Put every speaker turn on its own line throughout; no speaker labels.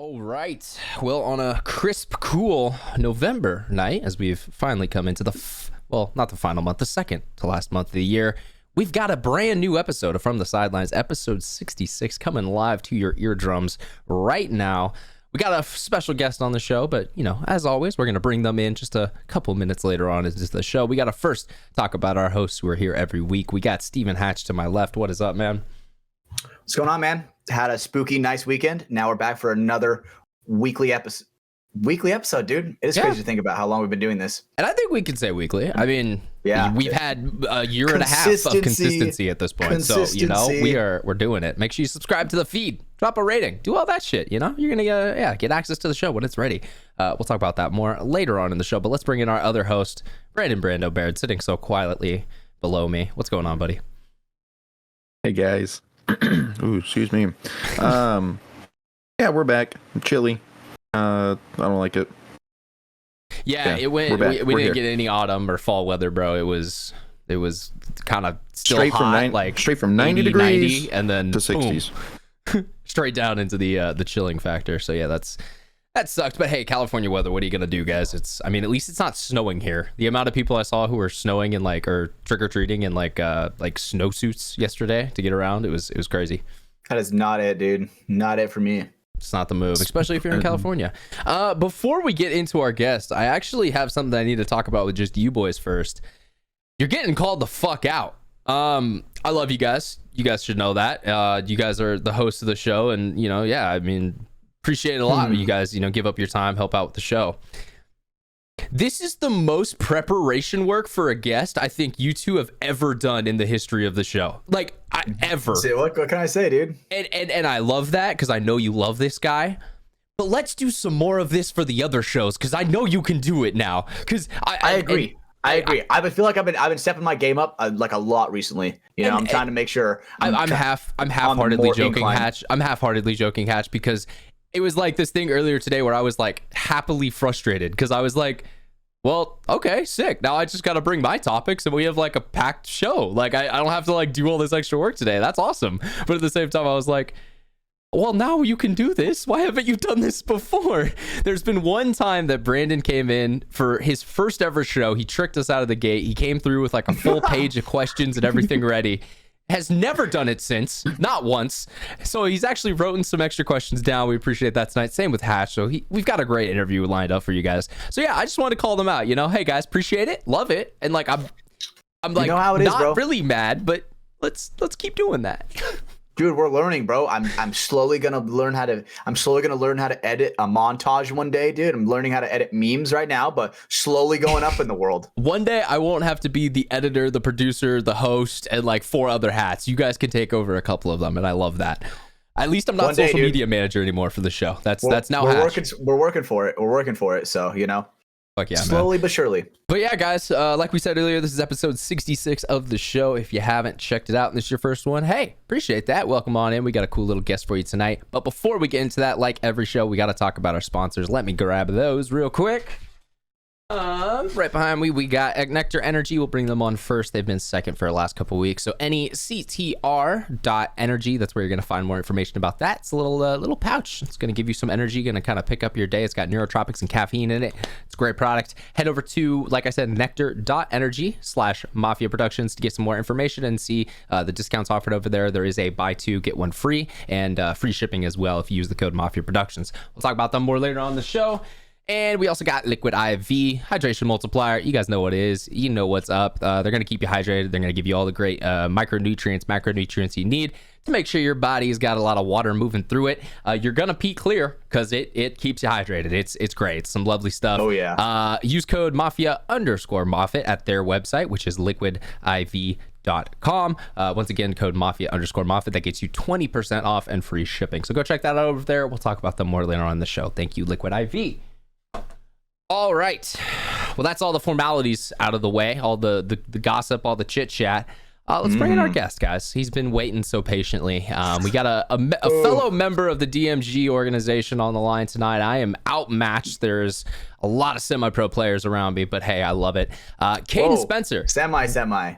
All right. Well, on a crisp, cool November night, as we've finally come into well, not the final month, the second to last month of the year, we've got a brand new episode of From the Sidelines, episode 66, coming live to your eardrums right now. We got a special guest on the show, but, you know, as always, we're going to bring them in just a couple minutes later on into the show. We got to first talk about our hosts who are here every week. We got Steven Hatch to my left. What is up, man?
What's going on, man? Had a spooky, nice weekend. Now we're back for another weekly episode. Dude. It is crazy to think about how long we've been doing this.
And I think we could say weekly. I mean, we've had a year and a half of consistency at this point. So, you know, we're doing it. Make sure you subscribe to the feed, drop a rating, do all that shit. You know, you're going to get access to the show when it's ready. We'll talk about that more later on in the show. But let's bring in our other host, Brando Baird, sitting so quietly below me. What's going on, buddy?
Hey, guys. Ooh, excuse me. Yeah, we're back. I'm chilly. I don't like it.
Yeah, it went. We didn't get any autumn or fall weather, bro. It was kind of still
straight
hot,
straight from 90 degrees
90, and then
to 60s.
Straight down into the chilling factor. So yeah, that sucked. But hey, California weather, what are you gonna do, guys? I mean, at least it's not snowing here. The amount of people I saw who were snowing and or trick-or-treating in like snowsuits yesterday to get around, it was crazy.
That is not it, dude. Not it for me.
It's not the move, especially if you're in California. Before we get into our guest, I actually have something that I need to talk about with just you boys first. You're getting called the fuck out. I love you guys. You guys should know that. You guys are the hosts of the show, and I mean, appreciate it a lot when you guys, give up your time, help out with the show. This is the most preparation work for a guest I think you two have ever done in the history of the show. Ever.
What can I say, dude?
And I love that because I know you love this guy. But let's do some more of this for the other shows because I know you can do it now. Because
I agree. I agree. I feel like I've been stepping my game up a lot recently. I'm trying to make sure.
I'm half-heartedly joking, Hatch. I'm half-heartedly joking, Hatch, because it was like this thing earlier today where I was like happily frustrated because I was like, well, okay, sick. Now I just got to bring my topics and we have like a packed show. Like I don't have to like do all this extra work today. That's awesome. But at the same time, I was like, well, now you can do this. Why haven't you done this before? There's been one time that Brandon came in for his first ever show. He tricked us out of the gate. He came through with like a full page of questions and everything ready. Has never done it since, not once. So he's actually written some extra questions down. We appreciate that tonight. Same with Hatch. So we've got a great interview lined up for you guys. So yeah, I just wanted to call them out. Hey guys, appreciate it, love it, and like I'm like not really mad, but let's keep doing that.
Dude, we're learning, bro. I'm slowly gonna learn how to edit a montage one day, dude. I'm learning how to edit memes right now, but slowly going up in the world.
One day I won't have to be the editor, the producer, the host, and like 4 other hats. You guys can take over a couple of them, and I love that. At least I'm not social media manager anymore for the show. That's now Hatch.
We're working for it. We're working for it. So
Fuck yeah,
slowly
man.
But surely.
But yeah, guys, like we said earlier, this is episode 66 of the show. If you haven't checked it out and this is your first one, hey, appreciate that. Welcome on in. We got a cool little guest for you tonight. But before we get into that, like every show, we got to talk about our sponsors. Let me grab those real quick. Right behind me, we got NECTR Energy. We'll bring them on first. They've been second for the last couple of weeks. So NECTR.energy, that's where you're going to find more information about that. It's a little pouch. It's going to give you some energy, going to kind of pick up your day. It's got neurotropics and caffeine in it. It's a great product. Head over to, like I said, NECTR.energy/MafiaProductions to get some more information and see the discounts offered over there. There is a buy 2, get 1 free and free shipping as well if you use the code MafiaProductions. We'll talk about them more later on in the show. And we also got Liquid IV, hydration multiplier. You guys know what it is. You know what's up. They're going to keep you hydrated. They're going to give you all the great micronutrients, macronutrients you need to make sure your body's got a lot of water moving through it. You're going to pee clear because it keeps you hydrated. It's great. It's some lovely stuff.
Oh, yeah.
Use code Mafia_Moffitt at their website, which is liquidiv.com. Once again, code Mafia_Moffitt. That gets you 20% off and free shipping. So go check that out over there. We'll talk about them more later on in the show. Thank you, Liquid IV. All right. Well, that's all the formalities out of the way, all the gossip, all the chit chat. Let's bring in our guest, guys. He's been waiting so patiently. We got a fellow member of the DMG organization on the line tonight. I am outmatched. There's a lot of semi-pro players around me, but hey, I love it. Caden Spencer.
Semi-pro.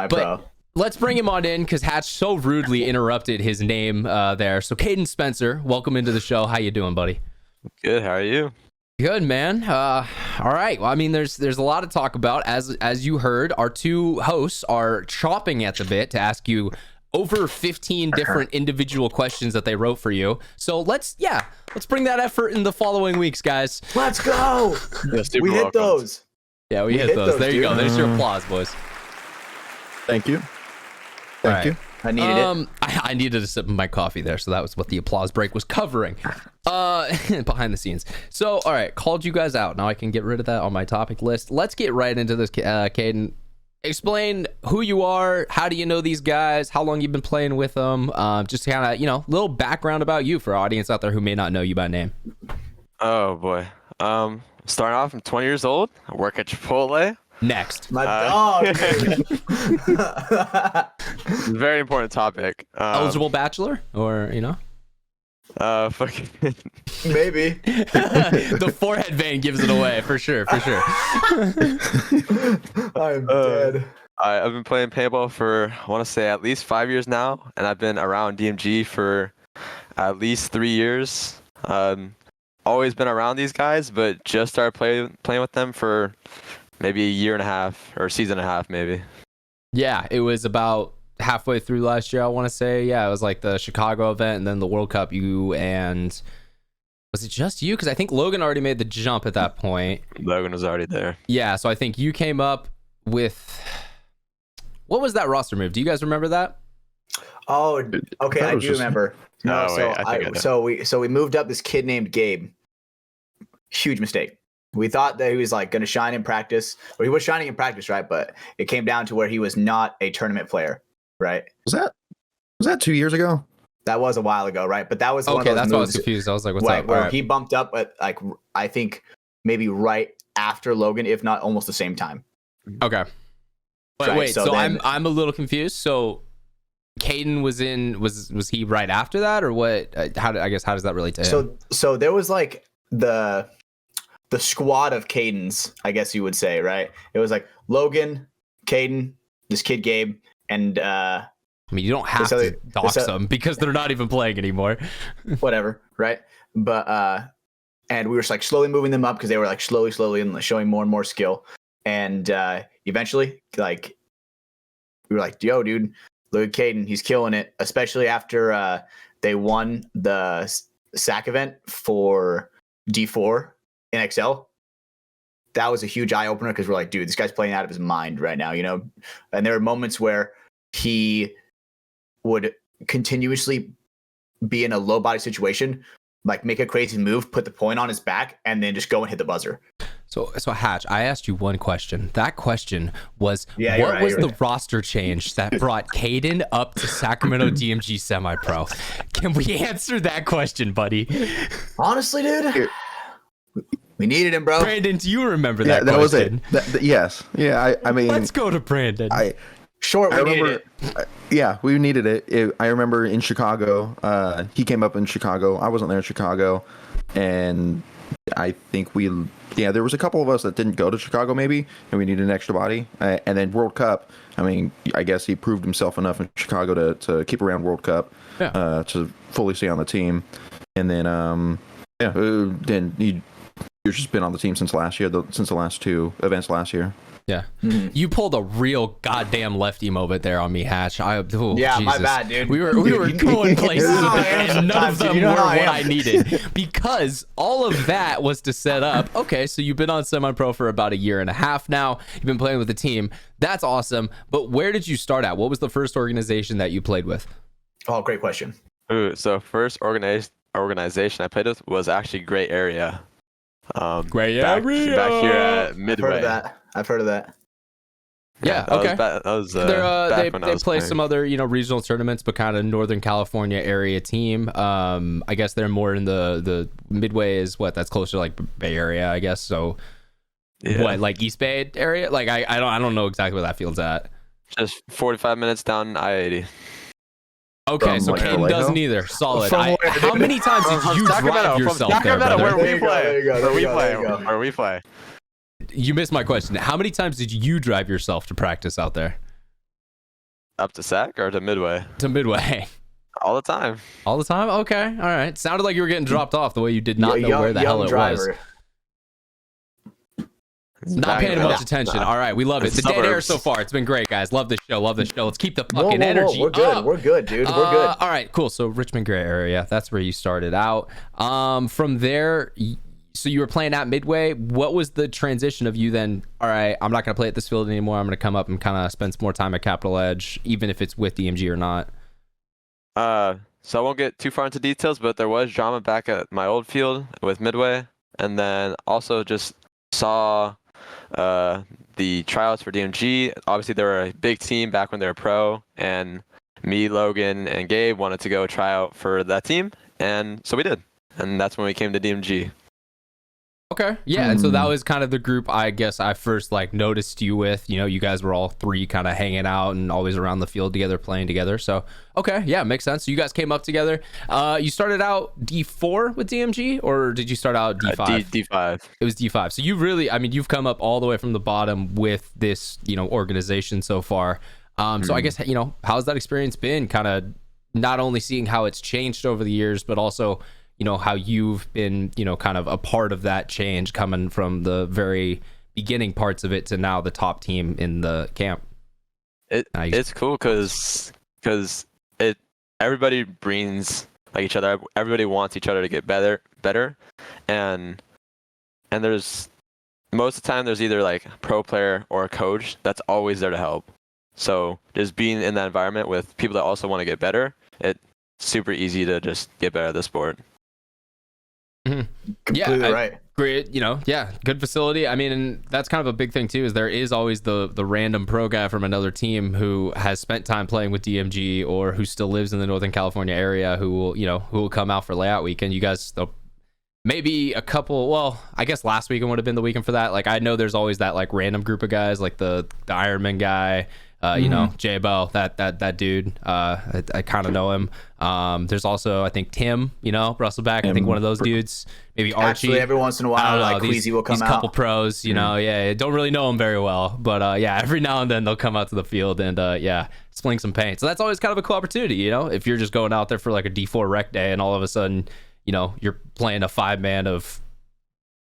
But let's bring him on in because Hatch so rudely interrupted his name there. So Caden Spencer, welcome into the show. How you doing, buddy?
Good. How are you?
Good, man. All right. Well, I mean, there's a lot to talk about. As you heard, our two hosts are chopping at the bit to ask you over 15 different individual questions that they wrote for you. So let's bring that effort in the following weeks, guys.
Let's go. We hit those.
Yeah, we hit those. There you go. There's your applause, boys.
Thank you. Thank you.
I needed it.
I needed a sip of my coffee there, so that was what the applause break was covering. Behind the scenes. So, all right, called you guys out. Now I can get rid of that on my topic list. Let's get right into this, Caden. Explain who you are. How do you know these guys? How long you've been playing with them? Just kind of, little background about you for our audience out there who may not know you by name.
Oh boy. Starting off, I'm 20 years old. I work at Chipotle.
Next.
My dog.
Very important topic.
Eligible bachelor, or
fucking.
Maybe.
The forehead vein gives it away for sure.
I'm dead.
I've been playing paintball for, I want to say, at least 5 years now, and I've been around DMG for at least 3 years. Always been around these guys, but just started playing with them for maybe a year and a half or season and a half, maybe.
Yeah, it was about halfway through last year, I want to say. Yeah, it was like the Chicago event and then the World Cup. You and was it just you? Because I think Logan already made the jump at that point.
Logan was already there.
Yeah, so I think you came up with, what was that roster move? Do you guys remember that?
Oh, okay, I do remember. No, so we moved up this kid named Gabe. Huge mistake. We thought that he was like going to shine in practice, or he was shining in practice, right? But it came down to where he was not a tournament player, right?
Was that 2 years ago?
That was a while ago, right? But that was
okay.
One of those
That's
moves,
why I was confused. I was like, "What's
right,
up?"
Where
right.
He bumped up, at like I think maybe right after Logan, if not almost the same time.
Okay. But
Right,
wait. So
then,
I'm a little confused. So Caden was he right after that, or what? How does that relate to him?
So there was like the squad of Cadens, I guess you would say, right? It was like Logan, Caden, this kid Gabe, and
I mean, you don't have to dox them because they're not even playing anymore.
Whatever, right? But and we were like slowly moving them up because they were like slowly and showing more and more skill. And eventually, like we were like, "Yo, dude, look at Caden, he's killing it." Especially after they won the SAC event for D4 in XL. That was a huge eye opener because we're like, dude, this guy's playing out of his mind right now, And there were moments where he would continuously be in a low body situation, like make a crazy move, put the point on his back, and then just go and hit the buzzer.
So Hatch, I asked you one question. That question was,
what was
the roster change that brought Caden up to Sacramento DMG semi-pro? Can we answer that question, buddy?
Honestly, dude, we needed him, bro.
Brandon, do you remember that
question?
That was
it. Yes. Yeah, I mean...
Let's go to Brandon.
I remember, yeah, we needed it. I remember in Chicago, he came up in Chicago. I wasn't there in Chicago. And I think there was a couple of us that didn't go to Chicago maybe, and we needed an extra body. And then World Cup, I mean, I guess he proved himself enough in Chicago to keep around World Cup, to fully stay on the team. And then, then you've just been on the team since last year, since the last two events last year.
Yeah. Mm-hmm. You pulled a real goddamn lefty moment there on me, Hatch. Jesus.
My bad, dude.
We were going places with that, and none of them were what I needed. Because all of that was to set up, okay, so you've been on semi-pro for about a year and a half now. You've been playing with the team. That's awesome. But where did you start at? What was the first organization that you played with?
Oh, great question.
Ooh, so first organization I played with was actually Gray Area.
Gray
Area? Back here at Midway.
I've heard of that.
Yeah, okay.
That was
they play some other, regional tournaments, but kind of Northern California area team. I guess they're more in the Midway is that's closer to like Bay Area, I guess. So what, like East Bay area? Like I don't know exactly where that field's at.
Just 45 minutes down I-80.
Okay, so Caden doesn't either. Solid. How many times did you drive yourself there, brother?
Where we play.
You missed my question. How many times did you drive yourself to practice out there?
Up to SAC or to Midway?
To Midway.
All the time.
All the time? Okay. All right. Sounded like you were getting dropped off the way you did not know where the hell it was. Not paying much attention. All right, we love it. The dead air so far. It's been great, guys. Love the show. Love the show. Let's keep the fucking energy.
We're good.
Up.
We're good, dude. We're good.
All right, cool. So Richmond Gray area. That's where you started out. From there, so you were playing at Midway. What was the transition of you then? All right, I'm not going to play at this field anymore. I'm going to come up and kind of spend some more time at Capital Edge, even if it's with DMG or not.
So I won't get too far into details, but there was drama back at my old field with Midway, and then also just saw the tryouts for DMG. Obviously, they were a big team back when they were pro, and me, Logan, and Gabe wanted to go try out for that team, and so we did, and that's when we came to DMG.
Okay. Yeah. And so that was kind of the group I guess I first like noticed you with. You know, you guys were all three kind of hanging out and always around the field together, playing together. So, okay. Yeah, makes sense. So you guys came up together. You started out D4 with DMG, or did you start out D5?
D5.
It was D5. So you really, I mean, you've come up all the way from the bottom with this, you know, organization so far. So I guess, you know, how's that experience been? Kind of not only seeing how it's changed over the years, but also, you know, how you've been, you know, kind of a part of that change coming from the very beginning parts of it to now the top team in the camp.
It's cool because everybody brings like each other. Everybody wants each other to get better, and there's most of the time there's either like a pro player or a coach that's always there to help. So just being in that environment with people that also want to get better, it's super easy to just get better at the sport.
Completely right.
Great, you know, yeah, good facility. I mean, and that's kind of a big thing too, is there is always the random pro guy from another team who has spent time playing with DMG or who still lives in the Northern California area who will, you know, who will come out for layout weekend. You guys, maybe a couple, well, I guess last weekend would have been the weekend for that. Like, I know there's always that like random group of guys, like the Ironman guy, you know, J-Bo, that dude, I kind of know him. There's also, I think, Tim, you know, Russellback, I think one of those dudes, maybe Archie.
Actually, every once in a while, like Queasy will come out.
These couple pros, you know, yeah, don't really know them very well, but yeah, every now and then they'll come out to the field and yeah, sling some paint. So that's always kind of a cool opportunity, you know, if you're just going out there for like a D4 rec day and all of a sudden, you know, you're playing a 5-man of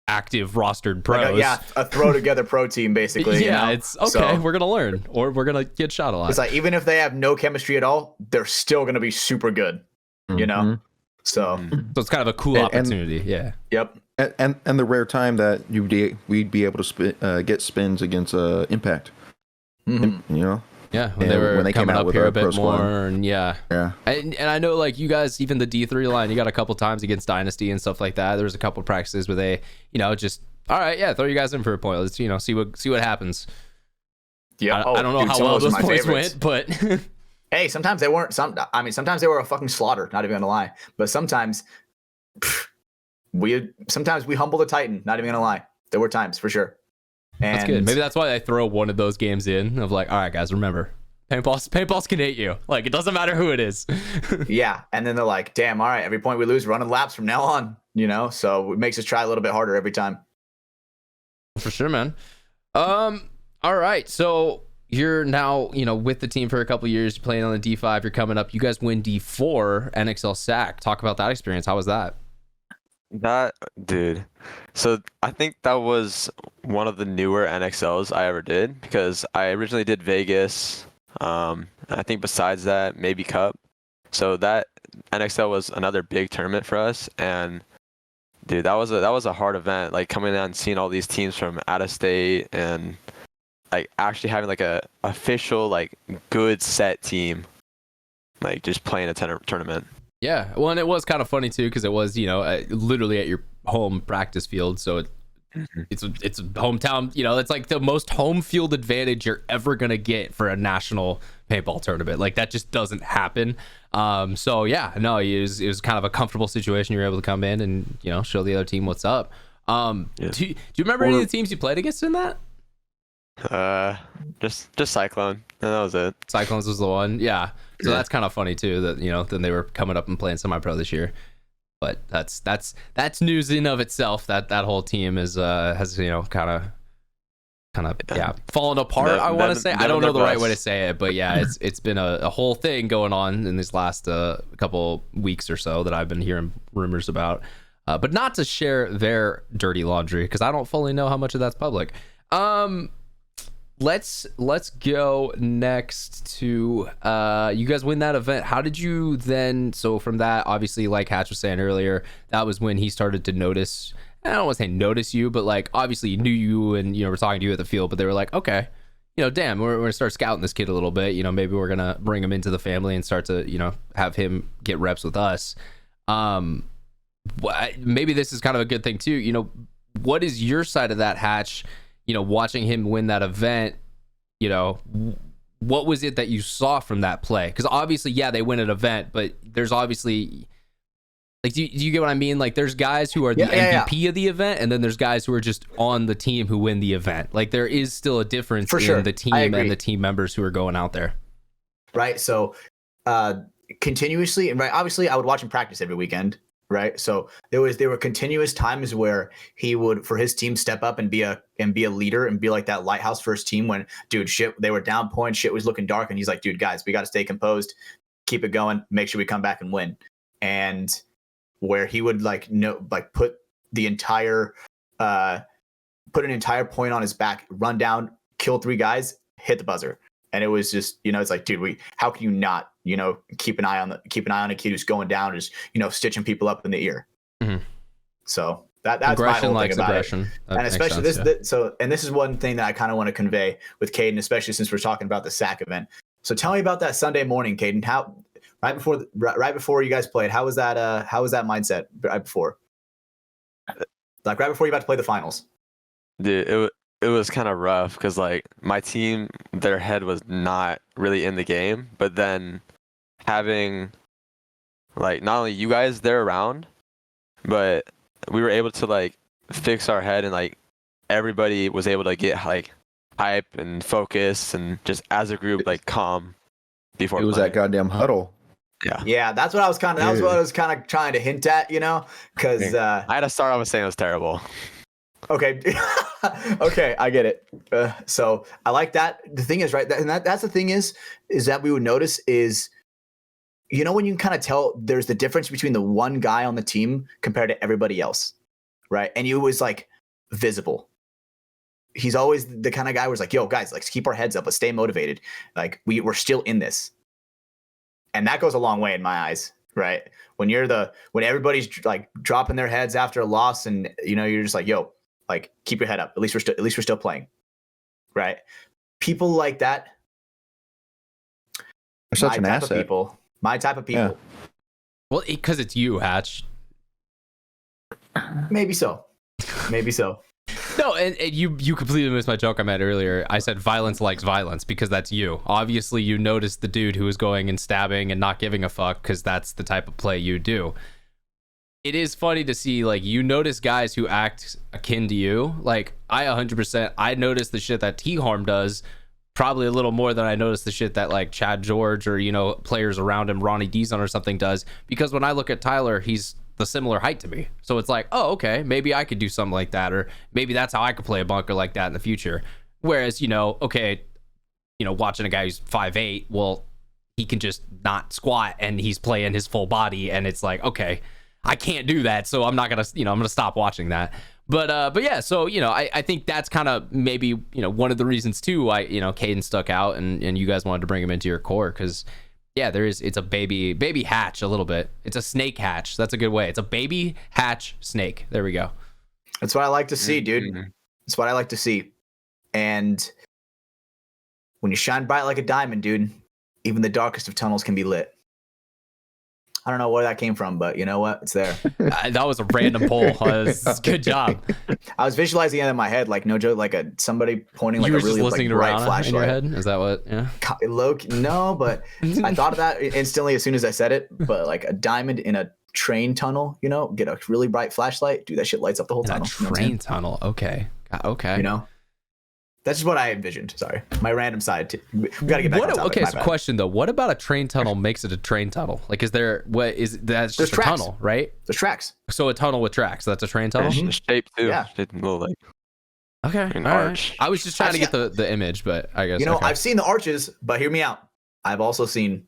active rostered pros.
Like yeah, a throw together pro team basically.
Yeah,
you know?
it's okay. So, we're gonna learn, or we're gonna get shot a lot.
It's like even if they have no chemistry at all, they're still gonna be super good. You know, so
it's kind of a cool opportunity. Yeah.
Yep.
And the rare time that we'd be able to get spins against Impact. You know.
Yeah, when they came out up here a bit more, and yeah.
And
I know like you guys, even the D3 line, you got a couple times against Dynasty and stuff like that. There was a couple practices where they, you know, just all right, yeah, throw you guys in for a point. Let's, you know, see what happens.
Yeah,
I don't know how well those points went, but
hey, sometimes they weren't. Sometimes they were a fucking slaughter. Not even gonna lie, but sometimes we humbled the Titan. Not even gonna lie, there were times for sure. And
that's good. Maybe that's why I throw one of those games in of like, all right, guys, remember, paintballs can hit you. Like, it doesn't matter who it is.
Yeah, and then they're like, damn, all right, every point we lose, running laps from now on. You know, so it makes us try a little bit harder every time.
For sure, man. All right, so you're now, you know, with the team for a couple of years, playing on the D5. You're coming up. You guys win D4 NXL SAC. Talk about that experience. How was that?
That dude. So I think that was one of the newer NXLs I ever did because I originally did Vegas. I think besides that, maybe Cup. So that NXL was another big tournament for us, and dude, that was a hard event. Like coming out and seeing all these teams from out of state, and like actually having like a official like good set team, like just playing a tournament.
Yeah, well, and it was kind of funny too because it was, you know, literally at your home practice field, so it's a hometown. You know, it's like the most home field advantage you're ever gonna get for a national paintball tournament. Like that just doesn't happen. So yeah, no, it was kind of a comfortable situation. You were able to come in and, you know, show the other team what's up. Do you remember any of the teams you played against in that?
Just Cyclone, and that was it.
Cyclones was the one. Yeah. So that's kind of funny too that, you know, then they were coming up and playing semi-pro this year. But that's news in of itself that whole team is has, you know, kind of kind of falling apart. I want to say, I don't know the right way to say it, but yeah, it's been a whole thing going on in these last couple weeks or so that I've been hearing rumors about. But not to share their dirty laundry, because I don't fully know how much of that's public. Let's go next to you guys win that event. How did you then? So from that, obviously, like Hatch was saying earlier, that was when he started to notice. I don't want to say notice you, but like obviously knew you, and we're talking to you at the field. But they were like, okay, damn, we're gonna start scouting this kid a little bit. Maybe we're gonna bring him into the family and start to have him get reps with us. Maybe this is kind of a good thing too. What is your side of that, Hatch? Watching him win that event, what was it that you saw from that play? Because obviously, they win an event, but there's obviously, like, do you get what I mean? Like, there's guys who are the MVP of the event, and then there's guys who are just on the team who win the event. Like, there is still a difference in the team and the team members who are going out there.
Right. So, continuously, and right, obviously, I would watch him practice every weekend. Right. So there were continuous times where he would, for his team, step up and be a leader and be like that lighthouse for his team when, dude, they were down point, shit was looking dark. And he's like, dude, guys, we got to stay composed, keep it going, make sure we come back and win. And where he would put an entire point on his back, run down, kill 3 guys, hit the buzzer. And it was just, it's like, dude, how can you not, keep an eye on a kid who's going down, just, stitching people up in the ear. Mm-hmm. So that's aggression, my whole thing about aggression. It. And especially this is one thing that I kind of want to convey with Caden, especially since we're talking about the SAC event. So tell me about that Sunday morning, Caden. How right before you guys played, how was that mindset right before? Like right before you about to play the finals?
Dude, it was kind of rough because like my team, their head was not really in the game, but then having like not only you guys there around, but we were able to like fix our head, and like everybody was able to get like hype and focus and just as a group like calm before
it was
playing.
That goddamn huddle.
Yeah, that's what I was kind of trying to hint at, because
I had to start off with saying it was terrible.
Okay. Okay, I get it. So I like that. The thing is, right, that's the thing is that we would notice is, when you can kind of tell there's the difference between the one guy on the team compared to everybody else, right? And he was like visible. He's always the kind of guy who's like, yo, guys, let's keep our heads up. Let's stay motivated. Like we're still in this. And that goes a long way in my eyes, right? When everybody's like dropping their heads after a loss, and you're just like, yo, like keep your head up. At least we're still playing, right? People like that.
They're such an asset.
My type of people.
Yeah. Well, because it's you, Hatch.
Maybe so.
No, and you completely missed my joke I made earlier. I said violence likes violence because that's you. Obviously, you noticed the dude who was going and stabbing and not giving a fuck because that's the type of play you do. It is funny to see, like, you notice guys who act akin to you. Like, I 100%, I notice the shit that T-Harm does probably a little more than I notice the shit that, like, Chad George or, players around him, Ronnie Deason or something does. Because when I look at Tyler, he's the similar height to me. So it's like, oh, okay, maybe I could do something like that. Or maybe that's how I could play a bunker like that in the future. Whereas, watching a guy who's 5'8", well, he can just not squat and he's playing his full body. And it's like, okay, I can't do that, so I'm not gonna, I'm gonna stop watching that. But yeah, so I think that's kind of maybe one of the reasons too why Caden stuck out and you guys wanted to bring him into your core, because it's a baby hatch a little bit. It's a snake hatch. That's a good way. It's a baby hatch snake. There we go.
That's what I like to see, dude.
Mm-hmm.
That's what I like to see. And when you shine bright like a diamond, dude, even the darkest of tunnels can be lit. I don't know where that came from, but you know what? It's there.
That was a random poll. Good job.
I was visualizing it in my head, like no joke, like somebody pointing like a really like bright flashlight
in your head. Is that what? Yeah.
No, but I thought of that instantly as soon as I said it. But like a diamond in a train tunnel, get a really bright flashlight. Dude, that shit lights up the whole tunnel.
Train tunnel. Okay.
That's just what I envisioned. Sorry, my random side. We gotta get back on topic.
Okay, so question though: what about a train tunnel makes it a train tunnel? Like, that's just a tunnel, right?
There's tracks.
So a tunnel with tracks. That's a train tunnel.
The shape too.
Yeah.
Little like.
Okay.
An
all right.
arch.
I was just trying to get the image, but I guess okay.
I've seen the arches, but hear me out. I've also seen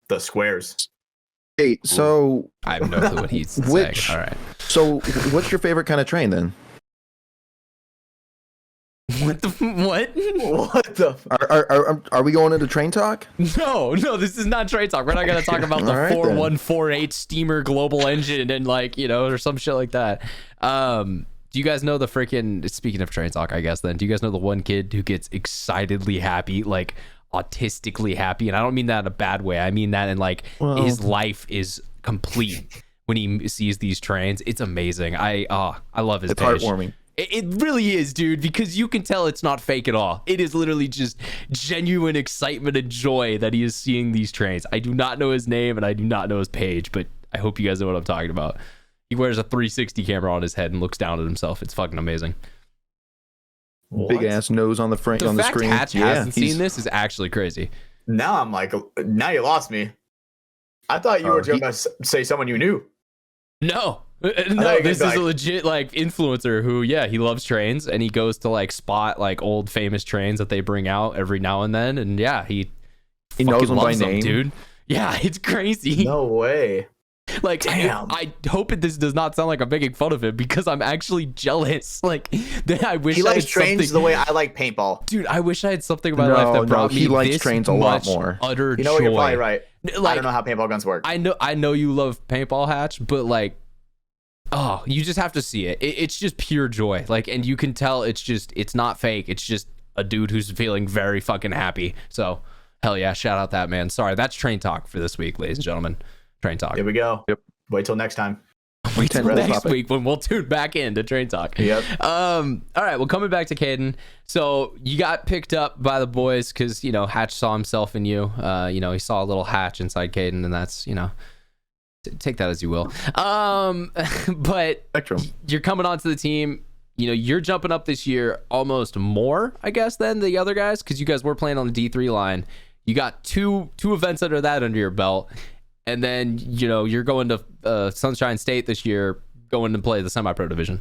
the squares.
Hey, so
I have no clue what he's saying. All right.
So what's your favorite kind of train then?
What?
What the?
Are we going into train talk?
No, this is not train talk. We're not gonna talk about the 4148 steamer global engine and or some shit like that. Do you guys know the freaking? Speaking of train talk, I guess then. Do you guys know the one kid who gets excitedly happy, like autistically happy? And I don't mean that in a bad way. I mean that in his life is complete when he sees these trains. It's amazing. I love his.
It's
page.
heartwarming.
It really is, dude, because you can tell it's not fake at all. It is literally just genuine excitement and joy that he is seeing these trains. I do not know his name and I do not know his page, but I hope you guys know what I'm talking about. He wears a 360 camera on his head and looks down at himself. It's fucking amazing.
Big ass nose on the front on the screen.
The fact Hatch hasn't seen this is actually crazy.
Now I'm like, now you lost me. I thought you were going to say someone you knew.
No, this is a legit influencer who, he loves trains and he goes to spot old famous trains that they bring out every now and then, and he
knows them by name,
dude. Yeah, it's crazy.
No way.
Damn. I hope this does not sound like I'm making fun of him because I'm actually jealous. I wish
he likes trains the way I like paintball.
Dude, I wish I had something in my life that brought me
he likes
this
trains a lot more.
Utter
you know
joy.
What, you're probably right. I don't know how paintball guns work.
I know you love paintball, Hatch, but you just have to see it. It's just pure joy. And you can tell it's not fake. It's just a dude who's feeling very fucking happy. So hell yeah, shout out that man. Sorry, that's train talk for this week, ladies and gentlemen. Train talk.
Here we go.
Yep.
Wait till next time.
Wait till next week when we'll tune back into train talk.
Yep.
All right. Well, coming back to Caden. So you got picked up by the boys because Hatch saw himself in you. He saw a little Hatch inside Caden, and that's take that as you will. But
Spectrum.
You're coming onto the team. You're jumping up this year almost more, I guess, than the other guys because you guys were playing on the D3 line. You got two events under your belt. And then, you're going to Sunshine State this year, going to play the semi-pro division.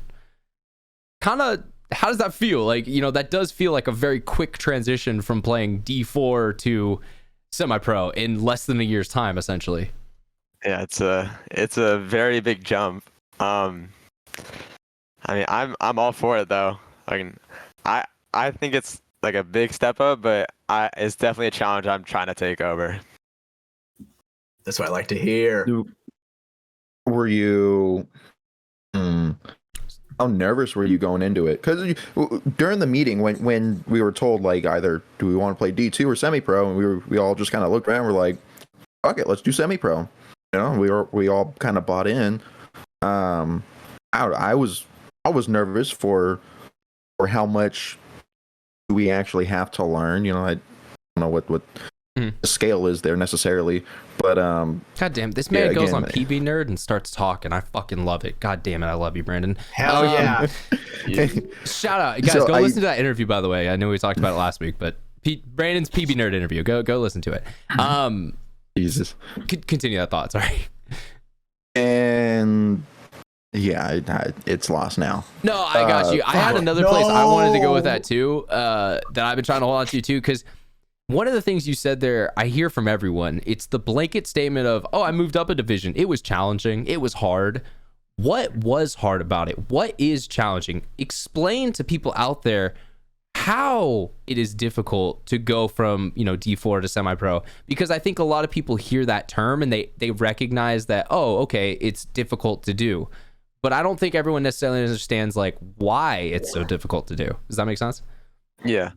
Kind of, how does that feel? That does feel like a very quick transition from playing D4 to semi-pro in less than a year's time, essentially.
Yeah, it's a very big jump. I'm all for it though. I think it's a big step up, but it's definitely a challenge I'm trying to take over.
That's what I like to hear.
Were you how nervous were you going into it? Because during the meeting when we were told either do we want to play D2 or semi-pro, and we all just kind of looked around, we're like, fuck it, let's do semi-pro. We all kind of bought in. I was nervous for how much we actually have to learn. I don't know what the scale is there necessarily, but
God damn, this man goes on PB Nerd and starts talking. I fucking love it. God damn it, I love you, Brandon.
Hell yeah.
Shout out, guys. Go listen to that interview, by the way. I know we talked about it last week, but Brandon's PB Nerd interview. Go listen to it.
Jesus.
Continue that thought. Sorry.
And yeah, it's lost now.
No, I got you. I had another place I wanted to go with that too. That I've been trying to hold on to too, because one of the things you said there, I hear from everyone. It's the blanket statement of, "Oh, I moved up a division. It was challenging. It was hard." What was hard about it? What is challenging? Explain to people out there how it is difficult to go from D4 to semi-pro, because I think a lot of people hear that term and they recognize that, oh, okay, it's difficult to do, but I don't think everyone necessarily understands why it's so difficult to do. Does that make sense?
Yeah,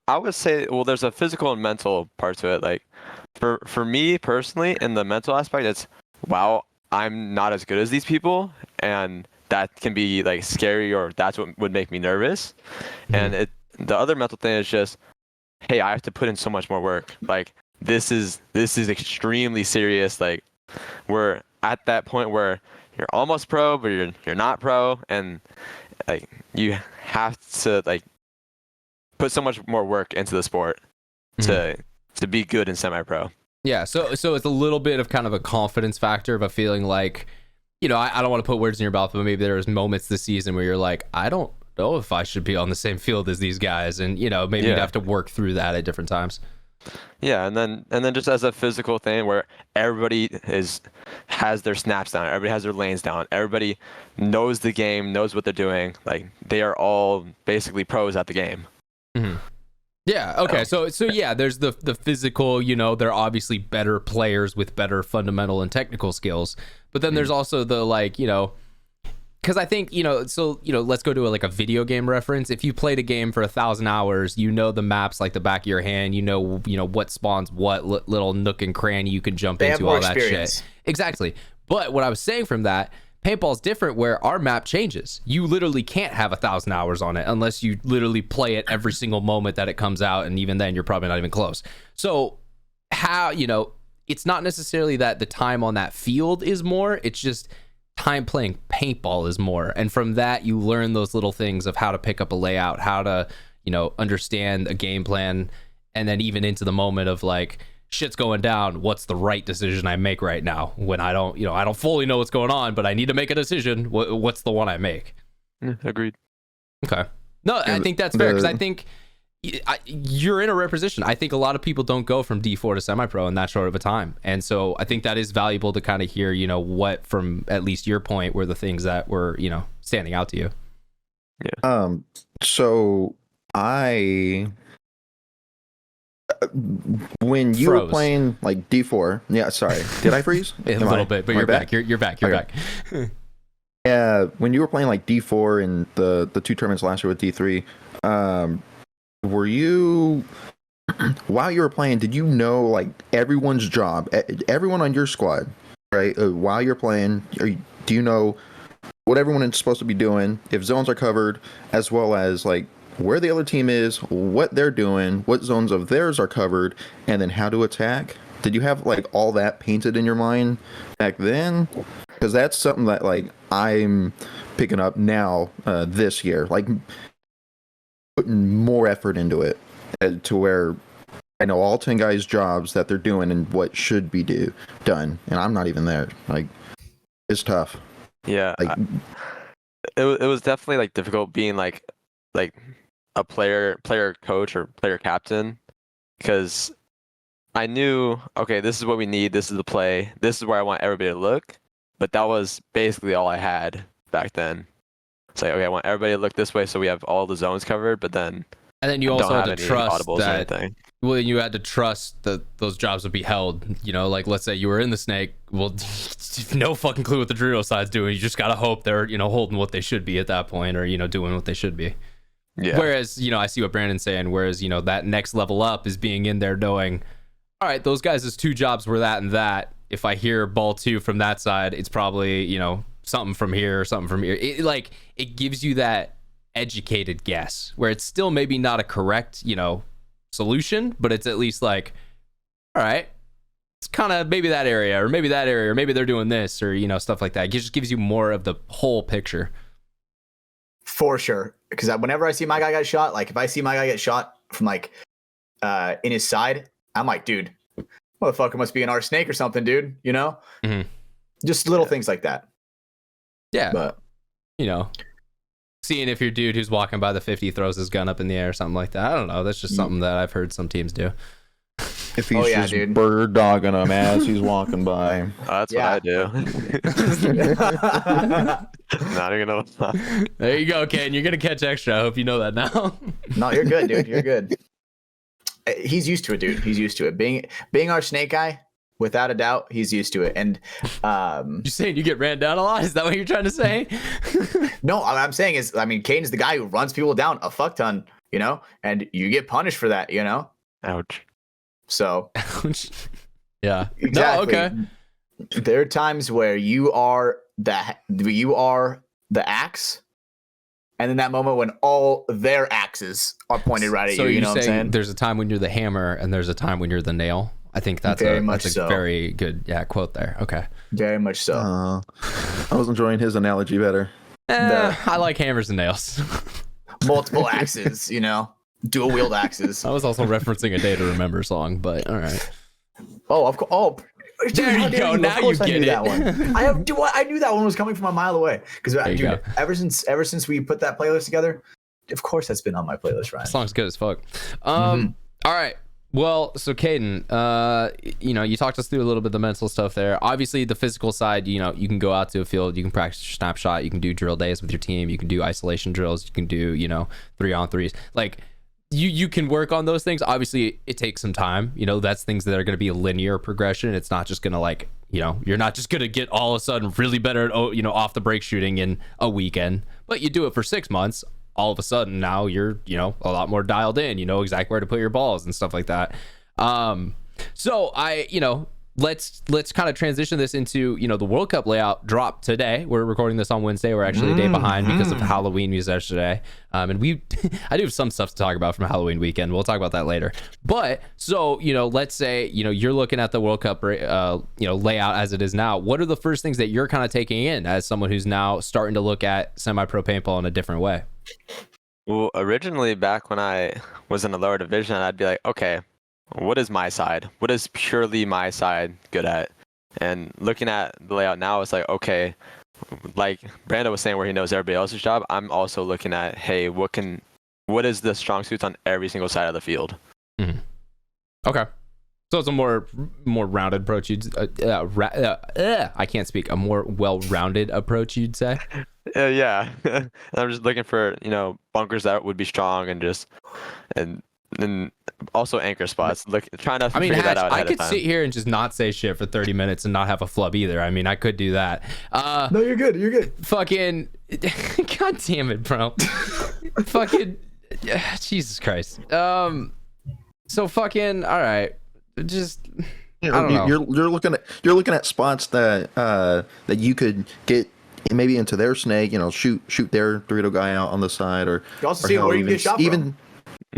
I would say, well, there's a physical and mental part to it. For me personally, in the mental aspect, it's, wow, I'm not as good as these people, and that can be scary, or that's what would make me nervous. Mm-hmm. And the other mental thing is just, hey, I have to put in so much more work. This is extremely serious. We're at that point where you're almost pro, but you're not pro, and you have to put so much more work into the sport to be good in semi-pro.
Yeah, so it's a little bit of kind of a confidence factor of a feeling I don't want to put words in your mouth, but maybe there was moments this season where you're like, I don't know if I should be on the same field as these guys, and maybe you'd have to work through that at different times.
Yeah, and then just as a physical thing where everybody has their snaps down, everybody has their lanes down, everybody knows the game, knows what they're doing. Like they are all basically pros at the game.
Mm-hmm. Yeah. Okay. So yeah, there's the physical. They're obviously better players with better fundamental and technical skills. But then there's also the because I think let's go to a video game reference. If you played a game for 1,000 hours, the maps like the back of your hand. What spawns what little nook and cranny you can jump into, all that shit. Exactly. But what I was saying from that, paintball's different, where our map changes. You literally can't have 1,000 hours on it unless you literally play it every single moment that it comes out, and even then you're probably not even close. So how it's not necessarily that the time on that field is more, it's just time playing paintball is more. And from that you learn those little things of how to pick up a layout, how to understand a game plan, and then even into the moment of shit's going down, what's the right decision I make right now when I don't fully know what's going on, but I need to make a decision. What's the one I make?
Agreed.
Okay. No, I think that's fair, because I think you're in a rare position. I think a lot of people don't go from D4 to semi-pro in that short of a time, and so I think that is valuable to kind of hear what, from at least your point, were the things that were standing out to you.
Yeah. So when you were playing D4, yeah, sorry, did I freeze?
A little bit, but you're back. You're back. You're back.
Yeah, when you were playing D4 in the 2 tournaments last year with D3, were you, while you were playing, did you know everyone's job, everyone on your squad, right? While you're playing, do you know what everyone is supposed to be doing, if zones are covered, as well as where the other team is, what they're doing, what zones of theirs are covered, and then how to attack? Did you have all that painted in your mind back then? Because that's something that I'm picking up now this year, putting more effort into it, to where I know all 10 guys' jobs that they're doing and what should be done, and I'm not even there. It's tough.
Yeah, it was definitely difficult being like a player coach or player captain, because I knew, okay, this is what we need, this is the play, this is where I want everybody to look, but that was basically all I had back then. It's okay, I want everybody to look this way so we have all the zones covered, but then
you also had to trust that. Well, you had to trust that those jobs would be held. Let's say you were in the snake. Well, no fucking clue what the drill side's doing. You just gotta hope they're holding what they should be at that point, or doing what they should be. Yeah. Whereas I see what Brandon's saying. Whereas that next level up is being in there knowing, all right, those guys' 2 jobs were that and that. If I hear ball 2 from that side, it's probably something from here or something from here. It gives you that educated guess, where it's still maybe not a correct solution, but it's at least all right, it's kind of maybe that area, or maybe that area, or maybe they're doing this, or stuff like that. It just gives you more of the whole picture.
For sure, because whenever I see my guy get shot, if I see my guy get shot from in his side, I'm like, dude, motherfucker must be an our snake or something, dude.
Mm-hmm.
Just little things like that.
Yeah,
but
seeing if your dude who's walking by the 50 throws his gun up in the air or something like that. I don't know. That's just something that I've heard some teams do.
If he's just bird dogging him as he's walking by.
That's what I do. Not even gonna.
There you go, Ken. You're gonna catch extra. I hope you know that now.
No, you're good, dude. You're good. He's used to it, dude. He's used to it. Being our snake guy, without a doubt, he's used to it. And
you saying you get ran down a lot? Is that what you're trying to say?
No, what I'm saying is, Caden's the guy who runs people down a fuck ton, and you get punished for that,
Ouch.
So,
yeah,
exactly.
No, okay.
There are times where you are the axe, and in that moment when all their axes are pointed right at you. You know what I'm saying?
There's a time when you're the hammer, and there's a time when you're the nail. I think that's a very good quote there. Okay.
Very much so.
I was enjoying his analogy better.
I like hammers and nails.
Multiple axes, dual wield axes.
I was also referencing a Day to Remember song, but all right.
Oh, of course. Oh,
There you go. Now you get it.
That one. I knew that one was coming from a mile away. Because ever since we put that playlist together, of course that's been on my playlist, Ryan.
That song's good as fuck. All right. Well, so Caden, you talked us through a little bit of the mental stuff there. Obviously, the physical side, you can go out to a field, you can practice your snapshot, you can do drill days with your team, you can do isolation drills, you can do, 3-on-3s. Like, you can work on those things. Obviously, it takes some time. That's things that are going to be a linear progression. It's not just going to you're not just going to get all of a sudden really better at, off the break shooting in a weekend, but you do it for 6 months. All of a sudden now you're, a lot more dialed in, exactly where to put your balls and stuff like that. So let's kind of transition this into, the World Cup layout dropped today. We're recording this on Wednesday. We're actually a day behind because of Halloween was yesterday. And I do have some stuff to talk about from Halloween weekend. We'll talk about that later. But so, let's say, you're looking at the World Cup, layout as it is now. What are the first things that you're kind of taking in as someone who's now starting to look at semi-pro paintball in a different way?
Well, originally back when I was in the lower division, I'd be like, okay, what is my side? What is purely my side good at? And looking at the layout now, it's like, okay, like Brando was saying where he knows everybody else's job, I'm also looking at, hey, what is the strong suits on every single side of the field?
Mm-hmm. Okay. So it's a more rounded approach. I can't speak. A more well-rounded approach, you'd say?
Yeah. I'm just looking for, bunkers that would be strong and also anchor spots. Trying to figure that out.
I could sit here and just not say shit for 30 minutes and not have a flub either. I mean, I could do that.
No, you're good. You're good.
Fucking, god damn it, bro. Fucking, Jesus Christ. So fucking, all right. Just I don't know.
You're looking at spots that that you could get maybe into their snake, shoot their Dorito guy out on the side, or
you also see where you get shot from.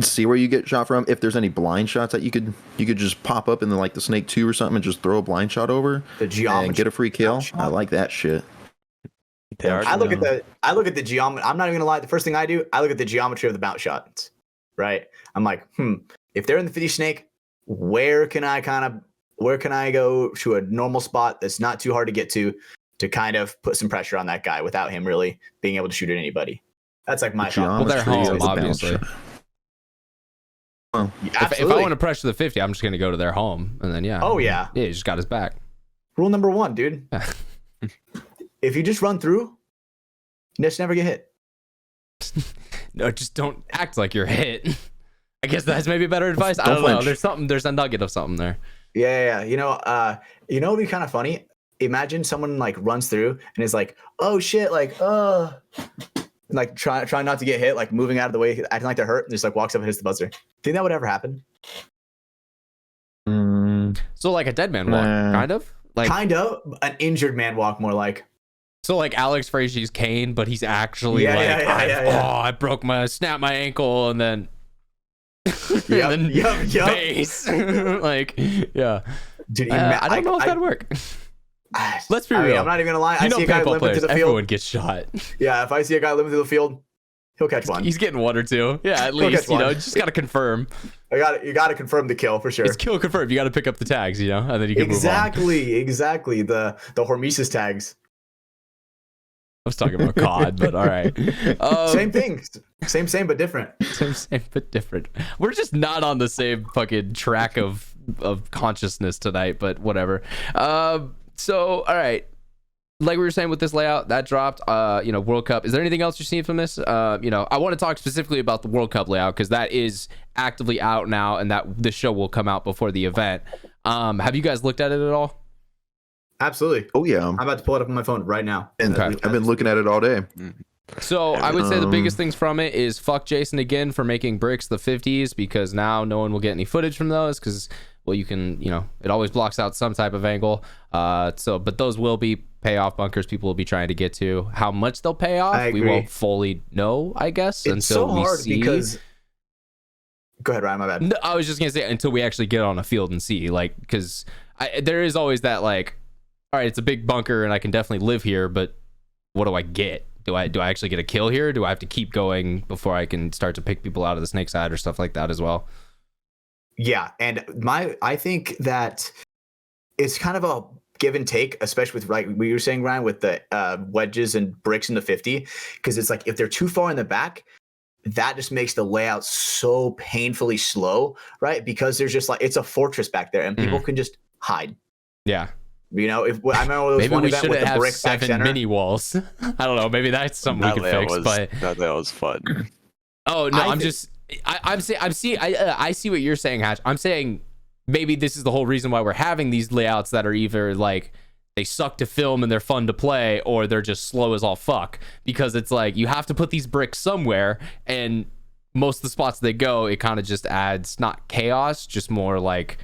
See where you get shot from. If there's any blind shots that you could just pop up in the Snake 2 or something and just throw a blind shot over and get a free kill. I like that shit.
I look at the geometry. I'm not even gonna lie. The first thing I do, I look at the geometry of the bounce shots. Right. I'm like, if they're in the 50 snake, where can I go to a normal spot that's not too hard to get to kind of put some pressure on that guy without him really being able to shoot at anybody. That's like my thought.
Well, they're home, obviously. Well, if I want to pressure the 50, I'm just going to go to their home, and then yeah, he just got his back.
Rule number 1, dude. If you just run through, you just never get hit.
No, just don't act like you're hit. I guess that's maybe better advice. I don't know. There's a nugget of something there.
Yeah. It'd be kind of funny. Imagine someone runs through and is like, oh shit, trying not to get hit, moving out of the way, acting like they're hurt, and just walks up and hits the buzzer. Think that would ever happen?
So a dead man walk, kind of?
Kind of. An injured man walk, more like.
So Alex Frazier's Kane, but he's actually I snapped my ankle, and then base. Yeah. Dude, I don't know if that'd work. Let's be real.
I'm not even gonna lie. I see a guy limping through the field.
Everyone gets shot.
Yeah, if I see a guy limping through the field, he'll catch one.
He's getting 1 or 2. Yeah, at least, just gotta confirm.
You gotta confirm the kill for sure.
It's kill confirmed. You gotta pick up the tags, and then you can move on.
Exactly. The Hormesis tags.
I was talking about COD, but all right.
Same thing. Same, but different.
Same, but different. We're just not on the same fucking track of consciousness tonight, but whatever. So, all right. Like we were saying with this layout, that dropped, World Cup. Is there anything else you're seeing from this? I want to talk specifically about the World Cup layout because that is actively out now and that this show will come out before the event. Have you guys looked at it at all?
Absolutely.
Oh yeah.
I'm about to pull it up on my phone right now.
Okay. I've been looking at it all day.
So I would say the biggest things from it is fuck Jason again for making bricks the 50s because now no one will get any footage from those because, well, you can, it always blocks out some type of angle. But those will be payoff bunkers people will be trying to get to. How much they'll pay off, we won't fully know, I guess,
it's
until
so
we
hard
see.
Because... Go ahead, Ryan, my bad.
No, I was just going to say until we actually get on a field and see, because there is always that, all right, it's a big bunker and I can definitely live here, but what do I get? Do I actually get a kill here? Do I have to keep going before I can start to pick people out of the snake side or stuff like that as well?
Yeah, and I think that it's kind of a give and take, especially with like we were saying, Ryan, with the wedges and bricks in the 50, because it's like if they're too far in the back, that just makes the layout so painfully slow, right? Because there's just like it's a fortress back there, and people can just hide.
Yeah.
You know, if I remember there was one event with the brick back
7
center.
mini walls. I don't know. Maybe that's something we could fix. But
that was fun.
Oh no, I see what you're saying, Hatch. I'm saying maybe this is the whole reason why we're having these layouts that are either like they suck to film and they're fun to play, or they're just slow as all fuck, because it's like you have to put these bricks somewhere, and most of the spots they go, it kind of just adds not chaos, just more like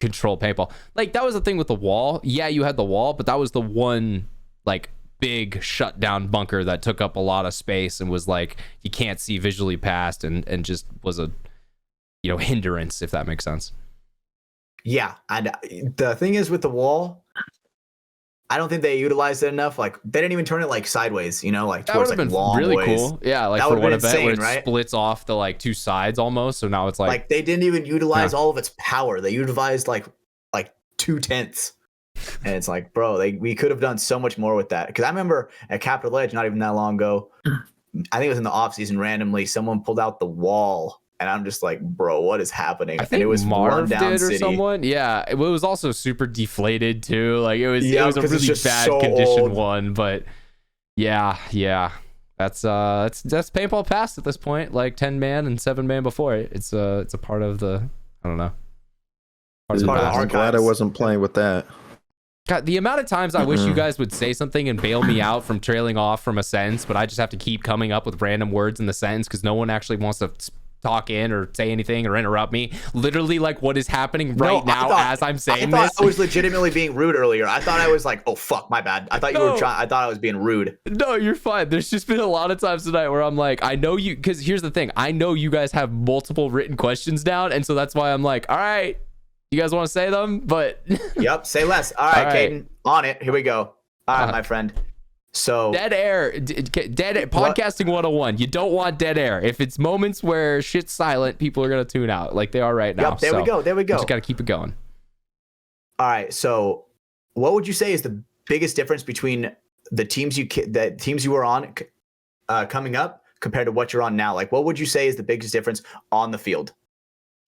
control paintball. Like that was the thing with the wall. Yeah, you had the wall, but that was the one like big shutdown bunker that took up a lot of space and was like you can't see visually past, and just was a hindrance, if that makes sense.
Yeah, and the thing is with the wall, I don't think they utilized it enough. Like they didn't even turn it like sideways, like
that
towards
would have
like
been
long
really
ways.
cool. Yeah, like
that
for one event
insane,
where it
right?
splits off the like two sides almost. So now it's like
they didn't even utilize all of its power. They utilized like 2/10, and it's like, bro, we could have done so much more with that. Because I remember at Capitol Edge, not even that long ago, I think it was in the off season, randomly someone pulled out the wall. And I'm just like, bro, what is happening?
I think
and it was
Marv did, or
city.
Someone. Yeah, it was also super deflated too. Like it was a really bad
so
condition one. But yeah, that's paintball past at this point. Like 10-man and 7-man before it. It's a part of the, I don't know.
It's part of the
I'm
archives.
glad I wasn't playing with that.
God, the amount of times I wish you guys would say something and bail me out from trailing off from a sentence, but I just have to keep coming up with random words in the sentence because no one actually wants to talk in or say anything or interrupt me. Literally, like what is happening right now as I'm saying this.
I thought I was legitimately being rude earlier. I thought I was like, oh fuck, my bad. I thought you were trying. I thought I was being rude.
No, you're fine. There's just been a lot of times tonight where I'm like, I know you, because here's the thing. I know you guys have multiple written questions down, and so that's why I'm like, all right, you guys want to say them, but
yep, say less. All right, Caden, on it. Here we go. All right, my friend. So
dead air, podcasting 101. You don't want dead air. If it's moments where shit's silent, people are gonna tune out, like they are right now.
Yep, there we go.
You just gotta keep it going.
All right. So, what would you say is the biggest difference between the teams you were on coming up compared to what you're on now? Like, what would you say is the biggest difference on the field?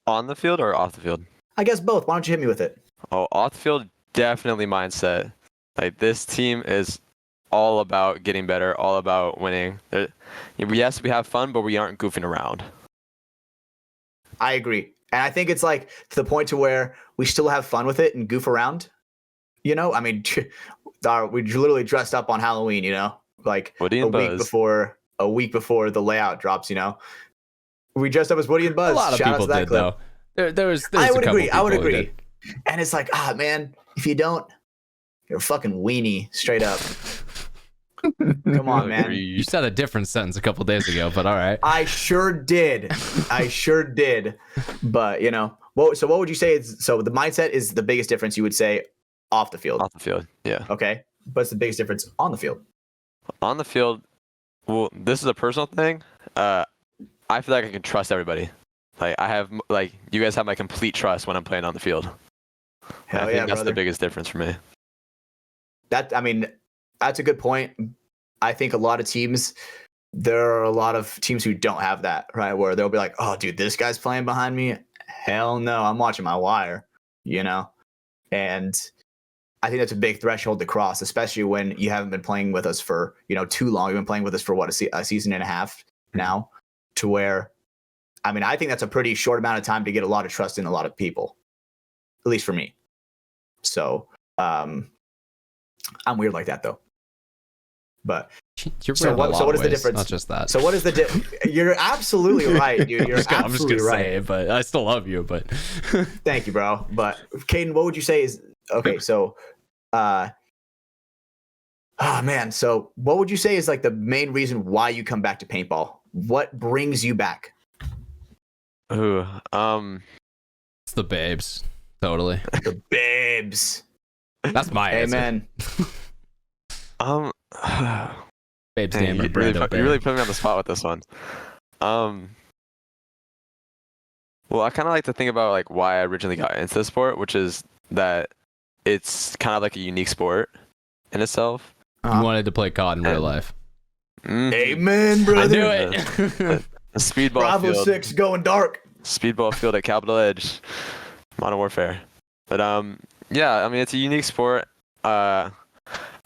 On the field or off the field?
I guess both. Why don't you hit me with it?
Oh, off the field, definitely mindset. Like this team is all about getting better, all about winning. Yes, we have fun, but we aren't goofing around.
I agree. And I think it's like to the point to where we still have fun with it and goof around. I mean, we literally dressed up on Halloween, like
Woody and Buzz.
a week before the layout drops, we dressed up as Woody and Buzz.
A lot of people did, though.
I would agree. And it's like, man, if you don't, you're a fucking weenie, straight up. Come on, man.
You said a different sentence a couple days ago, but all right.
I sure did. But, so what would you say is, so the mindset is the biggest difference you would say off the field?
Off the field, yeah.
Okay. What's the biggest difference on the field?
On the field, well, this is a personal thing. I feel like I can trust everybody. Like you guys have my complete trust when I'm playing on the field.
Hell
I think that's
brother.
the biggest difference for me.
That's a good point. I think there are a lot of teams who don't have that, right? Where they'll be like, oh, dude, this guy's playing behind me. Hell no, I'm watching my wire, And I think that's a big threshold to cross, especially when you haven't been playing with us for, too long. You've been playing with us for a season and a half now, to where, I think that's a pretty short amount of time to get a lot of trust in a lot of people, at least for me. So, I'm weird like that though. But
so what is the difference? Not just that.
So what is the You're absolutely right, dude. You're
I'm just gonna
right.
say it, but I still love you. But
thank you, bro. But Caden, what would you say is okay? So, man. So what would you say is like the main reason why you come back to paintball? What brings you back?
Ooh,
it's the babes. Totally.
The babes.
That's my answer.
Amen.
Babes,
dang, you really put me on the spot with this one. Well, I kind of like to think about like why I originally got into the sport, which is that it's kind of like a unique sport in itself.
You wanted to play COD in real life.
Amen, brother.
I knew it.
The speedball
Bravo
field.
6 going dark.
Speedball field at Capital Edge, Modern Warfare. But yeah, I mean, it's a unique sport. I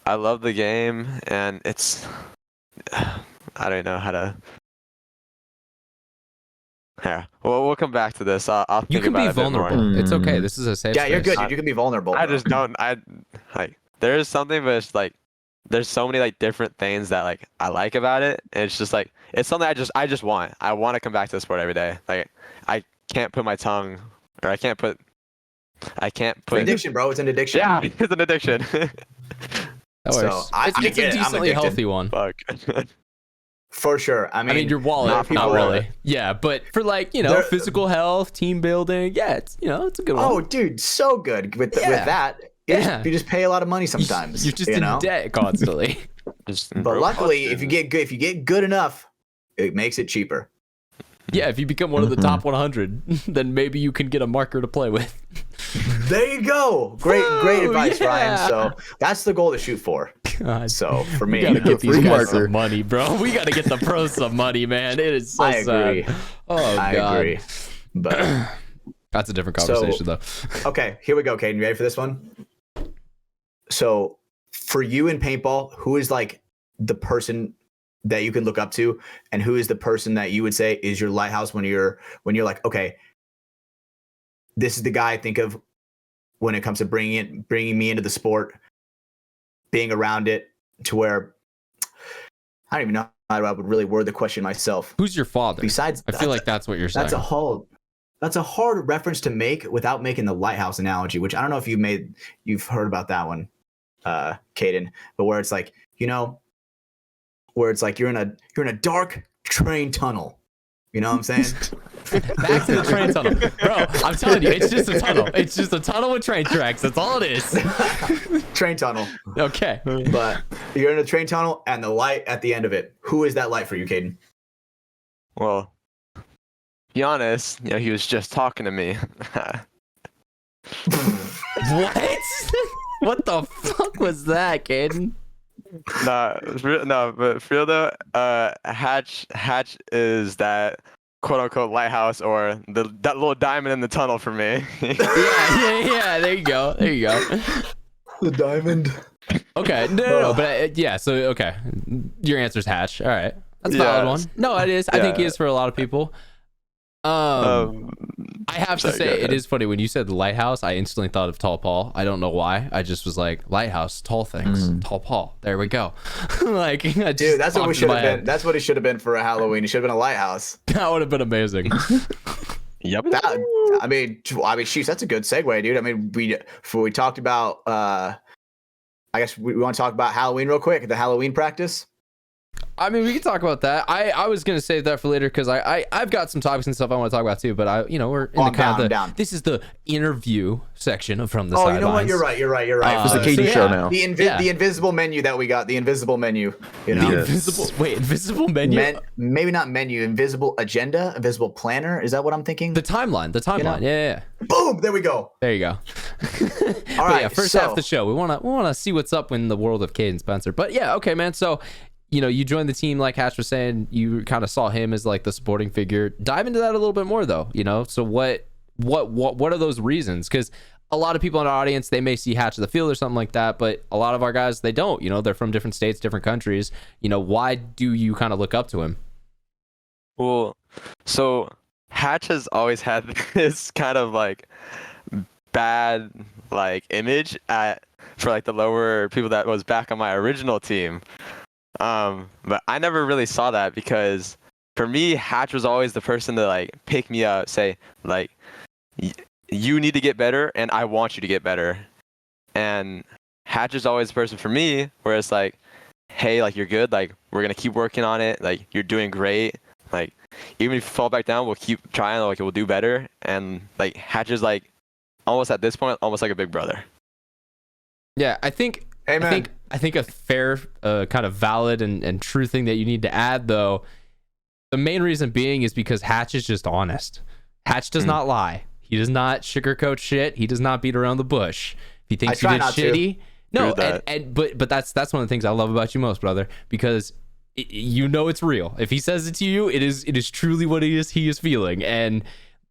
love the game, and it's I don't know how to. Yeah, well, we'll come back to this. I'll think
You can
about
be
it a bit more.
vulnerable. It's okay. This is a safe
Yeah, you're
space.
good. Dude. You can be vulnerable.
I
bro.
just don't. There is something, but it's like there's so many like different things that like I like about it, and it's just like it's something I just want. I want to come back to the sport every day. Like I can't put my tongue, or I can't put.
It's an addiction, bro. It's an addiction.
Yeah, it's an addiction.
That
So,
works.
I
It's
get
a
it. I'm
decently
addicted.
healthy one.
Fuck.
For sure. I mean,
your wallet, not
people-
really. Yeah, but for like,
There-
physical health, team building, yeah, it's it's a good one.
Oh, dude, so good with that.
Yeah.
You just pay a lot of money sometimes.
You're just
you
in
know?
debt constantly.
But luckily, if you get good enough, it makes it cheaper.
Yeah, if you become one of the top 100, then maybe you can get a marker to play with.
There you go. Great advice,
yeah.
Ryan. So that's the goal to shoot for.
God,
So for me,
we gotta get these
free
guys
marker.
some money, bro. We gotta get the pros some money, man. It is so
I agree.
sad. Oh
I
god,
agree. But
that's a different conversation though.
okay, here we go, Caden. You ready for this one? So for you in paintball, who is like the person that you can look up to, and who is the person that you would say is your lighthouse when you're like, okay, this is the guy I think of when it comes to bringing me into the sport, being around it, to where I don't even know how I would really word the question myself.
Who's your father?
Besides,
I feel like that's what you're saying.
That's a hard reference to make without making the lighthouse analogy, which I don't know if you've heard about that one, Caden, but where it's like, where it's like you're in a dark train tunnel. You know what I'm saying?
Back to the train tunnel, bro. I'm telling you, it's just a tunnel. It's just a tunnel with train tracks. That's all it is.
Train tunnel.
Okay.
But you're in a train tunnel and the light at the end of it. Who is that light for you, Caden?
Well, to be honest, he was just talking to me.
What? What the fuck was that, Caden?
No, but for real though, Hatch is that quote unquote lighthouse, or that little diamond in the tunnel for me.
Yeah. There you go.
The diamond.
Okay. No. But yeah. So okay, your answer's Hatch. All right, that's a valid one. No, it is. I think he is for a lot of people. I have to say, it is funny when you said the lighthouse. I instantly thought of Tall Paul. I don't know why. I just was like, lighthouse, tall things, Tall Paul. There we go. Like,
dude, that's what we should have been. That's what it should have been for a Halloween. It should have been a lighthouse.
That would have been amazing.
Yep.
I mean, shoot, that's a good segue, dude. I mean, we talked about. I guess we want to talk about Halloween real quick. The Halloween practice.
I mean, we can talk about that. I was gonna save that for later because I've got some topics and stuff I want to talk about too. But we're in the kind of the this is the interview section from the sidelines.
You know what? You're right.
It's the Katie show now.
The invisible menu that we got. The invisible menu.
Invisible menu.
Maybe not menu. Invisible agenda. Invisible planner. Is that what I'm thinking?
The timeline. Yeah.
Boom. There we go.
There you go.
All right.
Yeah, first half of the show, we wanna see what's up in the world of Caden Spencer. But yeah, okay, man. So. You joined the team, like Hatch was saying. You kind of saw him as like the supporting figure. Dive into that a little bit more, though. So what are those reasons? Because a lot of people in our audience, they may see Hatch in the field or something like that, but a lot of our guys, they don't. They're from different states, different countries. Why do you kind of look up to him?
Well, so Hatch has always had this kind of like bad like image for like the lower people that was back on my original team. But I never really saw that, because for me, Hatch was always the person to like pick me up, say like, you need to get better and I want you to get better. And Hatch is always the person for me where it's like, hey, like, you're good, like, we're gonna keep working on it, like, you're doing great, like, even if you fall back down, we'll keep trying, like, we'll do better. And like Hatch is like almost at this point almost like a big brother.
Yeah, I think
Amen.
I think a fair, kind of valid and true thing that you need to add, though, the main reason being is because Hatch is just honest. Hatch does not lie. He does not sugarcoat shit. He does not beat around the bush. If he thinks you
try
did
not to.
shitty, no,
True
and but that's one of the things I love about you most, brother, because you know it's real. If he says it to you, it is truly what he is feeling. And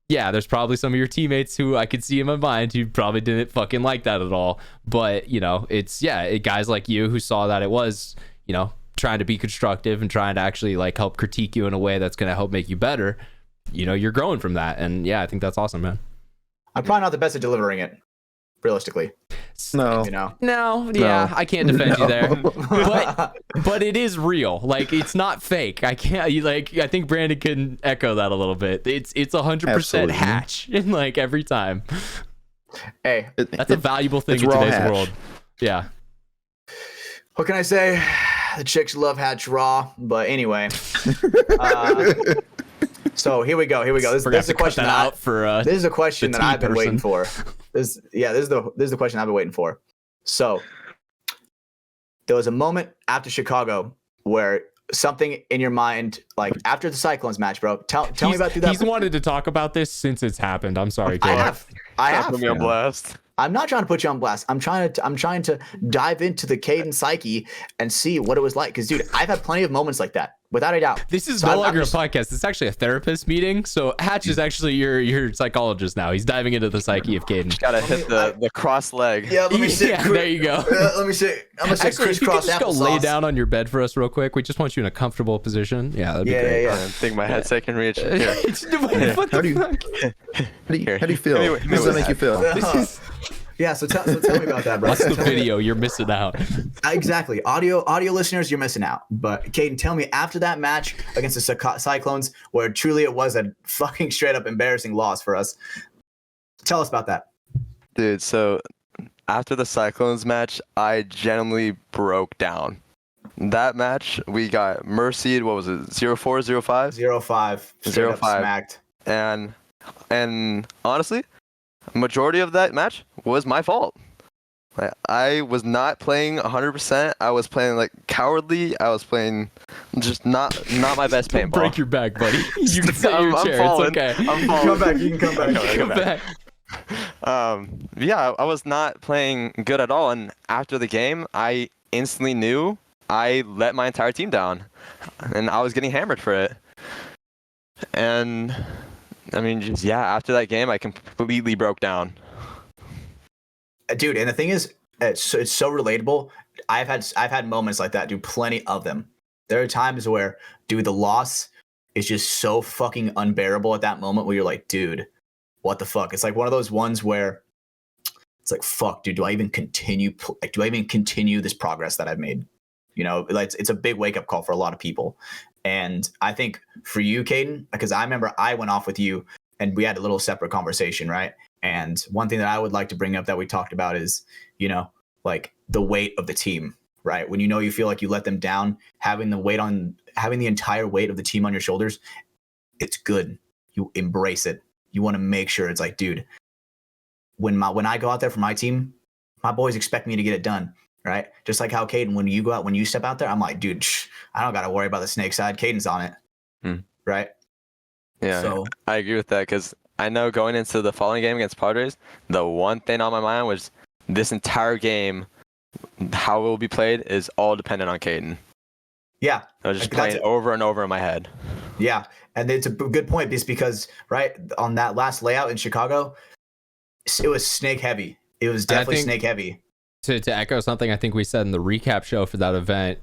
yeah, there's probably some of your teammates who I could see in my mind who probably didn't fucking like that at all. But, you know, it's, guys like you who saw that it was, you know, trying to be constructive and trying to actually like help critique you in a way that's going to help make you better. You know, you're growing from that. And yeah, I think that's awesome, man.
I'm probably not the best at delivering it, realistically.
No.
You know?
No, yeah, I can't defend you there.
No.
But it is real. Like, it's not fake. I think Brandon can echo that a little bit. It's 100%
Absolutely.
hatch in like every time.
Hey,
That's a valuable thing
it's
in
raw
today's
hatch.
world. Yeah.
what can I say? The chicks love hatch raw. But anyway. So here we go. This
Forgot
is
to
a
cut
question
that out for
this is a question
the
that
tea
I've been
person.
waiting for. This is the question I've been waiting for. So there was a moment after Chicago where something in your mind, like after the Cyclones match, bro. Tell me about that.
He's wanted to talk about this since it's happened. I'm sorry,
I
Caleb.
have.
Put me on blast.
I'm not trying to put you on blast. I'm trying to dive into the Caden psyche and see what it was like. Because, dude, I've had plenty of moments like that, without a doubt.
This is
So
no
I'm
longer
just-
a podcast. It's actually a therapist meeting. So Hatch is actually your psychologist now. He's diving into the psyche of Caden.
Gotta hit the cross leg.
Yeah, let me sit.
Yeah, there you go.
Let me sit. I'm gonna sit
Actually, if you could
crisscross
just go
applesauce.
lay down on your bed for us real quick. We just want you in a comfortable position. Yeah, that'd be great.
Yeah.
I think my headset can reach. Here.
What
How do
the
you
fuck?
how do you feel?
Anyway,
How does that make you feel?
This is
Yeah, so tell me about that, bro.
what's the video? You're missing out.
Exactly. Audio listeners, you're missing out. But Caden, tell me after that match against the Cyclones, where truly it was a fucking straight up embarrassing loss for us. Tell us about that.
Dude, so after the Cyclones match, I genuinely broke down. That match, we got mercied, what was it, 0-4, 0-5?
0-5. Straight up
0-5.
smacked.
And honestly, majority of that match was my fault. Like, I was not playing 100%. I was playing like cowardly. I was playing just not my best paintball.
Break your back, buddy. You can sit in your
I'm
chair.
falling.
It's okay.
I'm falling.
Come back. You can come back.
Come back.
Yeah, I was not playing good at all. And after the game, I instantly knew I let my entire team down, and I was getting hammered for it. And I mean, just, yeah, after that game, I completely broke down.
Dude, and the thing is, it's so relatable. I've had moments like that, dude, plenty of them. There are times where, dude, the loss is just so fucking unbearable at that moment where you're like, dude, what the fuck? It's like one of those ones where it's like, fuck, dude, do I even continue this progress that I've made? You know, like it's a big wake up call for a lot of people. And I think for you, Caden, because I remember I went off with you and we had a little separate conversation, right? And one thing that I would like to bring up that we talked about is, you know, like the weight of the team, right? When you feel like you let them down, having the entire weight of the team on your shoulders, it's good. You embrace it. You want to make sure it's like, dude, when I go out there for my team, my boys expect me to get it done, right? Just like how Caden, when you step out there, I'm like, dude, I don't got to worry about the snake side. Caden's on it, right?
Yeah,
So
I agree with that because I know going into the following game against Padres, the one thing on my mind was this entire game, how it will be played is all dependent on Caden.
yeah,
I was just
Like, that's
playing over and over in my head.
yeah, and it's a good point because right on that last layout in Chicago, it was snake heavy. It was definitely snake heavy.
To echo something I think we said in the recap show for that event,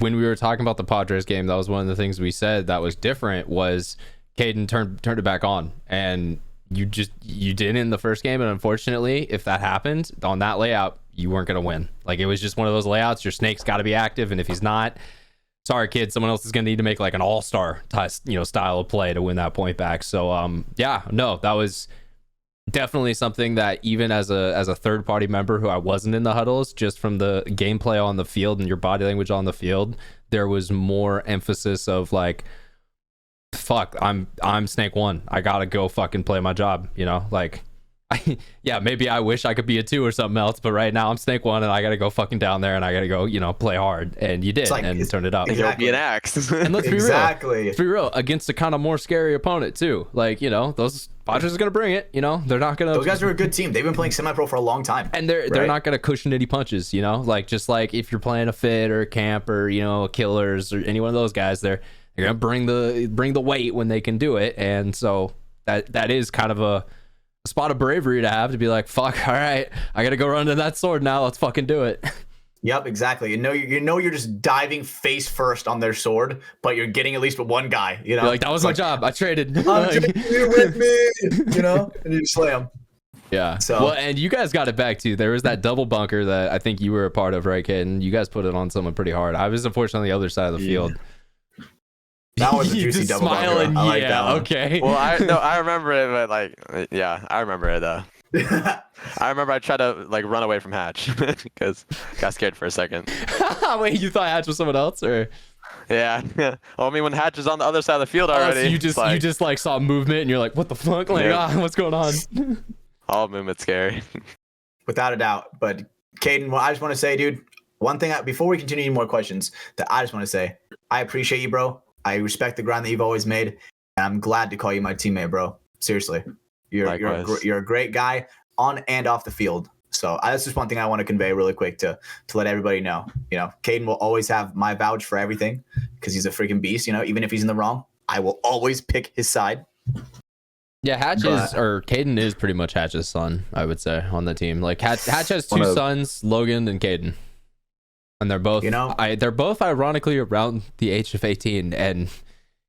when we were talking about the Padres game, that was one of the things we said that was different was Caden turned it back on, and you didn't in the first game, and unfortunately, if that happened on that layout, you weren't gonna win. Like it was just one of those layouts. Your snake's got to be active, and if he's not, sorry, kid, someone else is gonna need to make like an all-star style of play to win that point back. So that was definitely something that even as a third-party member who I wasn't in the huddles, just from the gameplay on the field and your body language on the field, there was more emphasis of like, fuck, I'm snake one. I gotta go fucking play my job, like Yeah, maybe I wish I could be a 2 or something else, but right now I'm Snake 1 and I gotta go fucking down there and I gotta go, play hard. And you did, and turned it up.
Exactly.
Be an axe.
And let's be real.
Exactly.
Let's be real. Against a kind of more scary opponent too. Like, those Padres are gonna bring it. They're not gonna.
Those guys are a good team. They've been playing semi-pro for a long time.
And they're not gonna cushion any punches. Like just like if you're playing a Fit or a Camp or a Killers or any one of those guys, they're gonna bring the weight when they can do it. And so that is kind of a spot of bravery to have, to be like, fuck, all right, I gotta go run to that sword now, let's fucking do it.
Yep, exactly. You're just diving face first on their sword, but you're getting at least with one guy.
You're like, that was my job, I traded.
I'm you're with me, and you slay him.
Yeah.
So
well, and you guys got it back too. There was that double bunker that I think you were a part of, right, kid? And you guys put it on someone pretty hard. I was unfortunately on the other side of the field.
That was a juicy double bunker. I like that one.
Okay.
Well, I remember it, but I remember it though. I remember I tried to run away from Hatch because got scared for a second.
Wait, you thought Hatch was someone else, or?
Yeah. Well, I mean, when Hatch is on the other side of the field already,
so you just saw movement and you're like, what the fuck? What's going on?
All movement scary.
Without a doubt. But Caden, I just want to say, dude, one thing before we continue more questions, that I just want to say, I appreciate you, bro. I respect the grind that you've always made, and I'm glad to call you my teammate, bro. Seriously, you're a great guy on and off the field. So that's just one thing I want to convey really quick to let everybody know. Caden will always have my vouch for everything because he's a freaking beast. Even if he's in the wrong, I will always pick his side.
Yeah, Caden is pretty much Hatch's son, I would say, on the team. Like Hatch has 2 sons, Logan and Caden. And they're both, they're both ironically around the age of 18, and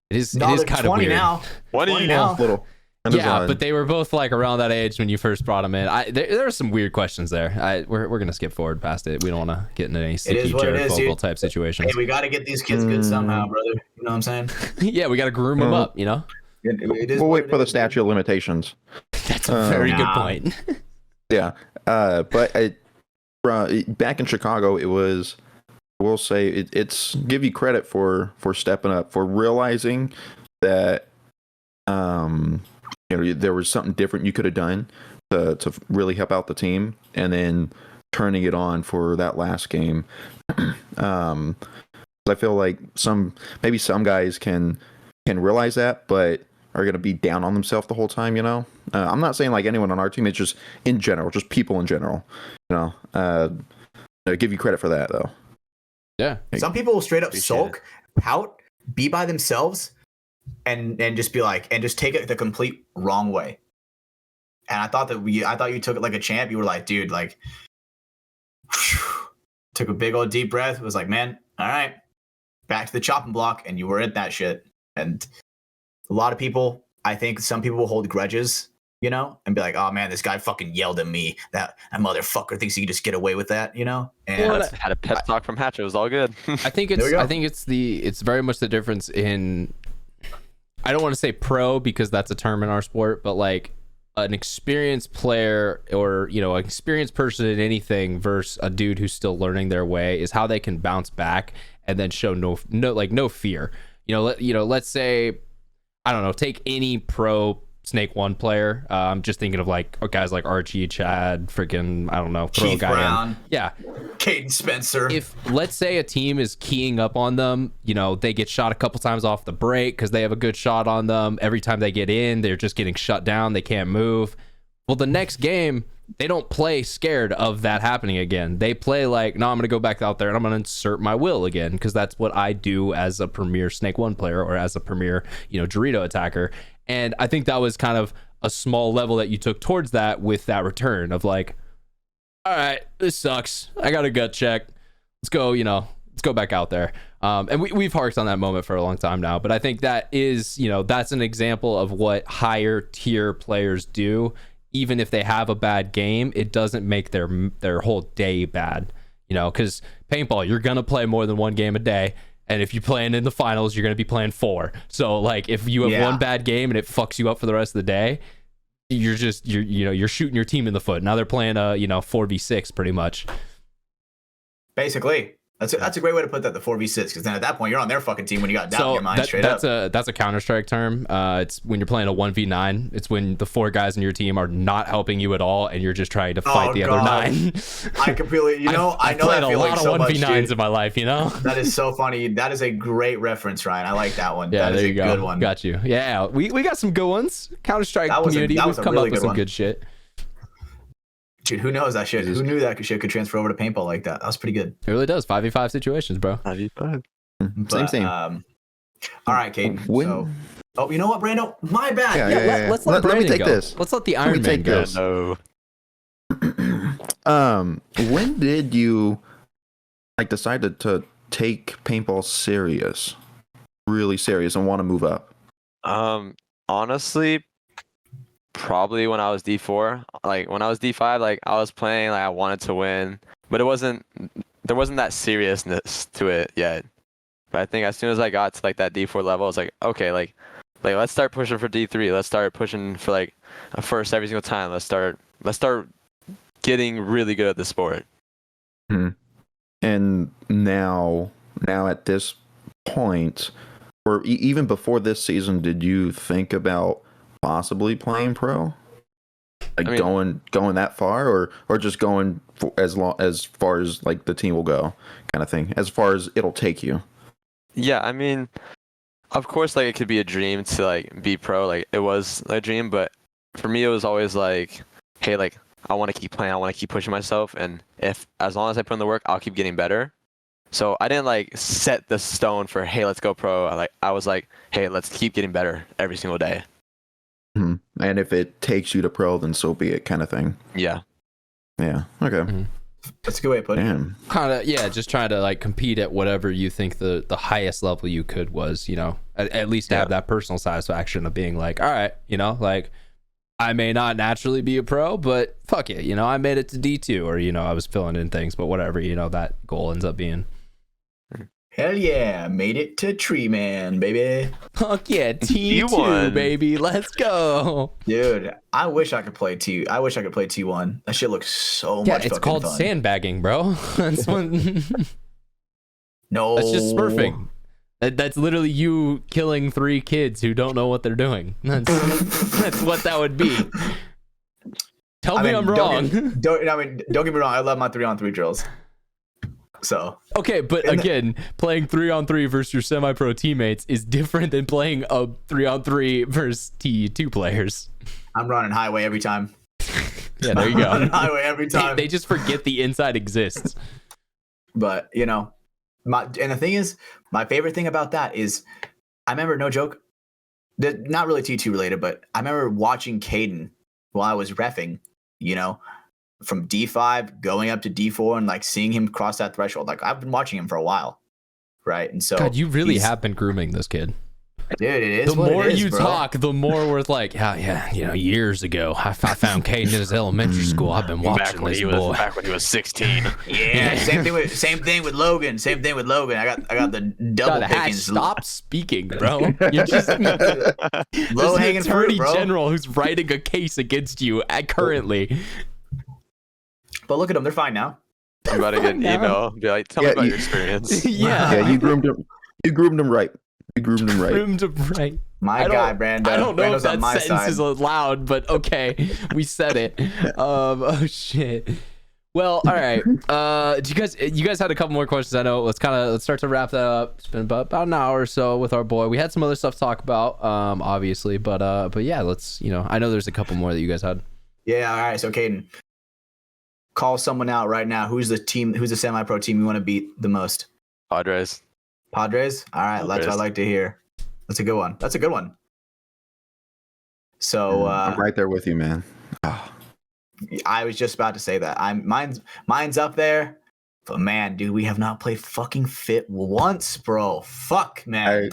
it is kind of weird.
Now.
20 now.
Little.
Yeah, but they were both around that age when you first brought them in. There are some weird questions there. We're gonna skip forward past it. We don't want to get into any sticky Jared Fogle type situations.
Hey, we got to get these kids good somehow, brother. You know what I'm saying?
Yeah, we got to groom them up.
It is
we'll wait for the statute of limitations.
That's a very good point.
Yeah, but back in Chicago, it was. We'll say it's give you credit for stepping up, for realizing that there was something different you could have done to really help out the team, and then turning it on for that last game. I feel like some guys can realize that, but are going to be down on themselves the whole time. I'm not saying anyone on our team. It's just in general, just people in general. I give you credit for that though.
Yeah.
Some people will straight up sulk, pout, be by themselves, and just be and just take it the complete wrong way. And I thought you took it like a champ. You were like, dude, took a big old deep breath. It was like, man, all right, back to the chopping block. And you were in that shit. And a lot of people, I think some people will hold grudges, and be like, oh man, this guy fucking yelled at me. That motherfucker thinks he can just get away with that, And
had a pep talk from Hatch. It was all good.
I think it's very much the difference in, I don't want to say pro because that's a term in our sport, but an experienced player or an experienced person in anything versus a dude who's still learning their way is how they can bounce back and then show no fear. Let's say, I don't know, take any pro Snake 1 player. I'm just thinking of guys like Archie, Chad, freaking, I don't know, throw
Keith
a guy
Brown,
in. Yeah.
Caden Spencer.
If let's say a team is keying up on them, they get shot a couple times off the break because they have a good shot on them. Every time they get in, they're just getting shut down. They can't move. Well, the next game, they don't play scared of that happening again. They play no, I'm going to go back out there and I'm going to insert my will again because that's what I do as a premier Snake 1 player or as a premier, Dorito attacker. And I think that was kind of a small level that you took towards that with that return of all right, this sucks. I got a gut check. Let's go, let's go back out there. And we've harked on that moment for a long time now, but I think that is, that's an example of what higher tier players do. Even if they have a bad game, it doesn't make their whole day bad, because paintball, you're going to play more than one game a day. And if you're playing in the finals, you're going to be playing 4. So if you have one bad game and it fucks you up for the rest of the day, you're shooting your team in the foot. Now they're playing 4v6 pretty much.
Basically. That's a great way to put that, the 4v6, because then at that point you're on their fucking team when you got doubt in your mind straight up.
That's a Counter-Strike term. It's when you're playing a 1v9. It's when the 4 guys in your team are not helping you at all, and you're just trying to fight the other 9.
I completely, I've
played a lot of 1v9s in my life,
That is so funny. That is a great reference, Ryan. I like that one.
Yeah,
that
there
is
you go.
Good one.
Got you. Yeah, we got some good ones. Counter-Strike community. We've come up with some good shit.
Dude, who knows that shit? Who knew that shit could transfer over to paintball like that? That was pretty good.
It really does. 5v5 situations, bro.
5v5.
Same.
All right, Caden. So, you know what, Brando? My bad.
Yeah.
Let's let
me take
go.
this.
Let's let the Iron Man go.
No.
When did you decide to take paintball serious, really serious, and want to move up?
Honestly, probably when I was D4. Like when I was D5, like I was playing, like I wanted to win, but there wasn't that seriousness to it yet. But I think as soon as I got to like that D4 level, I was like, okay, like let's start pushing for D3. Let's start pushing for like a first every single time. Let's start getting really good at the sport.
And now at this point, or even before this season, did you think about possibly playing pro? Going that far, or just going for as far as like the team will go, kind of thing, as far as it'll take you?
Yeah, I mean, of course, like it could be a dream to like be pro. Like it was a dream, but for me, it was always like, hey, like I want to keep playing. I want to keep pushing myself, and as long as I put in the work, I'll keep getting better. So I didn't like set the stone for, hey, let's go pro. I was like, hey, let's keep getting better every single day.
And if it takes you to pro, then so be it, kind of thing.
Yeah.
Okay.
That's a good way of putting it.
Kind of, yeah. Just trying to like compete at whatever you think the highest level you could was. At least have that personal satisfaction of being like, all right, like I may not naturally be a pro, but fuck it, I made it to D2, or I was filling in things, but whatever, that goal ends up being.
Hell yeah, made it to Tree Man, baby.
Fuck yeah, T2, baby, let's go.
Dude, I wish I could play T1. That shit looks so much fucking fun.
Yeah, it's called sandbagging, bro. That's one.
No.
That's just smurfing. That's literally you killing 3 kids who don't know what they're doing. That's what that would be. Tell me I'm wrong.
Don't get me wrong. I love my 3-on-3 drills. So
okay, but again, playing 3-on-3 versus your semi-pro teammates is different than playing a 3-on-3 versus T2 players. I'm
running highway every time.
Yeah, there you go.
Running highway every time.
They just forget the inside exists.
But and the thing is, my favorite thing about that is, I remember, no joke, not really T2 related, but I remember watching Caden while I was reffing, from D5 going up to D4 and like seeing him cross that threshold. Like I've been watching him for a while, right? And so,
God, you really have been grooming this kid.
Dude, it is.
The more you talk, the more we're like, yeah, years ago, I found Caden in his elementary school. I've been watching this boy
back when he was 16.
Yeah, same thing with Logan. I got the double pickings.
Stop speaking, bro. You're just
low hanging fruit, bro.
General who's writing a case against you currently.
But look at them; they're fine now.
I'm about to get an email. Be like, tell me about your experience.
Yeah, you groomed him. You groomed him right.
My guy, Brando.
I don't know
Brando's
if that sentence is allowed, but okay, we said it. Oh shit. Well, all right. You guys had a couple more questions. I know. Let's start to wrap that up. It's been about an hour or so with our boy. We had some other stuff to talk about, obviously, but yeah, let's. I know there's a couple more that you guys had.
Yeah. All right. So, Caden, call someone out right now. Who's the semi-pro team you want to beat the most?
Padres.
All right. That's what I like to hear. That's a good one. So
I'm right there with you, man. Oh.
I was just about to say that. Mine's up there. But man, dude, we have not played fucking fit once, bro. Fuck, man.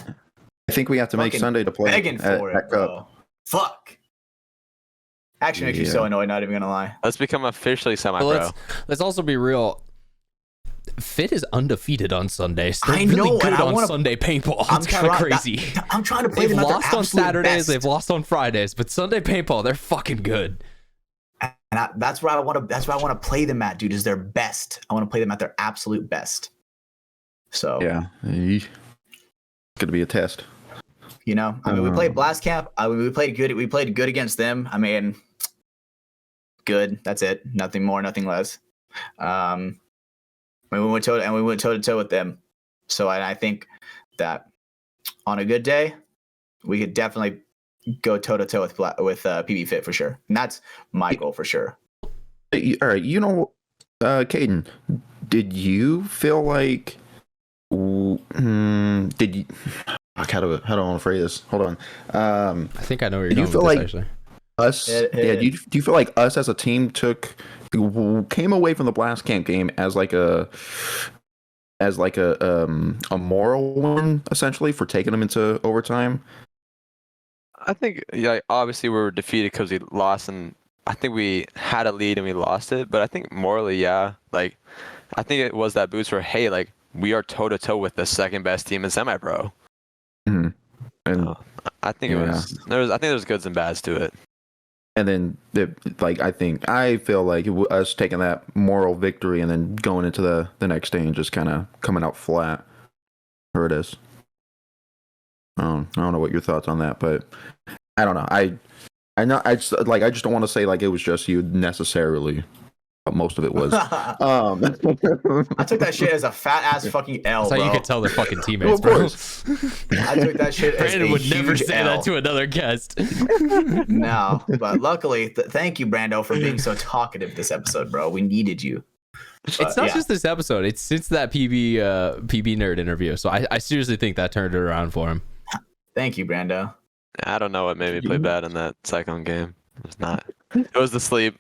I think we have to make Sunday to play.
Begging for it, bro. Fuck. Actually makes you so annoyed, not even gonna lie.
Let's become officially semi-pro.
Let's also be real. Fit is undefeated on Sundays. They're
I
really
know,
good on Sunday paintball. It's kind of crazy.
I'm trying to play them at their absolute best.
They've lost on Saturdays. They've lost on Fridays, but Sunday paintball, they're fucking good.
And that's where I want to play them at, dude. Is their best. I want to play them at their absolute best. So
yeah, it's gonna be a test.
You know, I mean, we played Blast Camp. We played good. We played good against them. I mean, good. That's it. Nothing more, nothing less. We went toe to toe with them. So I think that on a good day, we could definitely go toe to toe with PB Fit for sure. And that's my goal for sure.
All right, Caden, did you feel like? Did you? How do I want to phrase this? Hold on.
I think I know where you're
Did you
going
feel
with
like
this, actually.
us? Yeah. Do you feel like us as a team came away from the Blast Camp game as like a moral win essentially for taking them into overtime?
I think obviously we were defeated because we lost, and I think we had a lead and we lost it. But I think morally, yeah, like I think it was that boost for hey, like we are toe to toe with the second best team in semi-pro.
Mm-hmm. And
I think it was I think there's goods and bads to it.
And then I feel like us taking that moral victory and then going into the next day and just kind of coming out flat. Here it is. I don't know what your thoughts on that, but I don't know. I just don't want to say like it was just you necessarily. But most of it was.
I took that shit as a fat ass fucking L.
That's how
bro.
you could tell they're fucking teammates, bro.
I took that shit as
Brandon
a
would never
huge
say
L.
that to another guest.
No, but luckily, thank you, Brando, for being so talkative this episode, bro. We needed you.
It's not just this episode. It's since that PB nerd interview. So I seriously think that turned it around for him.
Thank you, Brando.
I don't know what made me play bad in that second game. It was not. It was the sleep.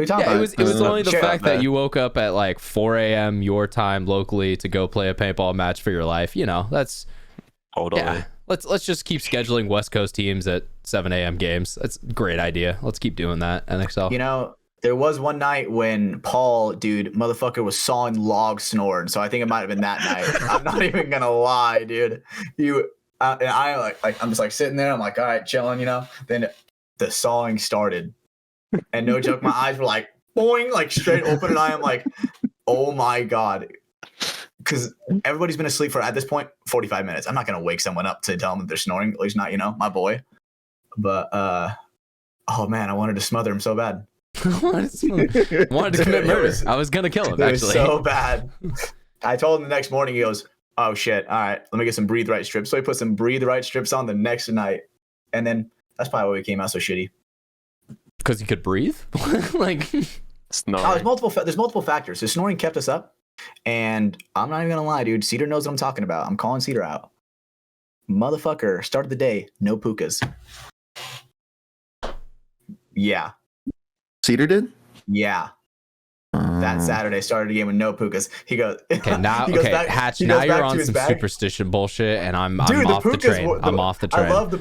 Yeah, it was only the fact that you woke up at like 4 a.m. your time locally to go play a paintball match for your life. You know, that's
totally.
Yeah, let's just keep scheduling West Coast teams at 7 a.m. games. That's a great idea. Let's keep doing that. NXL.
You know, there was one night when Paul, dude, motherfucker, was sawing log snoring. So I think it might have been that night. I'm not even gonna lie, dude. And I I'm just like sitting there. I'm like, all right, chilling. You know. Then the sawing started. And no joke, my eyes were like boing, like straight open, and I am like, oh my god, because everybody's been asleep for at this point 45 minutes. I'm not gonna wake someone up to tell them that they're snoring, at least not my boy. But oh man, I wanted to smother him so bad.
wanted to commit murder. I was gonna kill him.
It
Actually,
was so bad. I told him the next morning. He goes, oh shit, all right, let me get some breathe right strips. So he put some breathe right strips on the next night, and then that's probably why we came out so shitty.
Because he could breathe. Like
snoring.
Oh, there's multiple factors. His snoring kept us up, and I'm not even gonna lie, dude. Cedar knows what I'm talking about. I'm calling Cedar out. Motherfucker started the day no pukas. Yeah.
Cedar did?
Yeah. That Saturday started a game with no pukas. He goes.
Okay, now Hatch. Now you're on some superstition bullshit, and I'm off the train. I'm off the train.
I love the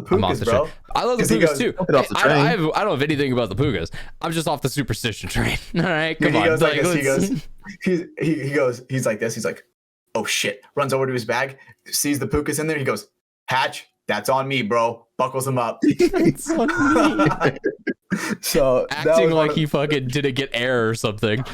pukas, bro.
I love the pukas too. I don't have anything about the pukas. I'm just off the superstition train. All right, come on.
He goes. He's like this. He's like, oh shit. Runs over to his bag, sees the pukas in there. He goes, Hatch, that's on me, bro. Buckles him up.
It's on me.
So
acting like he fucking didn't get air or something.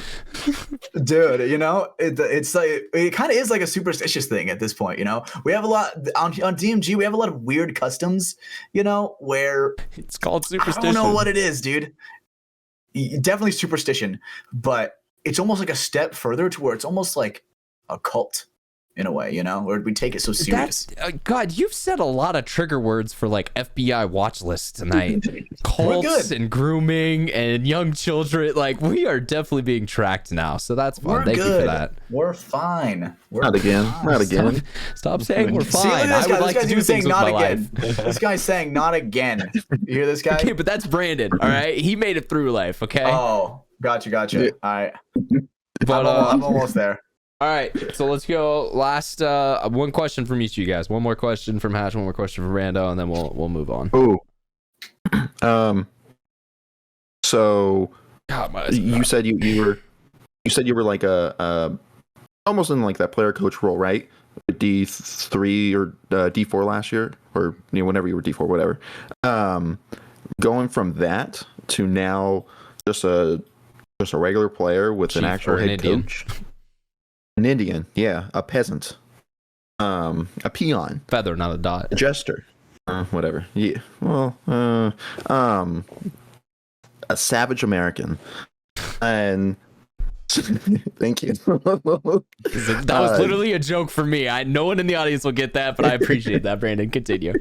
Dude, you know, it's like it kind of is like a superstitious thing at this point. You know, we have a lot on DMG. We have a lot of weird customs. You know, where
it's called superstition.
I don't know what it is, dude. Definitely superstition, but it's almost like a step further to where it's almost like a cult. In a way, you know, or we take it so serious.
God, you've said a lot of trigger words for like FBI watch lists tonight. Cults and grooming and young children. Like, we are definitely being tracked now. So that's fun. Thank you for that.
We're fine.
Not again. Not again.
Stop saying we're fine. I would like to do things with my life.
This guy's saying not again. You hear this guy?
Okay, but that's Brandon. All right. He made it through life. Okay.
Oh, gotcha.
Yeah.
All right.
But
I'm almost there.
All right, so let's go. Last one question from each of you guys. One more question from Hatch, one more question from Rando, and then we'll move on.
Oh, so
God,
you said you were like a almost in like that player coach role, right? D3 or D4 last year, or whenever you were D4, whatever. Going from that to now just a regular player with an actual head coach. An Indian, yeah, a peasant, a peon,
Feather, not a dot.
a jester, whatever. Yeah, well, a savage American, and thank you.
That was literally a joke for me. No one in the audience will get that, but I appreciate that. Brandon, continue.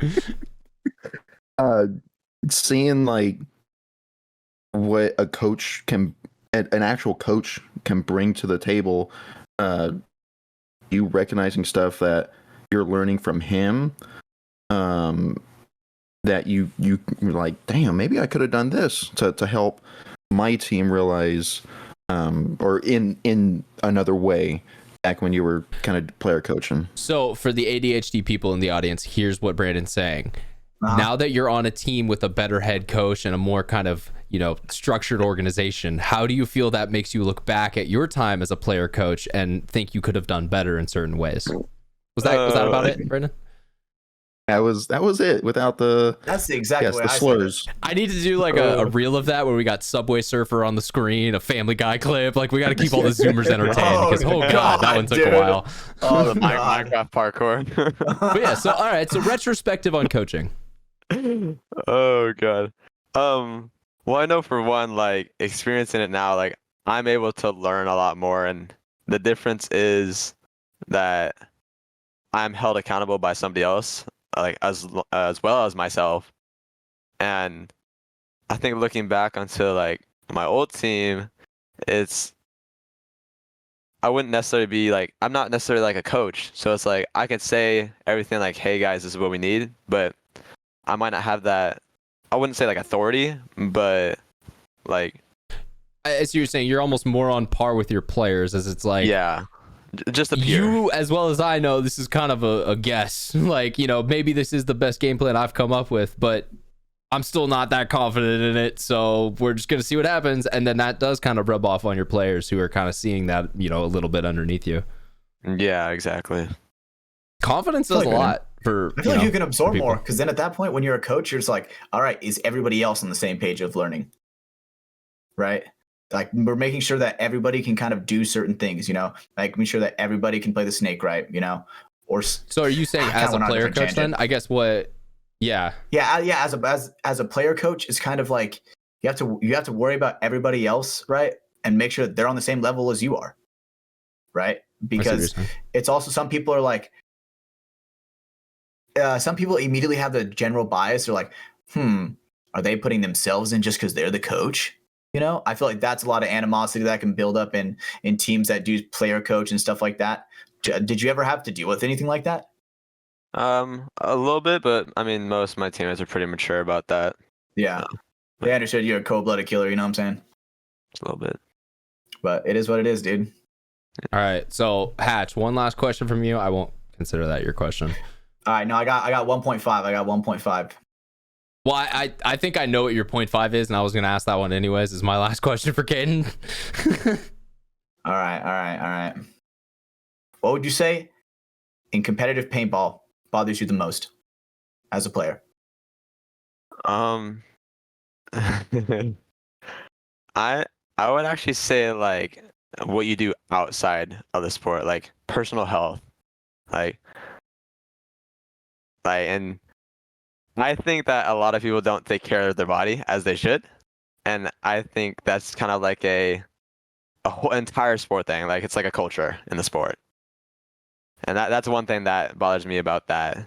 Seeing like what a coach can, an actual coach can bring to the table, you recognizing stuff that you're learning from him, that you're like, damn, maybe I could have done this to help my team realize, or in another way back when you were kind of player coaching.
So for the ADHD people in the audience, here's what Brandon's saying. Now that you're on a team with a better head coach and a more kind of, structured organization, how do you feel that makes you look back at your time as a player coach and think you could have done better in certain ways? Was that about it, Brandon?
That was it. Without
that's the exact way
the slurs.
I need to do like a reel of that where we got Subway Surfer on the screen, a Family Guy clip. Like we got to keep all the Zoomers entertained because god, that one took a while.
Oh, the Minecraft parkour.
But yeah, so all right, so retrospective on coaching.
Oh god. Well, I know for one, like experiencing it now, like I'm able to learn a lot more, and the difference is that I'm held accountable by somebody else, like as well as myself. And I think looking back onto like my old team, I wouldn't necessarily be like, I'm not necessarily like a coach, so it's like I can say everything like, hey guys, this is what we need, but I might not have that, I wouldn't say like authority, but like,
as you're saying, you're almost more on par with your players, as it's like,
yeah, just a peer.
You, as well as I know, this is kind of a guess. Like, maybe this is the best game plan I've come up with, but I'm still not that confident in it. So we're just going to see what happens. And then that does kind of rub off on your players who are kind of seeing that, a little bit underneath you.
Yeah, exactly.
Confidence does a lot for.
I feel like you can absorb more, because then at that point, when you're a coach, you're just like, all right, is everybody else on the same page of learning? Right? Like we're making sure that everybody can kind of do certain things, like making sure that everybody can play the snake right, or. So
are you saying as a player coach then? I guess what? Yeah.
Yeah. As a player coach, it's kind of like you have to worry about everybody else, right, and make sure that they're on the same level as you are, right? Because it's also, some people are like, some people immediately have the general bias. They're like, are they putting themselves in just because they're the coach? I feel like that's a lot of animosity that can build up in teams that do player coach and stuff like that. Did you ever have to deal with anything like that?
A little bit, but I mean, most of my teammates are pretty mature about that.
Yeah. They understood you're a cold-blooded killer, you know what I'm saying?
A little bit. But
it is what it is, dude.
All right. So, Hatch, one last question from you. I won't consider that your question.
All right. No, I got 1.5. I got 1.5.
Well, I think I know what your 0.5 is, and I was going to ask that one anyways. This is my last question for Caden.
All right. What would you say in competitive paintball bothers you the most as a player?
I would actually say like what you do outside of the sport, like personal health, like and I think that a lot of people don't take care of their body as they should, and I think that's kind of like a whole entire sport thing. Like it's like a culture in the sport, and that's one thing that bothers me about that.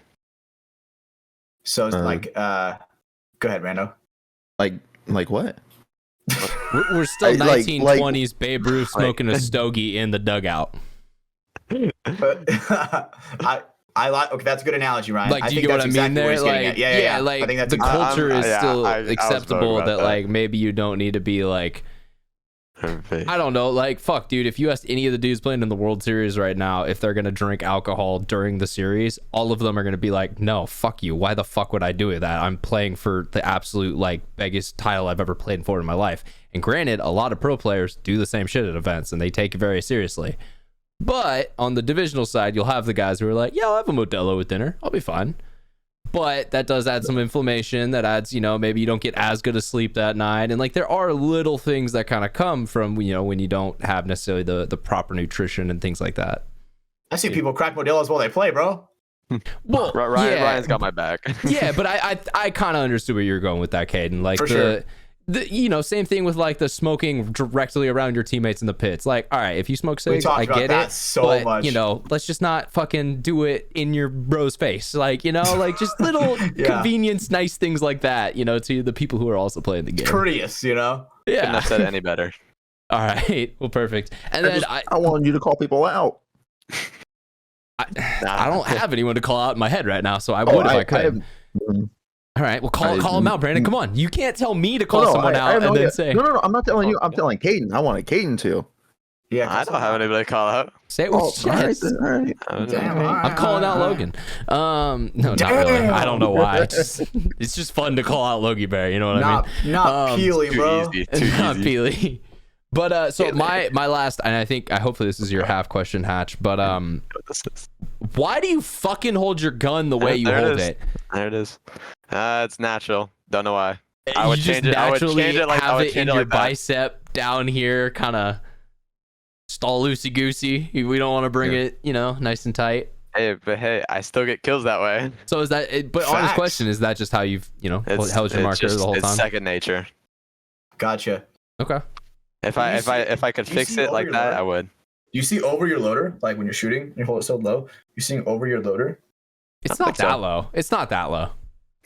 So it's like, go ahead, Rando.
Like what?
We're still 1920s Babe Ruth smoking a stogie in the dugout.
I like. Okay, that's a good analogy, Ryan.
Like, do you get what I mean there? Like, yeah. Like, I think that's the culture is still acceptable. That like maybe you don't need to be like, I don't know. Like, fuck, dude. If you asked any of the dudes playing in the World Series right now if they're gonna drink alcohol during the series, all of them are gonna be like, no, fuck you. Why the fuck would I do that? I'm playing for the absolute like biggest title I've ever played for in my life. And granted, a lot of pro players do the same shit at events and they take it very seriously. But on the divisional side, you'll have the guys who are like, yeah, I'll have a Modelo with dinner. I'll be fine. but that does add some inflammation. That adds, maybe you don't get as good a sleep that night. And like there are little things that kind of come from, when you don't have necessarily the proper nutrition and things like that.
I see people crack Modelo's while they play, bro.
Well,
Ryan's got my back.
Yeah, but I kind of understood where you're going with that, Caden. Like
For sure.
Same thing with like the smoking directly around your teammates in the pits. Like, all right, if you smoke cigs, I get it.
So much.
Let's just not fucking do it in your bro's face. Like, like just little convenience, nice things like that. To the people who are also playing the game.
Courteous,
Yeah.
Couldn't have said it any better.
All right. Well, perfect. And then
I want you to call people out.
I don't have anyone to call out in my head right now, so I would if I could. All right, well, call him out, Brandon. Come on, you can't tell me to call someone out and then say.
No. I'm not telling you. I'm telling Caden. I wanted Caden to.
Yeah,
I don't have anybody to call out.
Say it with chest.
All right.
Damn,
I'm calling out Logan. No, not really. I don't know why. It's just fun to call out Logie Bear. You know what I mean?
Not Peely, bro.
Not Peely. But so my last, and hopefully this is your half question, Hatch. But why do you fucking hold your gun the way you hold it?
There it is. It's natural. Don't know why. I would
You just
change it. I would
naturally
change it like
have
I would
it
change
in
it
your
like that.
bicep down here, kind of stall loosey goosey. We don't want to bring it, nice and tight.
Hey, I still get kills that way.
So is that? But honest question, is that just how you've held your marker the whole time?
It's second nature.
Gotcha.
Okay.
If I could fix it like that, I would.
Do you see over your loader, like when you're shooting, you hold it so low? You're seeing over your loader.
It's not that low. It's not that low.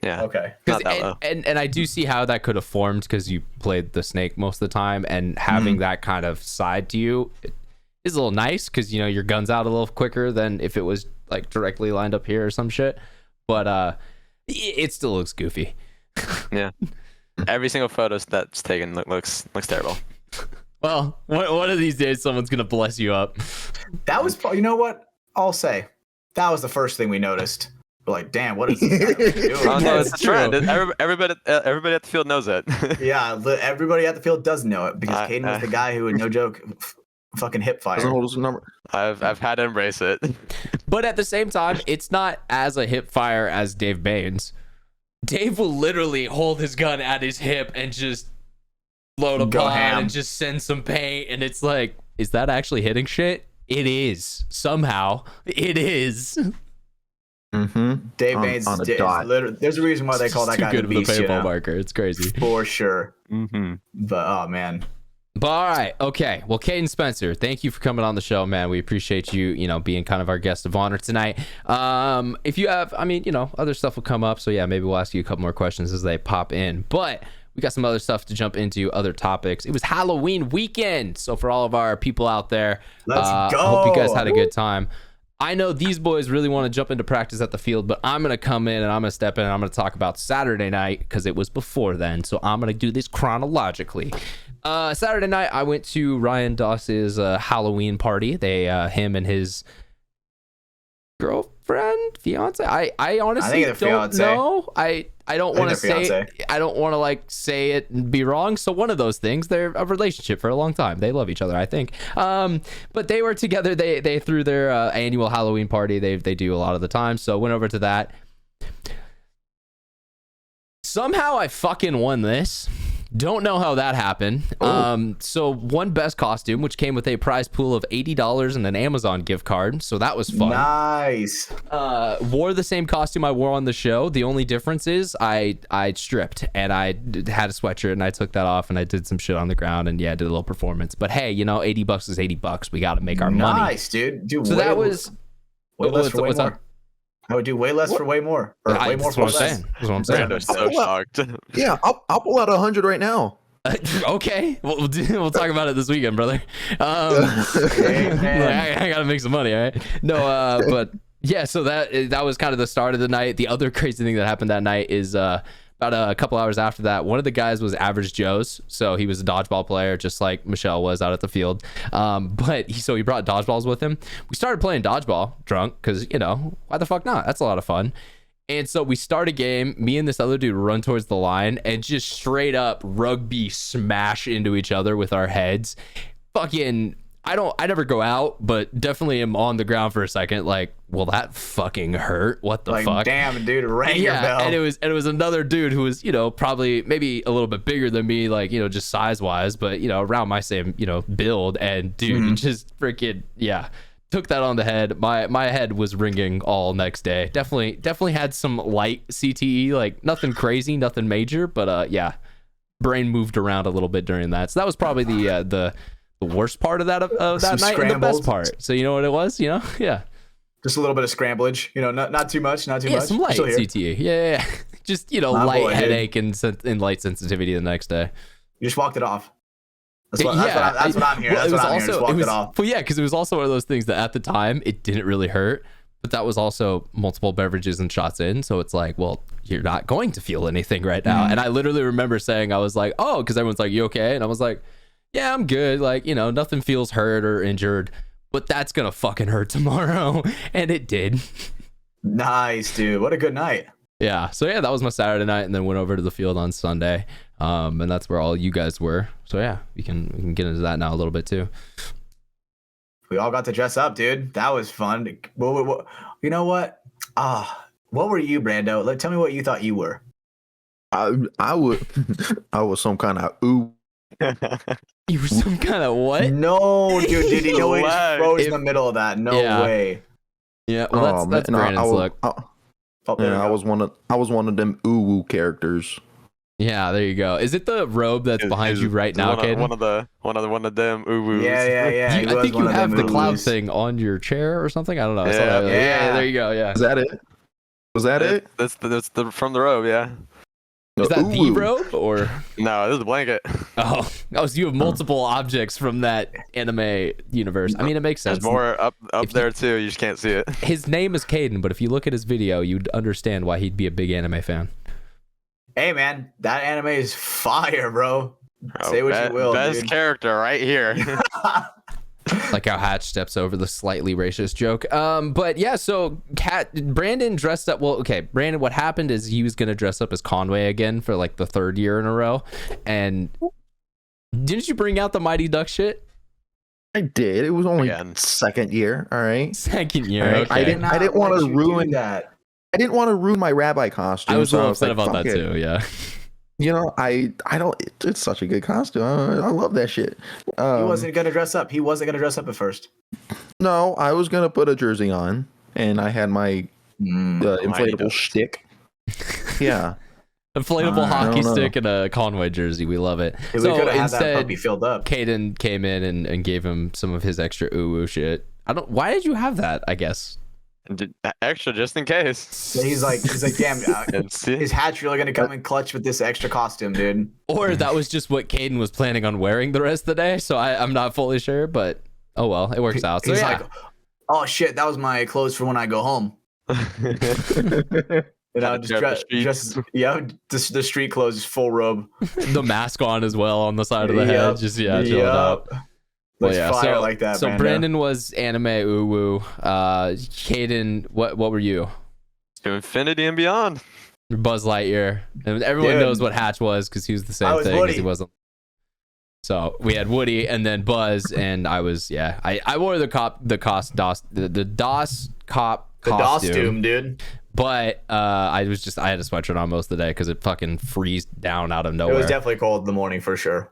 Yeah.
Okay.
Not that low.
And I do see how that could have formed because you played the snake most of the time, and having that kind of side to you is a little nice because your gun's out a little quicker than if it was like directly lined up here or some shit. But it still looks goofy.
Yeah. Every single photo that's taken looks terrible.
Well, one of these days someone's gonna bless you up.
That was, you know what? I'll say that was the first thing we noticed. We're like, damn, what is this guy doing?
Oh no, it's a trend. Everybody at the field knows it.
Yeah, everybody at the field does know it because Caden was the guy who would, no joke, fucking hip fire.
Doesn't hold his number.
I've had to embrace it.
But at the same time, it's not as a hip fire as Dave Baines. Dave will literally hold his gun at his hip and just load a pod and just send some paint, and it's like, is that actually hitting shit? It is. Somehow it is.
Dave Baines on a dot. There's a reason why they call that guy the beast.
Too good of a paintball marker. It's crazy
for sure. But oh man.
But all right, okay. Well, Caden Spencer, thank you for coming on the show, man. We appreciate you, being kind of our guest of honor tonight. If you have, other stuff will come up, so yeah, maybe we'll ask you a couple more questions as they pop in. But we got some other stuff to jump into, other topics. It was Halloween weekend, so for all of our people out there,
let's go.
I hope you guys had a good time. I know these boys really want to jump into practice at the field, but I'm going to come in and I'm going to step in and I'm going to talk about Saturday night because it was before then. So I'm going to do this chronologically. Saturday night, I went to Ryan Doss's Halloween party. Him and his girlfriend, fiance. I honestly don't know. I don't want to say. I don't want to say it and be wrong. So one of those things. They're a relationship for a long time. They love each other, I think. But they were together. They threw their annual Halloween party. They do a lot of the time. So went over to that. Somehow I fucking won this. Don't know how that happened. So won best costume, which came with a prize pool of $80 and an Amazon gift card. So that was fun.
Nice.
Wore the same costume I wore on the show. The only difference is I stripped and I had a sweatshirt and I took that off and I did some shit on the ground and did a little performance. But hey, $80 is $80. We got to make our money.
Nice, dude.
So that was
way less for way more. I would do way less for way more. Or way more for less.
That's what I'm saying.
Brando's so shocked.
Yeah, I'll pull out 100 right now.
Okay, we'll talk about it this weekend, brother. I gotta make some money, all right? No, but yeah, so that was kind of the start of the night. The other crazy thing that happened that night is about a couple hours after that, one of the guys was Average Joe's, so he was a dodgeball player, just like Michelle was out at the field. But he brought dodgeballs with him. We started playing dodgeball drunk because why the fuck not? That's a lot of fun. And so we start a game. Me and this other dude run towards the line and just straight up rugby smash into each other with our heads. Fucking I never go out, but definitely am on the ground for a second. Like, well, that fucking hurt. What the fuck?
Damn, dude, rang your bell.
And it was another dude who was, probably maybe a little bit bigger than me, like, just size wise, but around my same, build. And dude, just freaking took that on the head. My head was ringing all next day. Definitely had some light CTE, like nothing crazy, nothing major, but brain moved around a little bit during that. So that was probably the worst part of that night and the best part. So you know what it was, yeah.
Just a little bit of scramblage, not too much, not too much.
Some light CTE, yeah. Just light headache and light sensitivity the next day.
You just walked it off. That's what I'm hearing. That's what I'm hearing. Just walked it off.
Well, yeah, because it was also one of those things that at the time it didn't really hurt, but that was also multiple beverages and shots in. So it's like, well, you're not going to feel anything right now. And I literally remember saying, I was like, oh, because everyone's like, you okay? And I was like, yeah, I'm good. Like, nothing feels hurt or injured, but that's going to fucking hurt tomorrow. And it did. Nice,
dude. What a good night.
Yeah. So yeah, that was my Saturday night, and then went over to the field on Sunday. And that's where all you guys were. So yeah, we can get into that now a little bit too.
We all got to dress up, dude. That was fun. Well, you know what? What were you, Brando? Tell me what you thought you were.
I was some kind of ooh.
You were some kind of what?
No, dude. Did he know he just froze in the middle of that? No way.
Yeah. Well, that's Brandon's look.
I was one of them ooh woo characters.
Yeah, there you go. Is it the robe that's behind you right now, Caden?
One of them ooh woos.
Yeah.
I think you have the cloud thing on your chair or something. I don't know. Yeah. There you go. Yeah.
Is that it? Was that it?
That's from the robe. Yeah.
Is that the robe or
no? This is a blanket.
Oh, so you have multiple objects from that anime universe. I mean, it makes sense.
There's more up there too. You just can't see it.
His name is Caden, but if you look at his video, you'd understand why he'd be a big anime fan.
Hey man, that anime is fire, bro. Say what you will.
Best character right here.
Like how Hatch steps over the slightly racist joke. But yeah, so Brandon dressed up. Well, okay, Brandon, what happened is he was going to dress up as Conway again for like the third year in a row. And didn't you bring out the Mighty Duck shit?
I did. It was only second year. All right.
Second year.
Okay. I didn't want to ruin that. I didn't want to ruin my rabbi costume.
I was a little upset about that too. Yeah.
I don't. It's such a good costume. I love that shit.
He wasn't gonna dress up. He wasn't gonna dress up at first.
No, I was gonna put a jersey on, and I had my inflatable stick. Yeah,
inflatable hockey stick and a Conway jersey. We love it.
We could have had that puppy filled up.
Caden came in and gave him some of his extra ooh shit. Why did you have that? I guess.
Extra just in case.
Yeah, he's like, damn, his hat's really gonna come in clutch with this extra costume, dude.
Or that was just what Caden was planning on wearing the rest of the day. So I'm not fully sure, but oh well, it works out. So
he's like, oh shit, that was my clothes for when I go home. The street clothes, just full robe.
The mask on as well on the side of the head. Just chilling out.
Well, yeah, fire like that.
So Brandon was anime ooh woo. Caden, what were you?
To infinity and beyond.
Buzz Lightyear. And everyone knows what Hatch was because he was the same thing as he wasn't. So we had Woody and then Buzz, and I was I wore the DOS cop costume,
dude.
But I had a sweatshirt on most of the day because it fucking freezed down out of nowhere.
It was definitely cold in the morning for sure.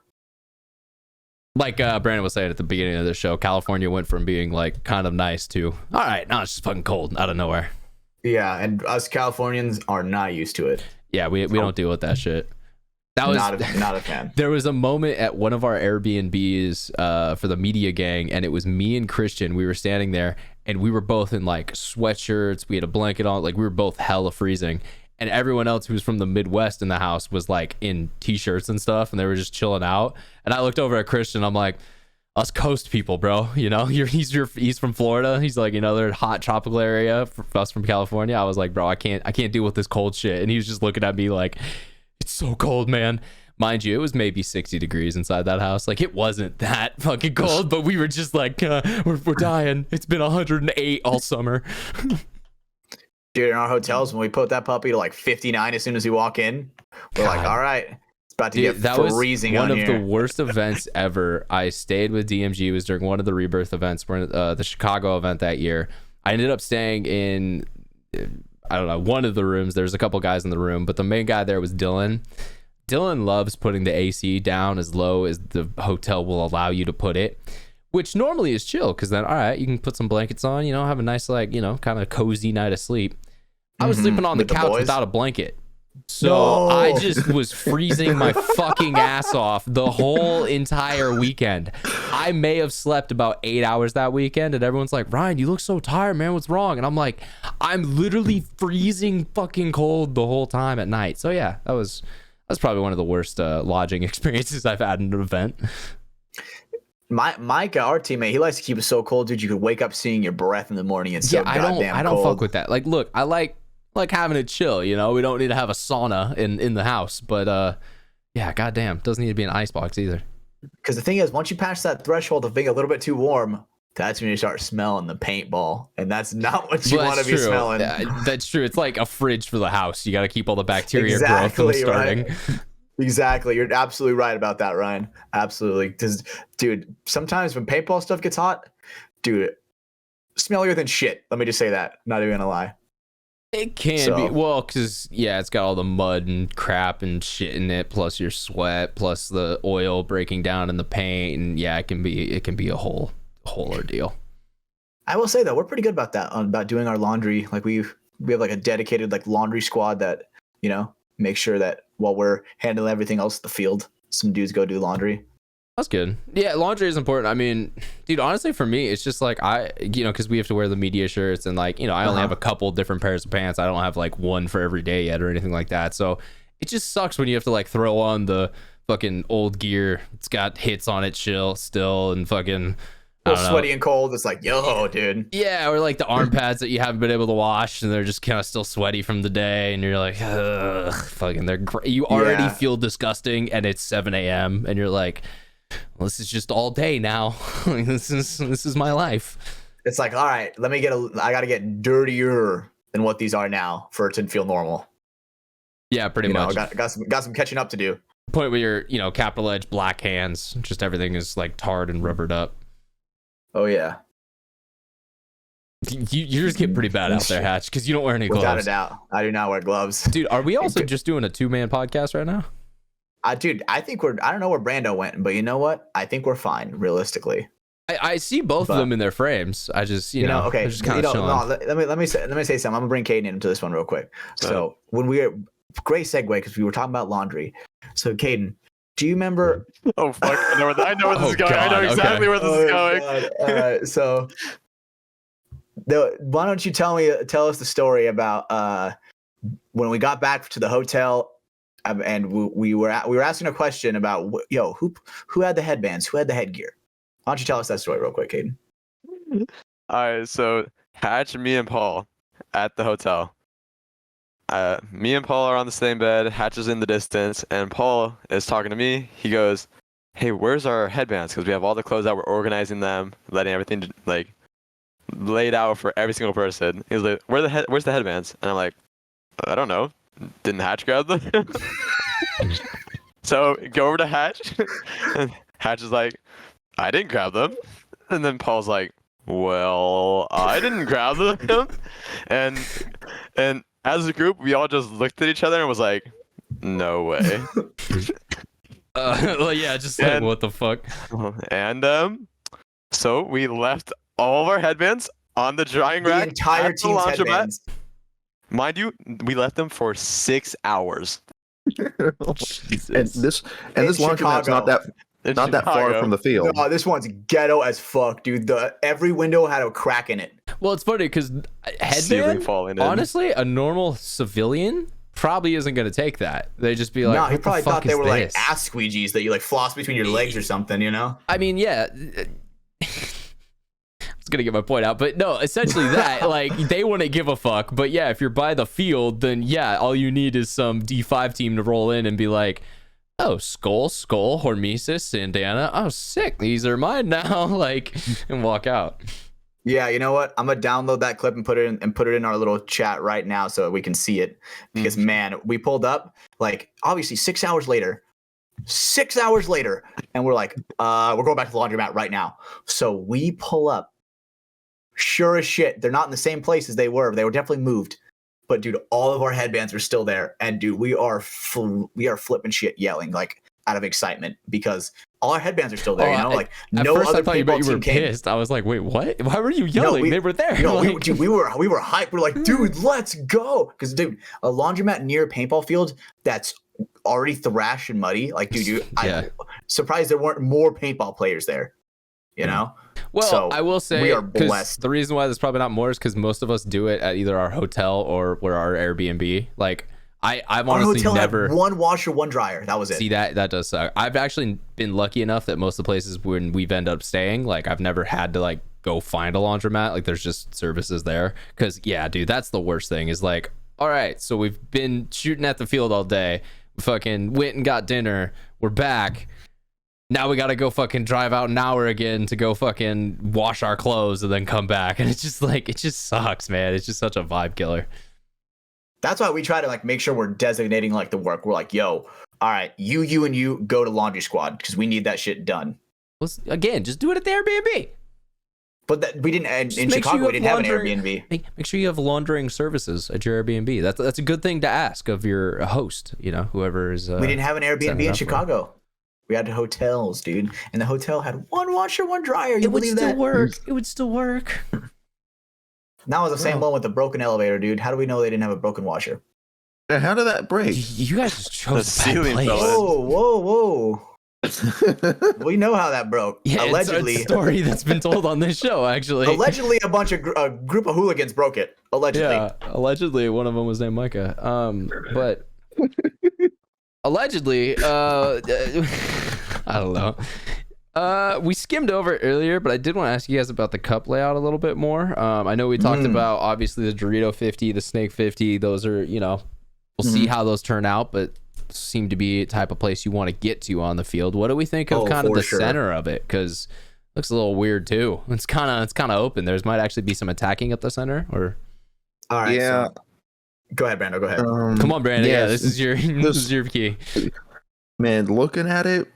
Like Brandon was saying at the beginning of the show, California went from being like kind of nice to all right, now it's just fucking cold out of nowhere.
Yeah, and us Californians are not used to it.
Yeah, we don't deal with that shit. That was
not a fan.
There was a moment at one of our Airbnbs for the media gang, and it was me and Christian. We were standing there, and we were both in like sweatshirts. We had a blanket on, like we were both hella freezing. And everyone else who was from the Midwest in the house was like in t-shirts and stuff, and they were just chilling out. And I looked over at Christian. I'm like, us coast people, bro. He's from Florida. He's like, they're hot tropical area. For us from California, I was like, bro, I can't deal with this cold shit. And he was just looking at me like, it's so cold, man. Mind you, it was maybe 60 degrees inside that house. Like, it wasn't that fucking cold, but we were just like, we're dying. It's been 108 all summer.
Dude, in our hotels, when we put that puppy to like 59 as soon as we walk in, we're like, all right, about to
Dude,
get
that
freezing
was one
on
of
here.
the worst events ever. I stayed with DMG. It was during one of the Rebirth events, the Chicago event that year. I ended up staying in, I don't know, one of the rooms. There's a couple guys in the room, but the main guy there was Dylan. Dylan loves putting the AC down as low as the hotel will allow you to put it, which normally is chill, because then, all right, you can put some blankets on, have a nice, like, kind of cozy night of sleep. I was sleeping on the couch without a blanket. So I just was freezing my fucking ass off the whole entire weekend. I may have slept about 8 hours that weekend, and everyone's like, Ryan, you look so tired, man. What's wrong? And I'm like, I'm literally freezing fucking cold the whole time at night. So yeah, that's probably one of the worst lodging experiences I've had in an event.
Mike, our teammate, he likes to keep it so cold, dude. You could wake up seeing your breath in the morning. It's so goddamn cold.
I don't fuck with that. Like, look, I like having it chill, we don't need to have a sauna in the house, but yeah, goddamn, doesn't need to be an ice box either.
Because the thing is, once you pass that threshold of being a little bit too warm, that's when you start smelling the paintball, and that's not what you want to be smelling.
That's true. It's like a fridge for the house. You got to keep all the bacteria growth from starting.
Right? Exactly. You're absolutely right about that, Ryan. Absolutely. Because, dude, sometimes when paintball stuff gets hot, dude, smellier than shit. Let me just say that. Not even gonna lie.
It can be, well, because it's got all the mud and crap and shit in it, plus your sweat, plus the oil breaking down in the paint, and it can be a whole ordeal.
I will say though, we're pretty good about that, about doing our laundry. Like we have like a dedicated like laundry squad that makes sure that while we're handling everything else in the field, some dudes go do laundry.
That's good. Yeah, laundry is important. I mean, dude, honestly, for me, it's just like because we have to wear the media shirts, and like, I only have a couple different pairs of pants. I don't have like one for every day yet or anything like that. So it just sucks when you have to like throw on the fucking old gear. It's got hits on it still, and fucking
sweaty and cold. It's like, yo, dude.
Yeah, or like the arm pads that you haven't been able to wash, and they're just kind of still sweaty from the day, and you're like, ugh, fucking, they're great. You already feel disgusting, and it's 7 a.m., and you're like, well, this is just all day now. This is my life.
It's like, all right, I gotta get dirtier than what these are now for it to feel normal.
Yeah, pretty much.
Got some catching up to do.
Point with your capital edge black hands, just everything is like tarred and rubbered up.
Oh yeah.
You just get pretty bad out there, Hatch, because you don't wear any gloves.
Without a doubt, I do not wear gloves.
Dude, are we also just doing a 2-man podcast right now?
Dude, I think I don't know where Brando went, but you know what? I think we're fine, realistically.
I see both of them in their frames. I just,
okay.
just kind of chilling.
Let me say something. I'm gonna bring Caden into this one real quick. So great segue, because we were talking about laundry. So Caden, do you remember?
Oh fuck! I know where this is going. God, I know exactly where this is going.
All right, so why don't you tell us the story about when we got back to the hotel. And we were asking a question about who had the headbands, who had the headgear. Why don't you tell us that story real quick, Caden?
All right, so Hatch, me, and Paul at the hotel. Me and Paul are on the same bed. Hatch is in the distance, and Paul is talking to me. He goes, "Hey, where's our headbands? Because we have all the clothes out. We're organizing them, letting everything like laid out for every single person." He was like, "Where's the headbands?" And I'm like, "I don't know. Didn't Hatch grab them?" So go over to Hatch, and Hatch is like, "I didn't grab them." And then Paul's like, "Well, I didn't grab them." And as a group, we all just looked at each other and was like, "No way."
Well, yeah, just like, what the fuck?
And so we left all of our headbands on the drying rack.
The entire team's headbands.
Mind you, we left them for 6 hours.
Jesus. And this laundromat's not that far from the field.
No, this one's ghetto as fuck, dude. Every window had a crack in it.
Well, it's funny because headband, honestly, a normal civilian probably isn't going to take that. They just be like,
no, he probably thought they were
this?
like ass squeegees that you like floss between your legs or something,
I mean, yeah. Gonna get my point out, but no, essentially that like they wouldn't give a fuck. But yeah, if you're by the field, then yeah, all you need is some D5 team to roll in and be like, oh, skull, hormesis, Sandana, oh sick, these are mine now, like, and walk out.
Yeah, you know what, I'm gonna download that clip and put it in our little chat right now so we can see it, because man, we pulled up like obviously 6 hours later. 6 hours later, and we're like, we're going back to the laundromat right now. So we pull up. Sure as shit, they're not in the same place as they were. They were definitely moved. But dude, all of our headbands are still there, and dude, we are flipping shit, yelling like out of excitement because all our headbands are still there. Like no
first
other
I thought you
paintball
were
team came.
pissed. I was like, wait, what? Why were you yelling? They were there.
No,
like,
we were hyped. We're like, dude, let's go. Because dude, a laundromat near a paintball field that's already thrashed and muddy. Like, dude, I'm surprised there weren't more paintball players there. You know?
Well,
so
I will say,
we are blessed.
The reason why there's probably not more is because most of us do it at either our hotel or where our Airbnb. Like, I've honestly never
had one washer, one dryer. That was it.
See, that does suck. I've actually been lucky enough that most of the places when we've ended up staying, like I've never had to like go find a laundromat. Like there's just services there. Cause yeah, dude, that's the worst thing is like, all right, so we've been shooting at the field all day. We fucking went and got dinner. We're back. Now we got to go fucking drive out an hour again to go fucking wash our clothes and then come back. And it's just like, it just sucks, man. It's just such a vibe killer.
That's why we try to like make sure we're designating like the work. We're like, yo, all right, you and you go to laundry squad because we need that shit done.
Again, just do it at the Airbnb.
But we didn't in Chicago. We didn't have an Airbnb.
Make sure you have laundering services at your Airbnb. That's a good thing to ask of your host. You know, whoever is.
We didn't have an Airbnb in Chicago. We had hotels, dude, and the hotel had one washer, one dryer. You believe that?
It would still work.
That was the same one with the broken elevator, dude. How do we know they didn't have a broken washer?
How did that break?
You guys just chose
the ceiling
place.
Whoa. We know how that broke.
Yeah,
allegedly,
it's a story that's been told on this show, actually.
Allegedly, a group of hooligans broke it. Allegedly.
Yeah, allegedly, one of them was named Micah. But allegedly, I don't know. We skimmed over it earlier, but I did want to ask you guys about the cup layout a little bit more. I know we talked about obviously the Dorito 50, the Snake 50. Those are, we'll see how those turn out, but seem to be a type of place you want to get to on the field. What do we think of kind of the center of it? Because it looks a little weird too. It's kind of open. There's might actually be some attacking up the center. Or
all right,
yeah.
So, go ahead, Brando. Go ahead.
Come on, Brandon. Yeah, this is your key.
Man, looking at it,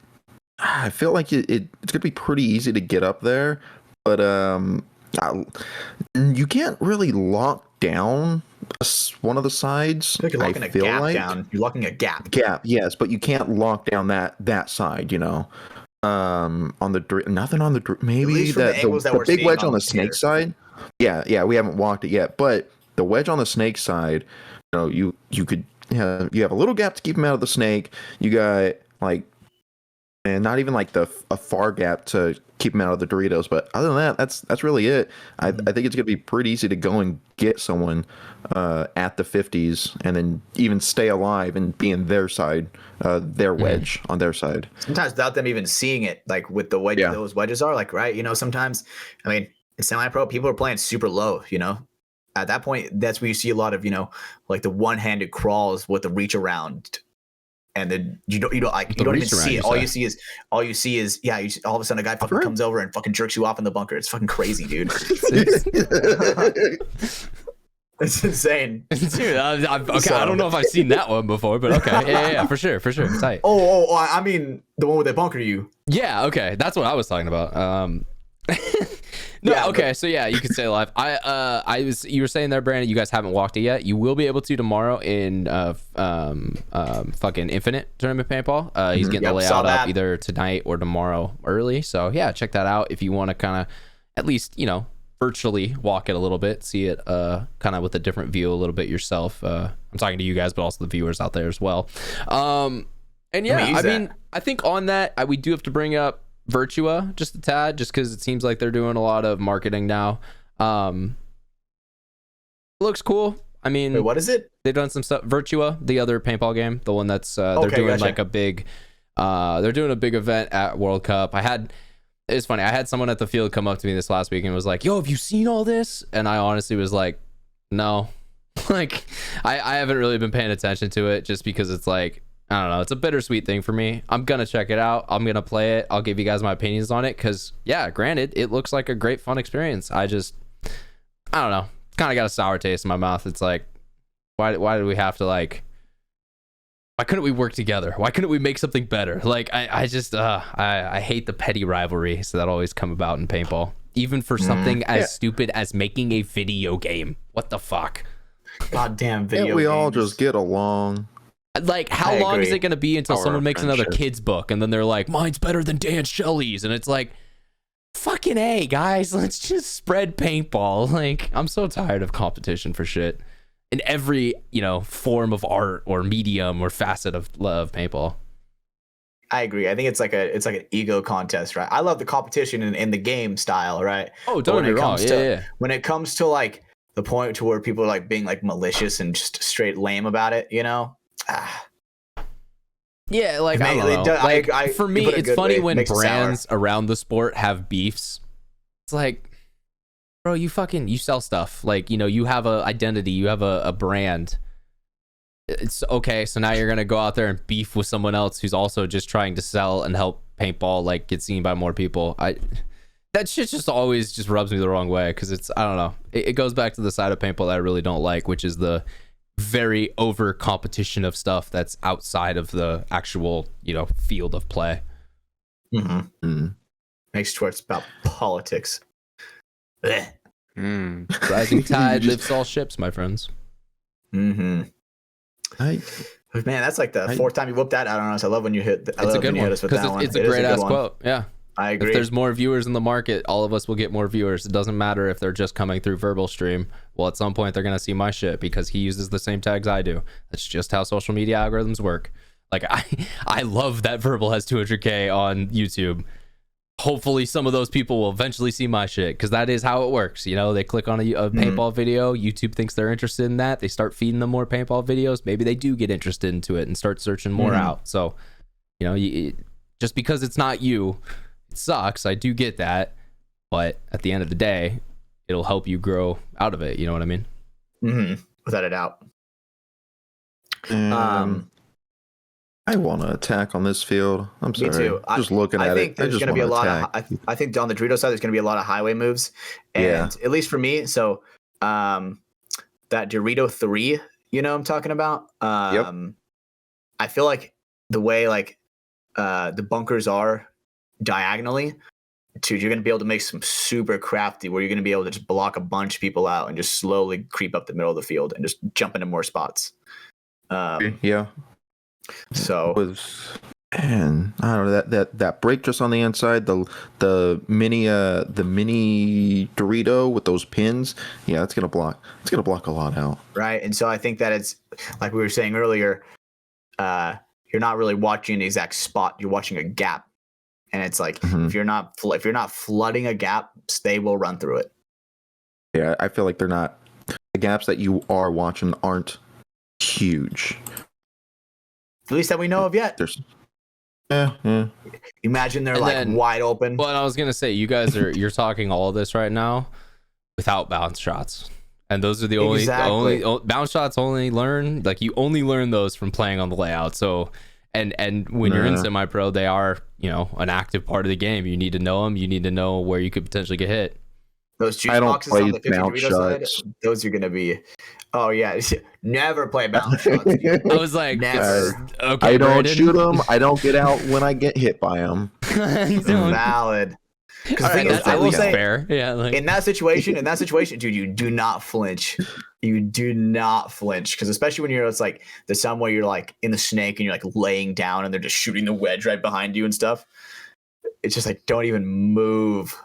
I feel like it's gonna be pretty easy to get up there, but you can't really lock down one of the sides.
You're locking a gap down. You're locking a gap.
Yes, but you can't lock down that side. On the nothing on the maybe the big wedge on the snake side. Yeah, we haven't walked it yet, but the wedge on the snake side, you could you have a little gap to keep him out of the snake. You got like. And not even like a far gap to keep him out of the Doritos, but other than that, that's really it. I think it's gonna be pretty easy to go and get someone at the 50s, and then even stay alive and be in their side, their wedge on their side.
Sometimes without them even seeing it, like with the wedge, those wedges are like right. Sometimes, I mean, in semi-pro, people are playing super low. At that point, that's where you see a lot of like the one-handed crawls with the reach around. And then you don't even see it. All you see is all of a sudden a guy fucking comes over and fucking jerks you off in the bunker. It's fucking crazy, dude. It's insane.
Dude, okay, I don't know if I've seen that one before, but okay, yeah, for sure, tight.
Oh, I mean the one where they bunker you.
Yeah, okay, that's what I was talking about. No, yeah, okay, so yeah, you could stay alive. You were saying there, Brandon, you guys haven't walked it yet. You will be able to tomorrow in fucking Infinite Tournament Paintball. He's getting the layout up either tonight or tomorrow early. So yeah, check that out if you want to kind of at least virtually walk it a little bit, see it kind of with a different view a little bit yourself. I'm talking to you guys, but also the viewers out there as well. And yeah, I mean, I think on that we do have to bring up Virtua just a tad, just because it seems like they're doing a lot of marketing now. It looks cool. I mean,
wait, what is it?
They've done some stuff. Virtua, the other paintball game, the one that's they're doing like a big they're doing a big event at World Cup. It's funny, I had someone at the field come up to me this last week and was like, yo, have you seen all this? And I honestly was like, no. Like I haven't really been paying attention to it, just because it's like, I don't know. It's a bittersweet thing for me. I'm going to check it out. I'm going to play it. I'll give you guys my opinions on it. Cause yeah, granted, it looks like a great fun experience. I don't know. Kind of got a sour taste in my mouth. It's like, why do we have to like Why couldn't we work together? Why couldn't we make something better? Like I just I hate the petty rivalries that always come about in paintball. Even for something as stupid as making a video game. What the fuck?
Goddamn video
Can't we all
games.
just get along?
Like, how long is it going to be until
Our
someone makes another
friendship.
kid's book and then they're like, mine's better than Dan Shelley's? And it's like, fucking A, guys, let's just spread paintball. Like, I'm so tired of competition for shit in every, form of art or medium or facet of love paintball.
I agree. I think it's like an ego contest, right? I love the competition in the game style, right?
Oh, don't get me wrong. Yeah.
When it comes to like the point to where people are like being like malicious and just straight lame about it,
Yeah, like, I don't know. For me, it's funny when brands around the sport have beefs. It's like, bro, you sell stuff. Like, you have a identity, you have a brand. It's okay, so now you're gonna go out there and beef with someone else who's also just trying to sell and help paintball like get seen by more people. That shit just always just rubs me the wrong way, because I don't know, it goes back to the side of paintball that I really don't like, which is the very over competition of stuff that's outside of the actual field of play.
Makes sure it's about politics.
Rising tide lifts all ships, my friends.
Man, that's like the fourth time you whooped that out on us. I love when you hit.
It's a good one because it's a great ass quote. Yeah,
I agree.
If there's more viewers in the market, all of us will get more viewers. It doesn't matter if they're just coming through verbal stream. Well, at some point they're gonna see my shit because he uses the same tags I do. That's just how social media algorithms work. Like I love that verbal has 200K on YouTube. Hopefully some of those people will eventually see my shit, because that is how it works. They click on a paintball video, YouTube thinks they're interested in that, they start feeding them more paintball videos, maybe they do get interested into it and start searching more out. So just because it's not you, it sucks. I do get that, but at the end of the day, it'll help you grow out of it. You know what I mean?
Without a doubt.
I want to attack on this field. I'm sorry.
Me too.
Just looking at it.
I think there's going to be a lot of. I think on the Dorito side, there's going to be a lot of highway moves, and at least for me, so that Dorito 3, I'm talking about. I feel like the way the bunkers are diagonally, dude, you're going to be able to make some super crafty where you're going to be able to just block a bunch of people out and just slowly creep up the middle of the field and just jump into more spots. So,
man, I don't know, that break just on the inside, the mini Dorito with those pins, it's gonna block a lot out,
right? And so I think that it's like we were saying earlier, you're not really watching the exact spot, you're watching a gap, and it's like if you're not flooding a gap, they will run through it.
Yeah, I feel like the gaps that you are watching aren't huge.
At least that we know of yet. Imagine they're wide open.
Well, I was gonna say, you're talking all of this right now without bounce shots, and those are the only bounce shots. You only learn those from playing on the layout. So, and when you're in semi-pro, they are an active part of the game. You need to know them. You need to know where you could potentially get hit.
Those juice boxes on the 50 Dorito side, those are gonna be. Oh yeah, never play bounce shots.
I was like,
never.
Okay, I don't shoot them. I don't get out when I get hit by them.
Valid.
That's at least fair. Yeah.
In that situation, dude, you do not flinch. You do not flinch, because especially when it's like the some where you're like in the snake and you're like laying down and they're just shooting the wedge right behind you and stuff. It's just like, don't even move.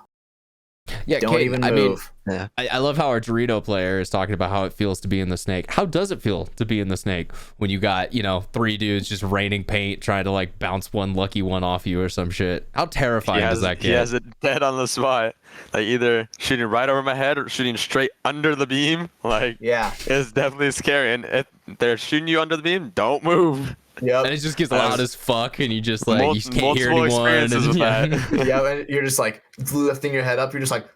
Yeah,
don't even move.
I love how our Dorito player is talking about how it feels to be in the snake. How does it feel to be in the snake when you got 3 dudes just raining paint trying to bounce one lucky one off you or some shit? How terrifying does that get?
He has it dead on the spot, either shooting right over my head or shooting straight under the beam. It's definitely scary. And if they're shooting you under the beam, don't move.
Yep.
And it just gets loud as fuck, and you just you can't hear anyone.
And you're just lifting your head up. You're just like,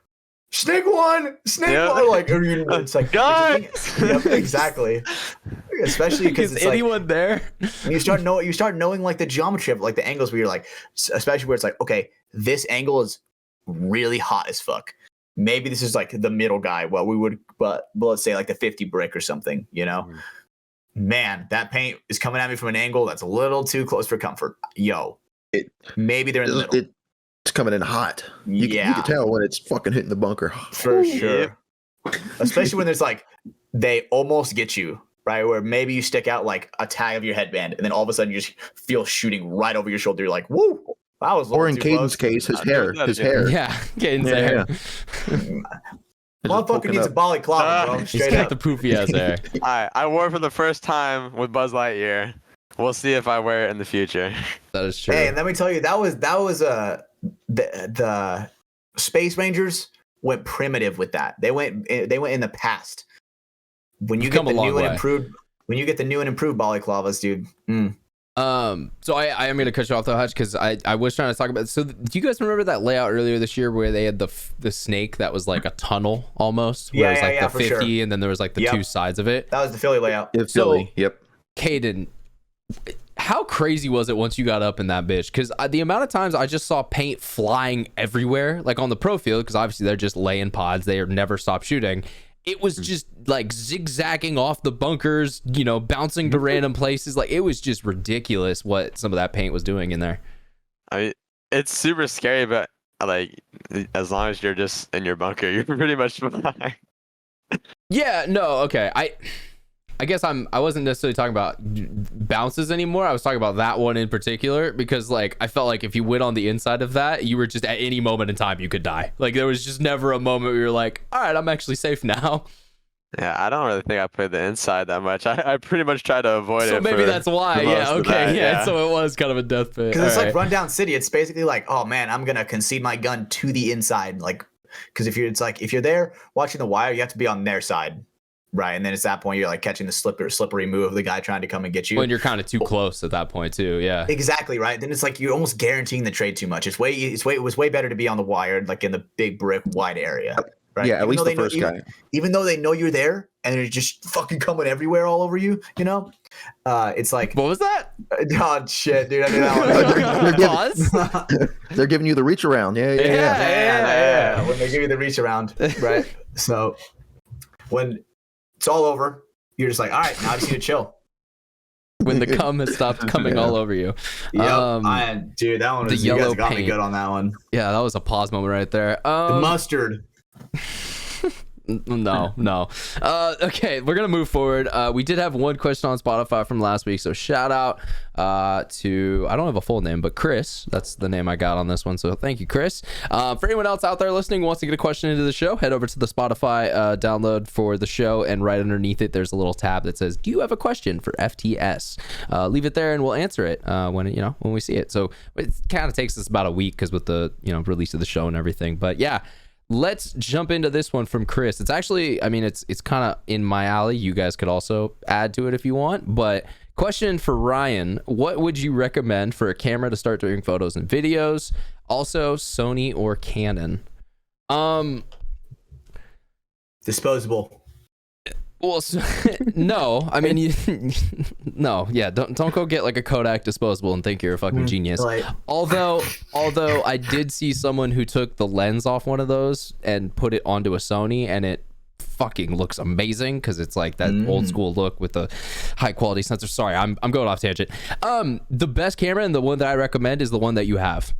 snake one. It's like,
God.
Yep, exactly. Especially because it's
anyone there.
You start knowing the geometry of the angles where you're like, especially where it's like, okay, this angle is really hot as fuck. Maybe this is the middle guy. Well, we would, but let's say the 50 brick or something, man, that paint is coming at me from an angle that's a little too close for comfort. Yo, maybe they're in the middle.
It's coming in hot. You can tell when it's fucking hitting the bunker.
For sure. Especially when there's like, they almost get you, right? Where maybe you stick out like a tag of your headband, and then all of a sudden you just feel shooting right over your shoulder. You're like, woo, that was.
Or in Caden's case, his hair.
Yeah, Caden's hair.
Motherfucker needs a balaclava, bro.
He's got the poofy ass hair.
I wore it for the first time with Buzz Lightyear. We'll see if I wear it in the future.
That is true.
Hey, and let me tell you, that was the Space Rangers went primitive with that. They went in the past. When you get the new and improved balaclavas, dude.
So I am gonna cut you off though, Hutch, because I was trying to talk about. So do you guys remember that layout earlier this year where they had the snake that was like a tunnel almost, where it was like the 50, sure. And then there was like the two sides of it.
That was the Philly layout.
Yeah, Philly. Yep.
Caden, how crazy was it once you got up in that bitch? Because the amount of times I just saw paint flying everywhere, like on the pro field, because obviously they're just laying pods, they never stop shooting. It was just like zigzagging off the bunkers, bouncing to random places. Like, it was just ridiculous what some of that paint was doing in there.
I mean, it's super scary, but like, as long as you're just in your bunker, you're pretty much fine.
Yeah, no, okay. I guess I wasn't necessarily talking about bounces anymore. I was talking about that one in particular because like I felt like if you went on the inside of that, you were just at any moment in time you could die. Like there was just never a moment where you're like, all right, I'm actually safe now.
Yeah, I don't really think I played the inside that much. I pretty much try to avoid it.
So maybe that's why. Yeah, okay, yeah. So it was kind of a death pit.
Because it's like Rundown City. It's basically like, oh man, I'm gonna concede my gun to the inside. Like, because if you're there watching the wire, you have to be on their side. Right, and then it's that point you're like catching the slippery move of the guy trying to come and get you.
When you're kind of too close at that point too, yeah.
Exactly right. Then it's like you're almost guaranteeing the trade too much. It was way better to be on the wire, like in the big brick wide area. Right.
Yeah, at least the first guy.
Even though they know you're there and they're just fucking coming everywhere all over you, it's like,
what was that?
Oh shit, dude! I knew that one.
They're giving you the reach around. Yeah.
When they give you the reach around, right? So when it's all over, you're just like, all right, now I just need to chill.
When the cum has stopped coming all over you.
Yep. Dude, that one was, you guys got me good on that one.
Yeah, that was a pause moment right there.
The mustard.
No. Okay, we're gonna move forward. We did have one question on Spotify from last week, so shout out to, I don't have a full name, but Chris. That's the name I got on this one, so thank you, Chris. For anyone else out there listening who wants to get a question into the show, head over to the Spotify download for the show, and right underneath it there's a little tab that says, do you have a question for FTS? Leave it there and we'll answer it when we see it. So it kind of takes us about a week because with the release of the show and everything, but yeah. Let's jump into this one from Chris. It's actually, it's kind of in my alley. You guys could also add to it if you want. But question for Ryan, what would you recommend for a camera to start doing photos and videos? Also, Sony or Canon?
Disposable.
Well, no. No. Yeah, don't go get like a Kodak disposable and think you're a fucking genius.
Right.
Although I did see someone who took the lens off one of those and put it onto a Sony, and it fucking looks amazing because it's like that old school look with the high quality sensor. Sorry, I'm going off tangent. The best camera and the one that I recommend is the one that you have.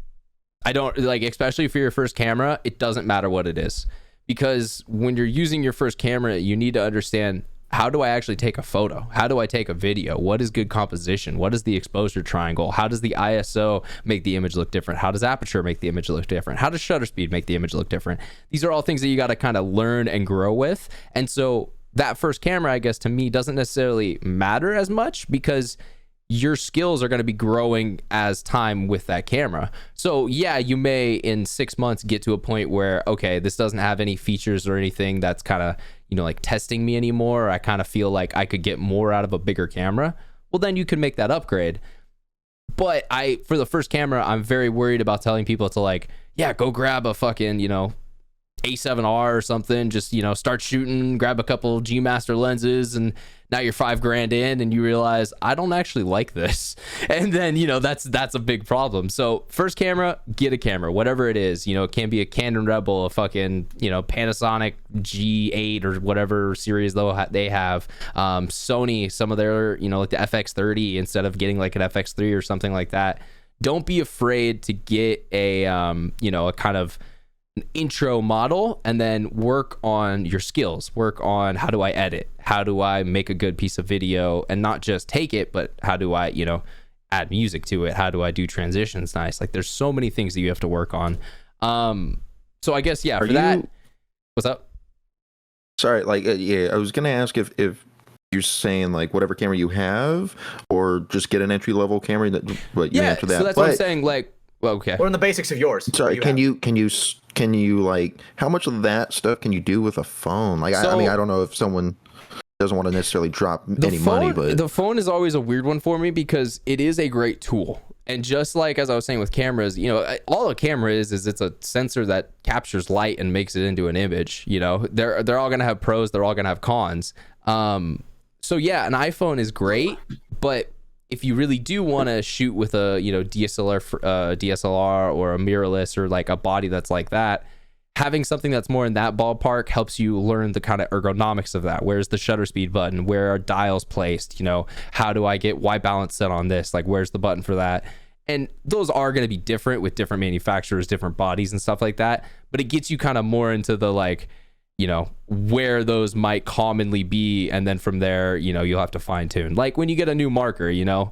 I don't like, especially for your first camera, it doesn't matter what it is. Because when you're using your first camera, you need to understand, how do I actually take a photo? How do I take a video? What is good composition? What is the exposure triangle? How does the ISO make the image look different? How does aperture make the image look different? How does shutter speed make the image look different? These are all things that you got to kind of learn and grow with. And so that first camera, I guess, to me, doesn't necessarily matter as much because your skills are going to be growing as time with that camera. So yeah, you may in 6 months get to a point where, okay, this doesn't have any features or anything that's kind of, like testing me anymore. Or I kind of feel like I could get more out of a bigger camera. Well, then you can make that upgrade. But for the first camera, I'm very worried about telling people to like, yeah, go grab a fucking, A7R or something, just, you know, start shooting, grab a couple G Master lenses, and now you're $5,000 in and you realize I don't actually like this. And then, you know, that's a big problem. So first camera, get a camera, whatever it is. You know, it can be a Canon Rebel, a fucking, you know, Panasonic G8 or whatever series they have. Sony, some of their, you know, like the FX30 instead of getting like an FX3 or something like that. Don't be afraid to get a, you know, a kind of an intro model, and then work on your skills. Work on, how do I edit? How do I make a good piece of video? And not just take it, but how do I, you know, add music to it? How do I do transitions nice? Like, there's so many things that you have to work on. So I guess, yeah, what's up?
Sorry, like, yeah, I was gonna ask if you're saying like whatever camera you have, or just get an entry level camera. But you answer that.
So that's what I'm saying. Like, well, okay.
What are the basics of yours?
Sorry, can you like, how much of that stuff can you do with a phone? Like, I mean, I don't know if someone doesn't want to necessarily drop any money, but
the phone is always a weird one for me because it is a great tool. And just like as I was saying with cameras, you know, all a camera is it's a sensor that captures light and makes it into an image. You know, they're all gonna have pros, they're all gonna have cons. So yeah, an iPhone is great, but if you really do want to shoot with a, you know, DSLR or a mirrorless or like a body that's like that, having something that's more in that ballpark helps you learn the kind of ergonomics of that. Where's the shutter speed button? Where are dials placed? You know, how do I get white balance set on this? Like, where's the button for that? And those are going to be different with different manufacturers, different bodies and stuff like that. But it gets you kind of more into the, like, you know, where those might commonly be, and then from there, you know, you'll have to fine tune. Like when you get a new marker, you know,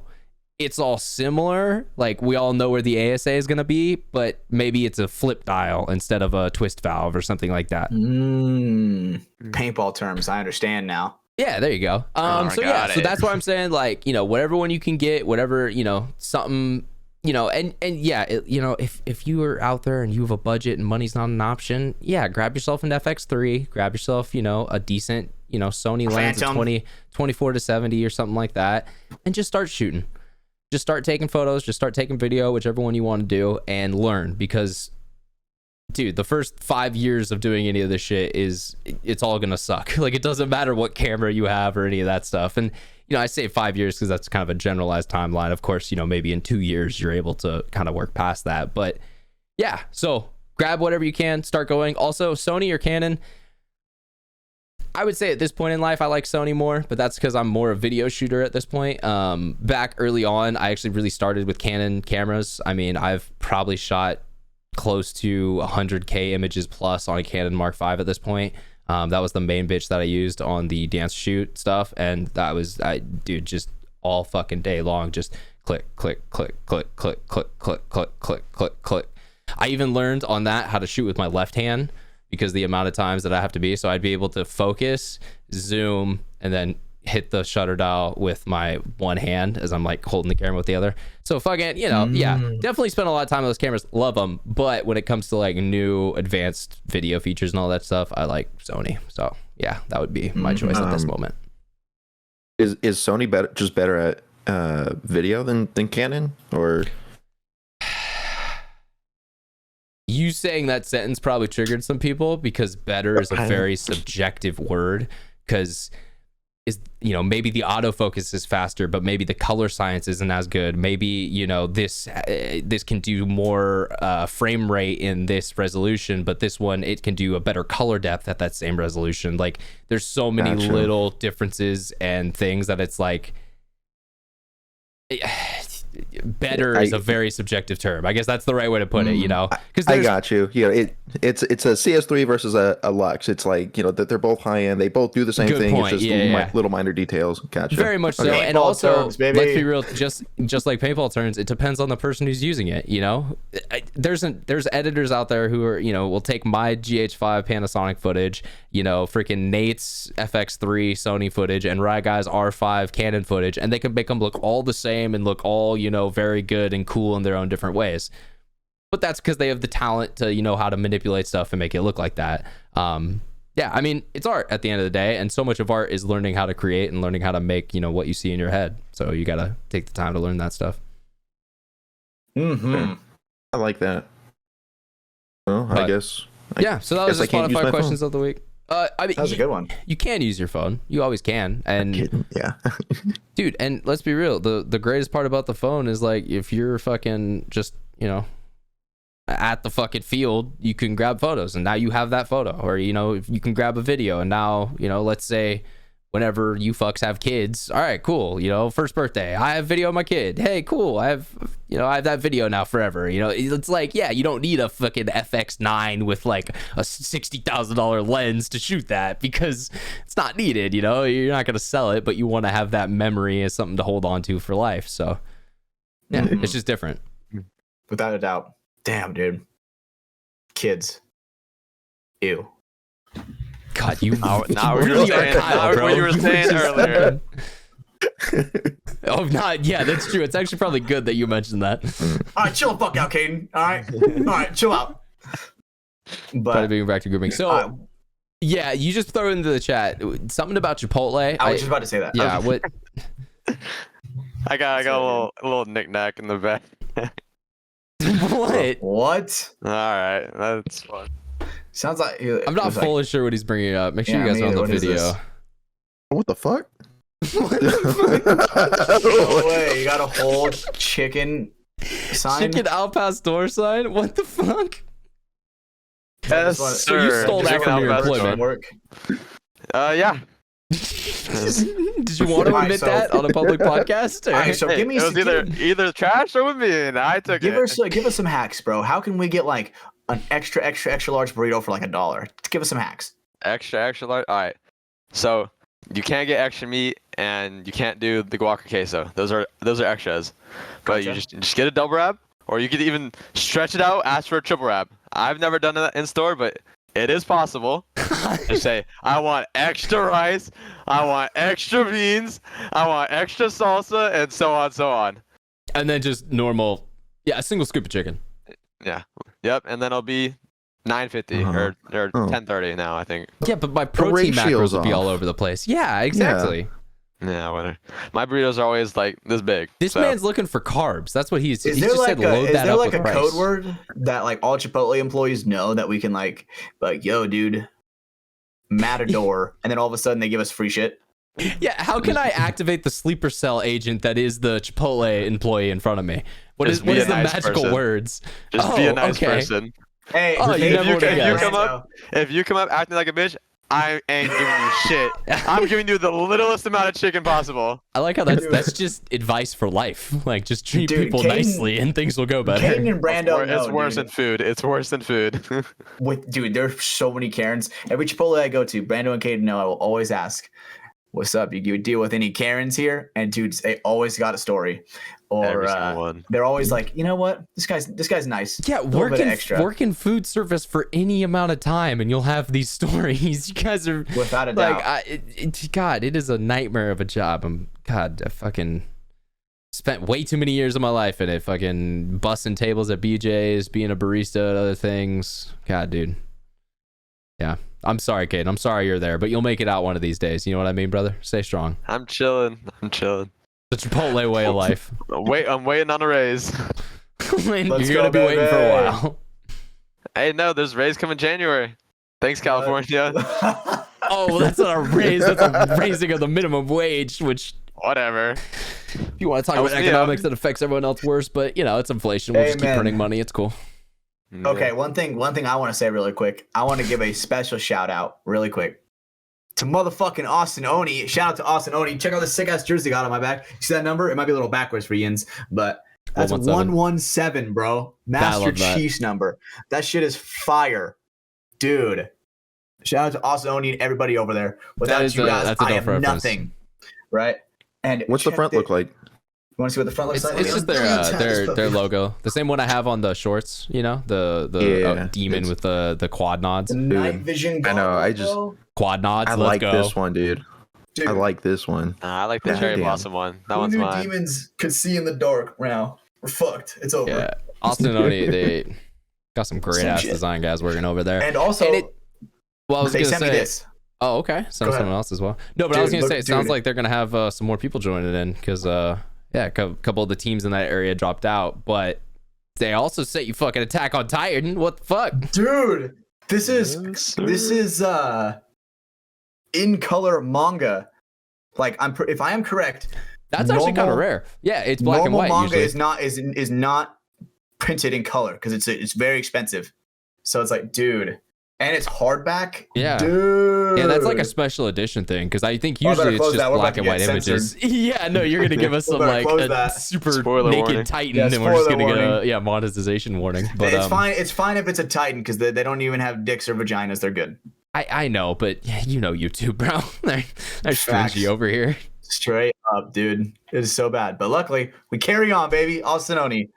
it's all similar. Like, we all know where the ASA is going to be, but maybe it's a flip dial instead of a twist valve or something like that.
Paintball terms, I understand now.
Yeah, there you go. So that's why I'm saying, like, you know, whatever one you can get, whatever, you know, something, you know, and yeah, you know, if you are out there and you have a budget and money's not an option, yeah, grab yourself an FX3, grab yourself, you know, a decent, you know, Sony lens, 24 to 70 or something like that, and just start shooting. Just start taking photos, just start taking video, whichever one you want to do, and learn. Because, dude, the first 5 years of doing any of this shit it's all gonna suck. Like, it doesn't matter what camera you have or any of that stuff. And, you know, I say 5 years because that's kind of a generalized timeline. Of course, you know, maybe in 2 years you're able to kind of work past that. But yeah, so grab whatever you can, start going. Also, Sony or Canon, I would say at this point in life, I like Sony more, but that's because I'm more a video shooter at this point. Back early on, I actually really started with Canon cameras. I mean, I've probably shot close to 100K images plus on a Canon Mark V at this point. That was the main bitch that I used on the dance shoot stuff, and that was, dude, just all fucking day long, just click, click, click, click, click, click, click, click, click, click, click. I even learned on that how to shoot with my left hand, because the amount of times that I have to be, so I'd be able to focus, zoom, and then hit the shutter dial with my one hand as I'm like holding the camera with the other. So fucking, you know, yeah, definitely spend a lot of time on those cameras, love them. But when it comes to like new advanced video features and all that stuff, I like Sony. So yeah, that would be my choice at this moment.
Is Sony better at video than Canon, or?
You saying that sentence probably triggered some people, because better is a very subjective word, because you know, maybe the autofocus is faster, but maybe the color science isn't as good. Maybe, you know, this can do more frame rate in this resolution, but this one, it can do a better color depth at that same resolution. Like, there's so many little differences and things that it's like, better is a very subjective term. I guess that's the right way to put it, you know, because
I got you. You know, it's a CS3 versus a Lux. It's like, you know, that they're both high end. They both do the same thing.
Point.
It's just little minor details. Gotcha.
Very much so. And also, let's be real, just like paintball turns, it depends on the person who's using it. You know, there's editors out there who are, you know, will take my GH5 Panasonic footage, you know, freaking Nate's FX3 Sony footage, and Rye Guy's R5 Canon footage, and they can make them look all the same and look all, you know, very good and cool in their own different ways. But that's because they have the talent to, you know, how to manipulate stuff and make it look like that. Yeah, I mean, it's art at the end of the day, and so much of art is learning how to create and learning how to make, you know, what you see in your head. So you gotta take the time to learn that stuff.
I like that. Well, I guess
So that was the Spotify questions of the week. I mean,
That was a good one.
You can use your phone. You always can. And
Yeah.
dude, and let's be real. The greatest part about the phone is like if you're fucking just, at the fucking field, you can grab photos and now you have that photo. Or, if you can grab a video and now, let's say whenever you fucks have kids, all right, cool. First birthday, I have video of my kid. Hey, cool. I have that video now forever. It's like, yeah, you don't need a fucking FX9 with like a $60,000 lens to shoot that because it's not needed. You're not going to sell it, but you want to have that memory as something to hold on to for life. So yeah, it's just different.
Without a doubt. Damn, dude. Kids. Ew.
God, you
Now
really
what you were saying earlier.
Oh, not yeah, that's true. It's actually probably good that you mentioned that.
All right, chill the fuck out, Caden. All right, chill out.
But being back to grooming. So yeah, you just throw into the chat something about Chipotle.
I was just about to say that.
Yeah, what?
I got a little knick-knack in the back.
What?
What?
All right, that's fun.
Sounds like
I'm not fully sure what he's bringing up. Make sure you guys are on the video.
What the fuck?
No way, you got a whole chicken sign?
Chicken al pastor sign? What the fuck?
Yes,
So you stole that from your employment.
Yeah.
Did you want to admit that on a public podcast?
All right, so give me
it was either trash or with me, and I took it.
Give us some hacks, bro. How can we get like an extra large burrito for like $1? Give us some hacks.
Extra large. All right. So you can't get extra meat, and you can't do the guac or queso. Those are extras. But
Gotcha.
you just get a double wrap, or you could even stretch it out, ask for a triple wrap. I've never done that in store, but it is possible. Just say, I want extra rice, I want extra beans, I want extra salsa, and so on.
And then just normal, a single scoop of chicken.
Yeah. Yep. And then it'll be $9.50 or $10.30 now, I think.
Yeah, but my protein macros would be all
off.
over the place. Yeah, exactly.
Yeah, whatever. My burritos are always like this big.
This man's looking for carbs. That's what he's.
Is
He
there
just
like
said load that up with
a
rice.
code word that like all Chipotle employees know that we can like yo, dude, Matador, and then all of a sudden they give us free shit?
Yeah, how can I activate the sleeper cell agent that is the Chipotle employee in front of me? What is the magical words?
Just be a nice person.
Hey,
if you come up acting like a bitch, I ain't giving you shit. I'm giving you the littlest amount of chicken possible.
I like how that's just advice for life. Like, just treat people nicely and things will go better.
Caden and Brando,
it's worse than food. It's worse than food.
There's so many Karens. Every Chipotle I go to, Brando and Caden know I will always ask, "What's up? You deal with any Karens here?" And dudes, they always got a story. Or they're always like, you know what? This guy's nice.
Yeah, work in food service for any amount of time, and you'll have these stories. You guys are
without a doubt.
God, it is a nightmare of a job. I fucking spent way too many years of my life in it. Fucking bussing tables at BJ's, being a barista, and other things. God, dude. Yeah, I'm sorry, Kate. I'm sorry you're there, but you'll make it out one of these days. You know what I mean, brother? Stay strong.
I'm chilling.
The Chipotle way of life.
I'm waiting on a raise.
You're gonna be waiting for a while.
Hey, no, there's raise coming January. Thanks, California.
Oh, well, that's not a raise. That's a raising of the minimum wage, which
whatever.
If you want to talk about economics that affects everyone else worse, but it's inflation. We'll just keep printing money. It's cool.
Okay, one thing I want to say really quick. I want to give a special shout out really quick to motherfucking Austin Oni. Shout out to Austin Oni. Check out the sick ass jersey I got on my back. You see that number? It might be a little backwards for Yins, but that's 117, bro. Master Chiefs number. That shit is fire, dude. Shout out to Austin Oni and everybody over there. Without you guys, I am nothing. Right? And
what's the front look like?
You want to see what the front looks like?
It's just their logo. The same one I have on the shorts. The demon with the quad nods.
The night vision.
I know.
Quad nods.
I like this one, dude. I like this one.
I like the cherry blossom one. That one's mine.
Demons could see in the dark. Now we're fucked. It's over.
Yeah, Austin Oni, they got some great ass design guys working over there.
And also,
I was gonna say
this.
Oh, okay. Someone else as well. No, but I was gonna say it sounds like they're gonna have some more people joining in because a couple of the teams in that area dropped out, but they also set you fucking Attack on Titan. What the fuck,
dude? This is in color manga. Like if I am correct,
that's actually kind of rare. Yeah, it's black and white.
Manga
usually.
is not printed in color because it's very expensive. So it's like, dude, and it's hardback.
Yeah,
dude.
Yeah, that's like a special edition thing because I think usually it's just black and white images. Yeah, no, you're gonna give us some like a super
Spoiler
naked
warning.
Titan, and we're just gonna get a monetization warning. But
it's fine. It's fine if it's a Titan because they don't even have dicks or vaginas. They're good.
I know, but you know YouTube, bro. They're stringy over here.
Straight up, dude. It is so bad. But luckily, we carry on, baby. All Sononi.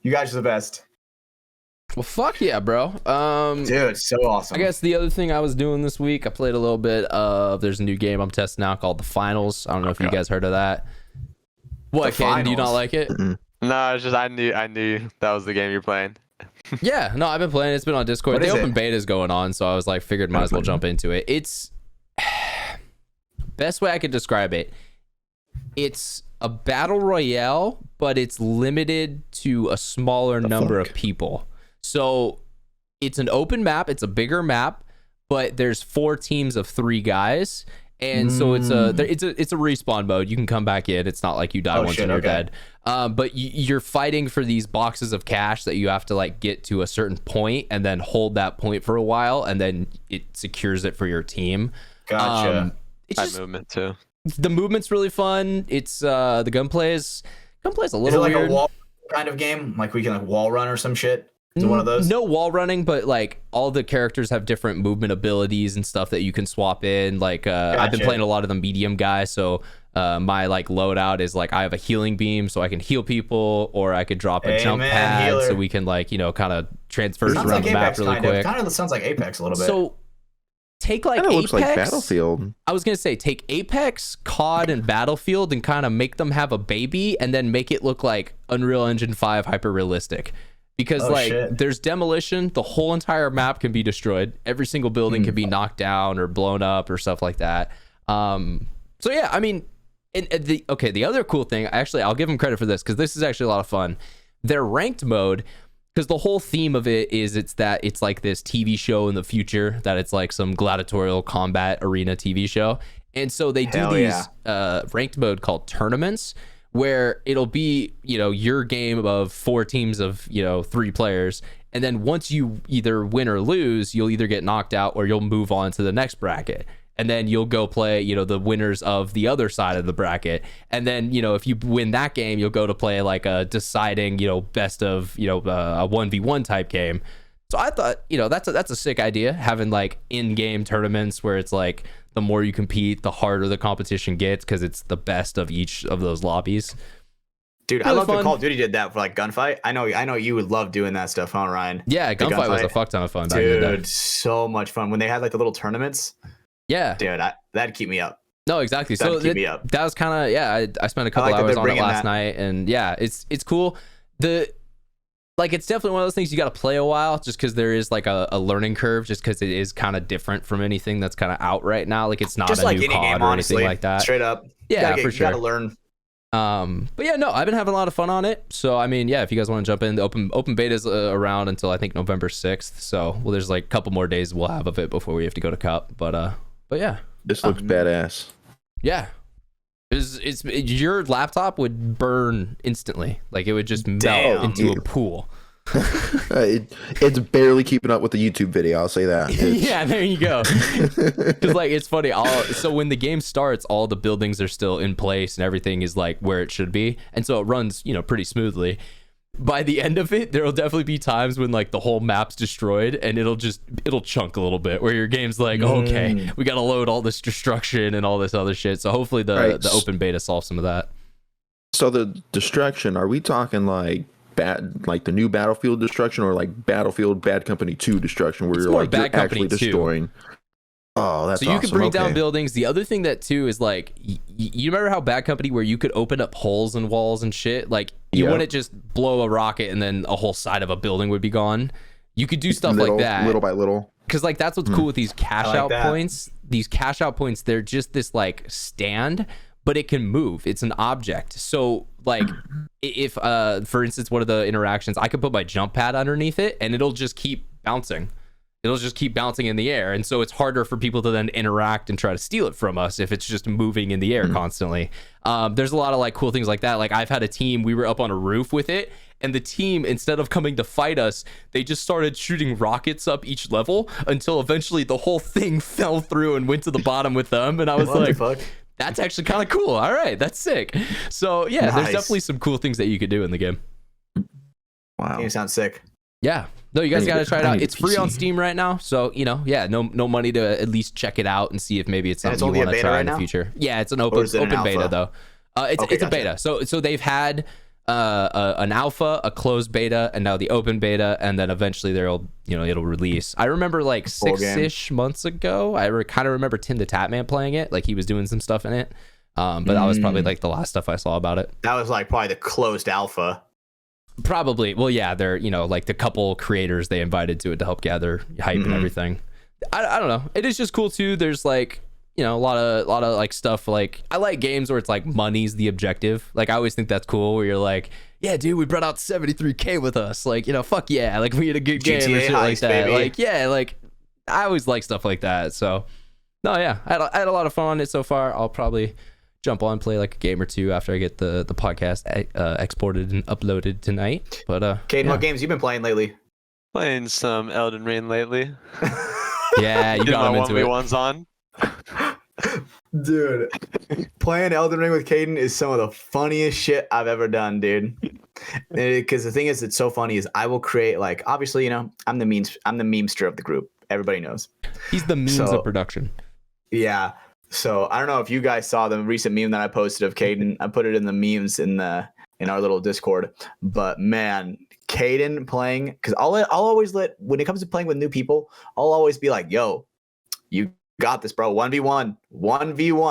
You guys are the best.
Well, fuck yeah, bro.
Dude, so awesome.
I guess the other thing I was doing this week, I played a little bit of, there's a new game I'm testing out called The Finals. I don't know if you guys heard of that. What, Caden, do you not like it?
No, it's just I knew that was the game you're playing.
Yeah, no, I've been playing. It's been on Discord. The open beta is going on, so I was like, figured might as well jump into it. It's best way I could describe it. It's a battle royale, but it's limited to a smaller number of people. So it's an open map. It's a bigger map, but there's 4 teams of 3 guys. And so it's a respawn mode. You can come back in. It's not like you die once and you're dead. But you're fighting for these boxes of cash that you have to like get to a certain point and then hold that point for a while, and then it secures it for your team.
Gotcha.
It's just,
movement too.
The movement's really fun. It's the gunplay is a little
is it like
weird.
A wall kind of game? Like we can like wall run or some shit? Is it one of those?
No wall running, but like all the characters have different movement abilities and stuff that you can swap in. Like I've been playing a lot of the medium guy, so my like loadout is like I have a healing beam, so I can heal people, or I could drop a jump pad,
healer.
so we can like kind of transverse around
like
the map
Apex,
really quick.
Kind of sounds like Apex a little bit.
So take like
Apex.
Looks
like Battlefield.
I was gonna say take Apex, COD, and Battlefield, and kind of make them have a baby, and then make it look like Unreal Engine 5 hyper realistic. Because there's demolition, the whole entire map can be destroyed. Every single building can be knocked down or blown up or stuff like that. So yeah, I mean, the other cool thing, actually, I'll give them credit for this because this is actually a lot of fun. Their ranked mode, because the whole theme of it is it's like this TV show in the future, that it's like some gladiatorial combat arena TV show, and so they do these ranked mode called tournaments, where it'll be, your game of 4 teams of, 3 players. And then once you either win or lose, you'll either get knocked out or you'll move on to the next bracket. And then you'll go play, the winners of the other side of the bracket. And then, if you win that game, you'll go to play like a deciding, best of, a 1v1 type game. So I thought, that's a sick idea, having like in-game tournaments where it's like the more you compete, the harder the competition gets because it's the best of each of those lobbies.
Dude, really I love that Call of Duty did that for like gunfight. I know you would love doing that stuff, huh, Ryan?
Yeah, gunfight was a fuck ton of fun.
Dude, so much fun when they had like the little tournaments.
Yeah,
dude, that'd keep me up.
No, exactly.
That'd keep me up.
That was kind of I spent a couple hours on it last night, and yeah, it's cool. It's definitely one of those things you got to play a while, just because there is like a learning curve, just because it is kind of different from anything that's kind of out right now. Like it's not just a new COD or anything like that.
Straight up.
Yeah, for sure.
You got to learn.
But yeah, no, I've been having a lot of fun on it. So I mean, yeah, if you guys want to jump in, the open beta is around until I think November 6th. So there's like a couple more days we'll have of it before we have to go to Cup. But yeah,
this looks badass.
Yeah. Your laptop would burn instantly. Like it would just melt into a pool.
It's barely keeping up with the YouTube video, I'll say that.
Yeah, there you go. Because like it's funny, so when the game starts, all the buildings are still in place and everything is like where it should be, and so it runs pretty smoothly. By the end of it, there'll definitely be times when like the whole map's destroyed and it'll chunk a little bit, where your game's like, okay, we gotta load all this destruction and all this other shit. So hopefully the open beta solves some of that.
So the destruction, are we talking like the new Battlefield destruction, or like Battlefield Bad Company 2 destruction, where you're actually destroying? Oh, that's
so you could bring down buildings. The other thing that too is like, you remember how Bad Company, where you could open up holes in walls and shit? Like you wouldn't just blow a rocket and then a whole side of a building would be gone. You could do stuff like that,
little by little.
Because like that's what's cool with these cash out points. These cash out points, they're just this like stand, but it can move. It's an object. So like if for instance, one of the interactions, I could put my jump pad underneath it and it'll just keep bouncing. it'll just keep bouncing in the air. And so it's harder for people to then interact and try to steal it from us if it's just moving in the air constantly. There's a lot of like cool things like that. Like I've had a team, we were up on a roof with it, and the team, instead of coming to fight us, they just started shooting rockets up each level until eventually the whole thing fell through and went to the bottom with them. And I was like, that's actually kind of cool. All right, that's sick. So yeah, there's definitely some cool things that you could do in the game.
Wow.
Game sounds sick.
Yeah. No, you guys got to try it out. It's free on Steam right now. So, you know, yeah, no money to at least check it out and see if maybe it's something you want to try in the future. Yeah, it's an open beta though. It's a beta. So they've had an alpha, a closed beta, and now the open beta, and then eventually it'll release. I remember like 6-ish months ago, I kind of remember Tim the Tatman playing it, like he was doing some stuff in it. But that was probably like the last stuff I saw about it.
That was like probably the closed alpha.
Probably. Well, yeah, they're, you know, like the couple creators they invited to it to help gather hype and everything. I don't know. It is just cool too. There's like, you know, a lot of like stuff. Like I like games where it's like money's the objective. Like I always think that's cool where you're like, yeah, dude, we brought out 73K with us. Like, you know, fuck yeah. Like we had a good game or shit like that. Baby. Like, yeah, like I always like stuff like that. So no, yeah, I had a lot of fun on it so far. I'll probably jump on, play like a game or two after I get the podcast exported and uploaded tonight. But
Caden, what games you been playing lately?
Playing some Elden Ring lately.
Yeah, you got him into it.
One's on.
Dude, playing Elden Ring with Caden is some of the funniest shit I've ever done, dude. Because the thing is, it's so funny is I will create like, obviously, you know, I'm the memester of the group. Everybody knows.
He's the memes of production.
Yeah. So I don't know if you guys saw the recent meme that I posted of Caden. I put it in the memes in our little Discord. But man, Caden playing, because I'll always when it comes to playing with new people, I'll always be like, "Yo, you got this, bro. 1v1,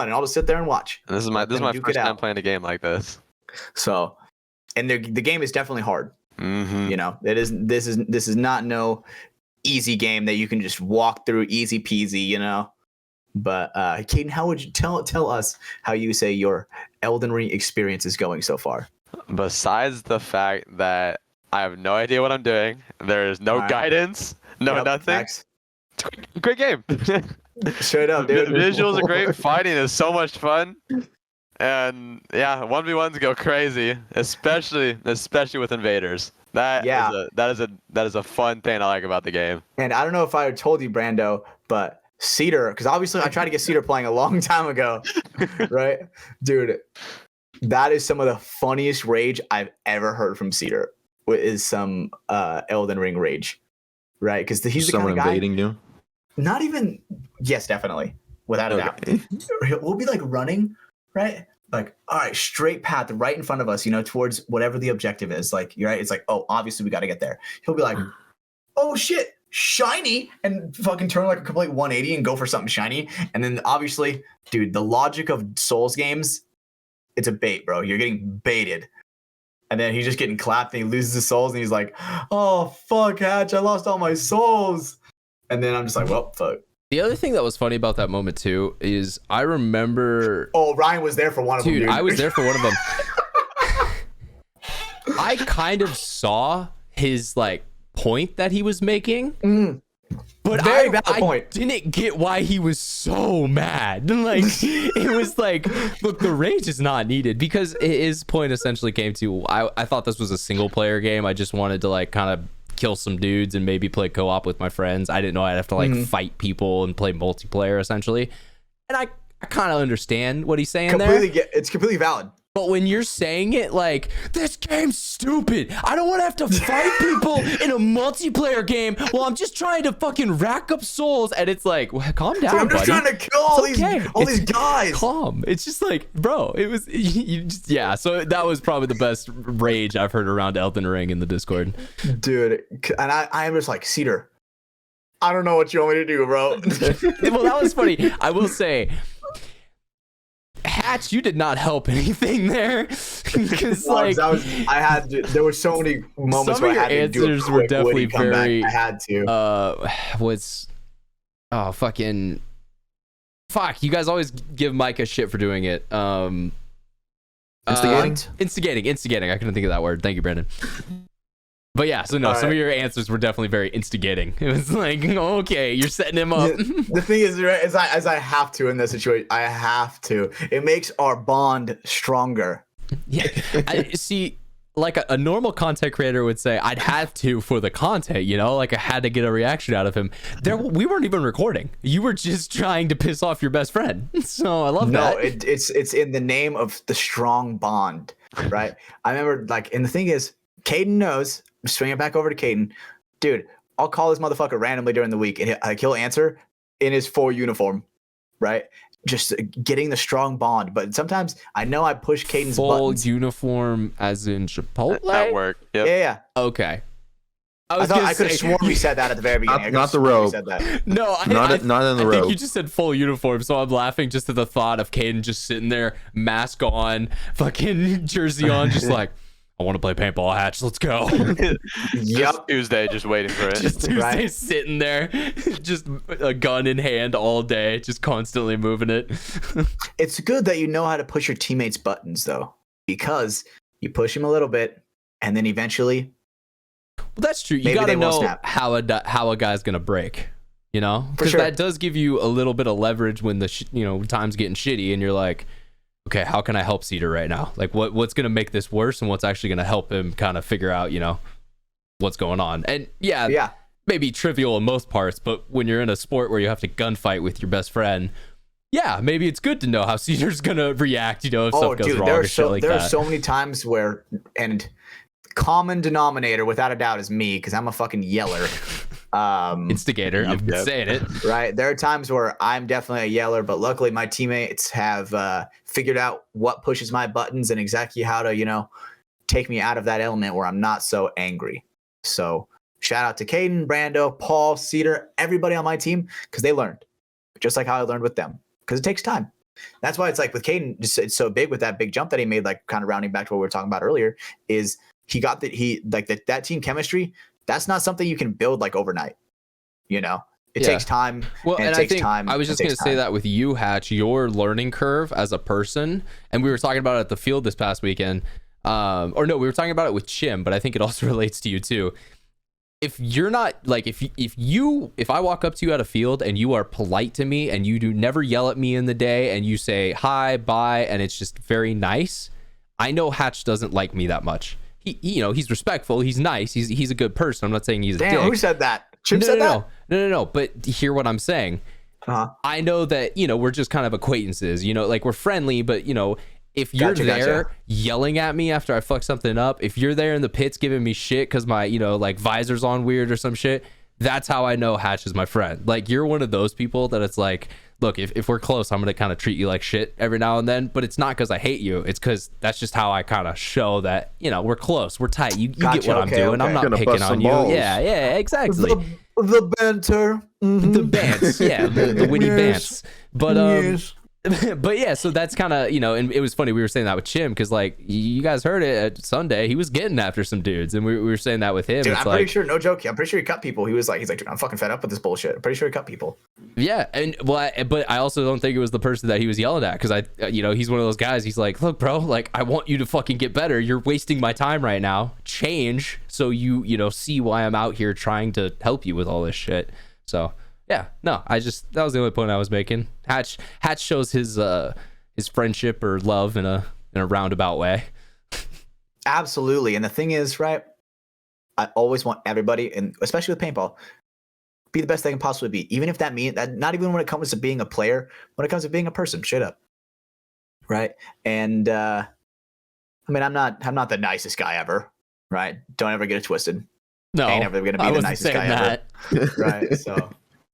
and I'll just sit there and watch."
And this is my first time playing a game like this.
So, and the game is definitely hard.
Mm-hmm.
You know, this is not no easy game that you can just walk through easy peasy. You know. But Caden, how would you tell us how you say your Elden Ring experience is going so far?
Besides the fact that I have no idea what I'm doing, there is no guidance, nothing.
Max.
Great game.
Straight up, dude.
Visuals are great. Fighting is so much fun. And yeah, 1v1s go crazy, especially with invaders. That is a fun thing I like about the game.
And I don't know if I told you, Brando, but Cedar, because obviously I tried to get Cedar playing a long time ago, right? Dude, that is some of the funniest rage I've ever heard from Cedar, is some Elden Ring rage, right? Because he's the kind of guy...
Someone invading you?
Not even... Yes, definitely. Without a doubt. We'll be like running, right? Like, all right, straight path right in front of us, you know, towards whatever the objective is. Like, you're right. It's like, oh, obviously we got to get there. He'll be like, oh, shit. Shiny, and fucking turn like a complete 180 and go for something shiny. And then obviously, dude, the logic of Souls games, it's a bait, bro. You're getting baited. And then he's just getting clapped and he loses his souls and he's like, oh fuck, Hatch, I lost all my souls. And then I'm just like, well, fuck.
The other thing that was funny about that moment too is I remember...
Oh, Ryan was there for one of them, dude.
I was there for one of them. I kind of saw his like point that he was making, but I didn't get why he was so mad. Like it was like, look, the rage is not needed, because his point essentially came to, I thought this was a single player game. I just wanted to like kind of kill some dudes and maybe play co-op with my friends. I didn't know I'd have to like fight people and play multiplayer essentially. And I kind of understand what he's saying there.
It's completely valid.
But when you're saying it like, this game's stupid, I don't want to have to fight people in a multiplayer game while I'm just trying to fucking rack up souls, and it's like, well, calm down,
I'm just trying to kill all these guys.
Calm. It's just like, bro, it was, yeah. So that was probably the best rage I've heard around Elden Ring in the Discord.
Dude, and I am just like, Cedar, I don't know what you want me to do, bro.
Well, that was funny. I will say, Hatch, you did not help anything there, because like
there were so many moments where I had to do a quick
were definitely very.
I had to.
Fuck. You guys always give Micah shit for doing it.
Instigating.
Instigating. I couldn't think of that word. Thank you, Brandon. But yeah, so no,
All
some
right.
of your answers were definitely very instigating. It was like, okay, you're setting him up.
The thing is, right, as I have to in this situation, I have to. It makes our bond stronger.
Yeah, I see. Like a normal content creator would say, I'd have to for the content, you know, like I had to get a reaction out of him. We weren't even recording. You were just trying to piss off your best friend. So I love that.
No, it's in the name of the strong bond, right? I remember, like, and the thing is, Caden knows. Swing it back over to Caden, dude. I'll call this motherfucker randomly during the week, and he'll answer in his full uniform, right? Just getting the strong bond. But sometimes I know I push Caden's
full
buttons.
uniform, as in Chipotle.
At work. Yep.
Yeah.
Okay.
I thought I could have sworn we said that at the very beginning.
Not the robe.
Said that.
No,
Not in the
I
robe.
think you just said full uniform, so I'm laughing just at the thought of Caden just sitting there, mask on, fucking jersey on, just like, I want to play paintball, Hatch. Let's go.
Yep.
Tuesday, just waiting for it.
Just Tuesday
Right.
sitting there, just a gun in hand all day, just constantly moving it.
It's good that you know how to push your teammates' buttons, though, because you push them a little bit, and then eventually,
Well, that's true. You
Maybe
got
they
to
won't
know
snap.
how a guy's gonna break. You know,
For
because
sure.
that does give you a little bit of leverage when the time's getting shitty, and you're like, okay, how can I help Cedar right now? Like, what's gonna make this worse, and what's actually gonna help him kind of figure out, what's going on. And
yeah.
maybe trivial in most parts, but when you're in a sport where you have to gunfight with your best friend, yeah, maybe it's good to know how Cedar's gonna react, if
Oh,
stuff goes
dude,
wrong or shit like
there are
that.
so many times where, and common denominator without a doubt is me, because I'm a fucking yeller.
Instigator, I've been
Yep.
saying it.
Right. There are times where I'm definitely a yeller, but luckily my teammates have figured out what pushes my buttons and exactly how to, take me out of that element where I'm not so angry. So shout out to Caden, Brando, Paul, Cedar, everybody on my team, because they learned, just like how I learned with them, because it takes time. That's why it's like with Caden, it's so big with that big jump that he made, like kind of rounding back to what we were talking about earlier, is he got that team chemistry. That's not something you can build like overnight. It
Yeah.
takes time.
Well,
and it
I
takes
think
time.
I was
and
just
it
going to
takes
say
time.
that with you, Hatch, your learning curve as a person, and we were talking about it at the field this past weekend. Or no, we were talking about it with Chim, but I think it also relates to you too. If you're not like, if I walk up to you at a field and you are polite to me and you do never yell at me in the day and you say hi, bye, and it's just very nice, I know Hatch doesn't like me that much. He's respectful. He's nice. He's a good person. I'm not saying he's a
Damn,
dick.
who said that? Chip said that?
No. But hear what I'm saying.
Uh-huh.
I know that, we're just kind of acquaintances, like we're friendly, but if you're there yelling at me after I fuck something up, if you're there in the pits giving me shit because my, like visor's on weird or some shit, that's how I know Hatch is my friend. Like, you're one of those people that it's like, look, if we're close, I'm going to kind of treat you like shit every now and then, but it's not because I hate you. It's because that's just how I kind of show that, we're close, we're tight. You
Gotcha,
get what I'm doing.
okay.
I'm not
Gonna
picking
bust
on
some
you.
balls.
Yeah, exactly.
The banter. Mhm.
The bants, yeah, the witty
Yes.
bants. But
Yes.
but yeah, so that's kind of, and it was funny, we were saying that with Chim, because like you guys heard it at Sunday, he was getting after some dudes, and we were saying that with him.
Dude,
It's
I'm
like,
pretty sure, no joke. I'm pretty sure he cut people. He's like, dude, I'm fucking fed up with this bullshit. I'm pretty sure he cut people.
yeah, and but I also don't think it was the person that he was yelling at, because he's one of those guys. He's like, look, bro, like I want you to fucking get better. You're wasting my time right now. Change, so you see why I'm out here trying to help you with all this shit. So yeah, no, that was the only point I was making. Hatch shows his friendship or love in a roundabout way.
Absolutely. And the thing is, right, I always want everybody, and especially with paintball, be the best they can possibly be. Even if that means that, not even when it comes to being a player, when it comes to being a person, straight up. Right. And I mean, I'm not the nicest guy ever. Right. Don't ever get it twisted.
No,
Ain't never gonna be
I
the
wasn't
nicest
saying
guy
that.
ever. Right. So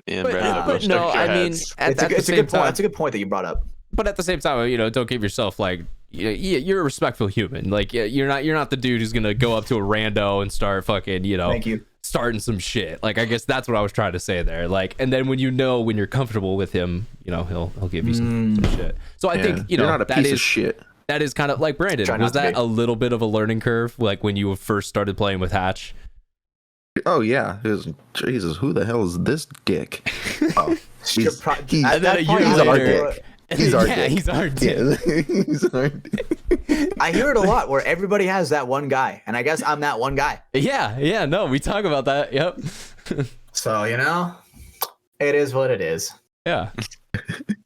Ian
But,
Brandon,
but
stuck
no,
your
I mean,
heads.
at
it's a
the
good
same
point.
time,
That's a good point that you brought up.
but at the same time, don't give yourself like you're a respectful human. Like you're not the dude who's gonna go up to a rando and start fucking
Thank you.
starting some shit. Like I guess that's what I was trying to say there. Like, and then when when you're comfortable with him, he'll give you some shit. So I think
you're not a
that
piece
is
of shit.
that is kind of like Brandon.
Try not
Was
to
that
be.
a little bit of a learning curve, like when you first started playing with Hatch?
Oh yeah, it was, Jesus, who the hell is this dick? Oh, he's
At
And then
that
a
point,
year
he's our
later-
dick. He's our dick.
He's our dick.
Yeah, he's our dick.
I hear it a lot where everybody has that one guy, and I guess I'm that one guy.
Yeah, no, we talk about that. Yep.
So, it is what it is.
Yeah.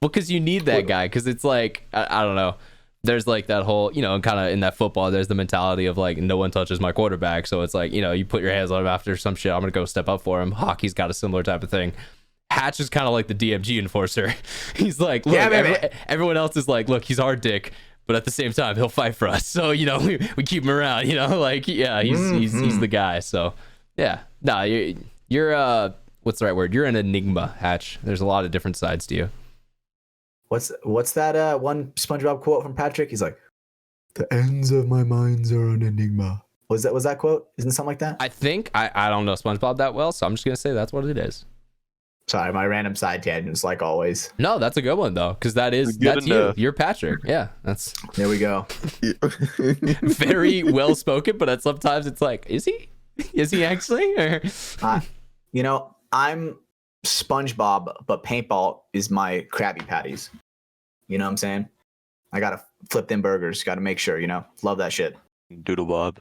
Well, because you need that guy, because it's like, I don't know. There's like that whole, kind of in that football, there's the mentality of like, no one touches my quarterback. So it's like, you put your hands on him after some shit. I'm going to go step up for him. Hockey's got a similar type of thing. Hatch is kind of like the DMG enforcer. He's like, look, everyone else is like, look, he's our dick, but at the same time, he'll fight for us. So, we keep him around, like, yeah, he's the guy. So, yeah. Nah, you're what's the right word? You're an enigma, Hatch. There's a lot of different sides to you.
What's that one SpongeBob quote from Patrick? He's like, "The ends of my minds are an enigma." Was that quote? Isn't it something like that?
I think I don't know SpongeBob that well, so I'm just gonna say that's what it is.
Sorry, my random side tangents, like always.
No, that's a good one though, because that's you. You're Patrick. Yeah, that's.
There we go.
Very well spoken, but sometimes it's like, is he? Is he actually? Or...
I'm SpongeBob, but paintball is my Krabby Patties. You know what I'm saying? I gotta flip them burgers. Gotta make sure, love that shit.
Doodle Bob.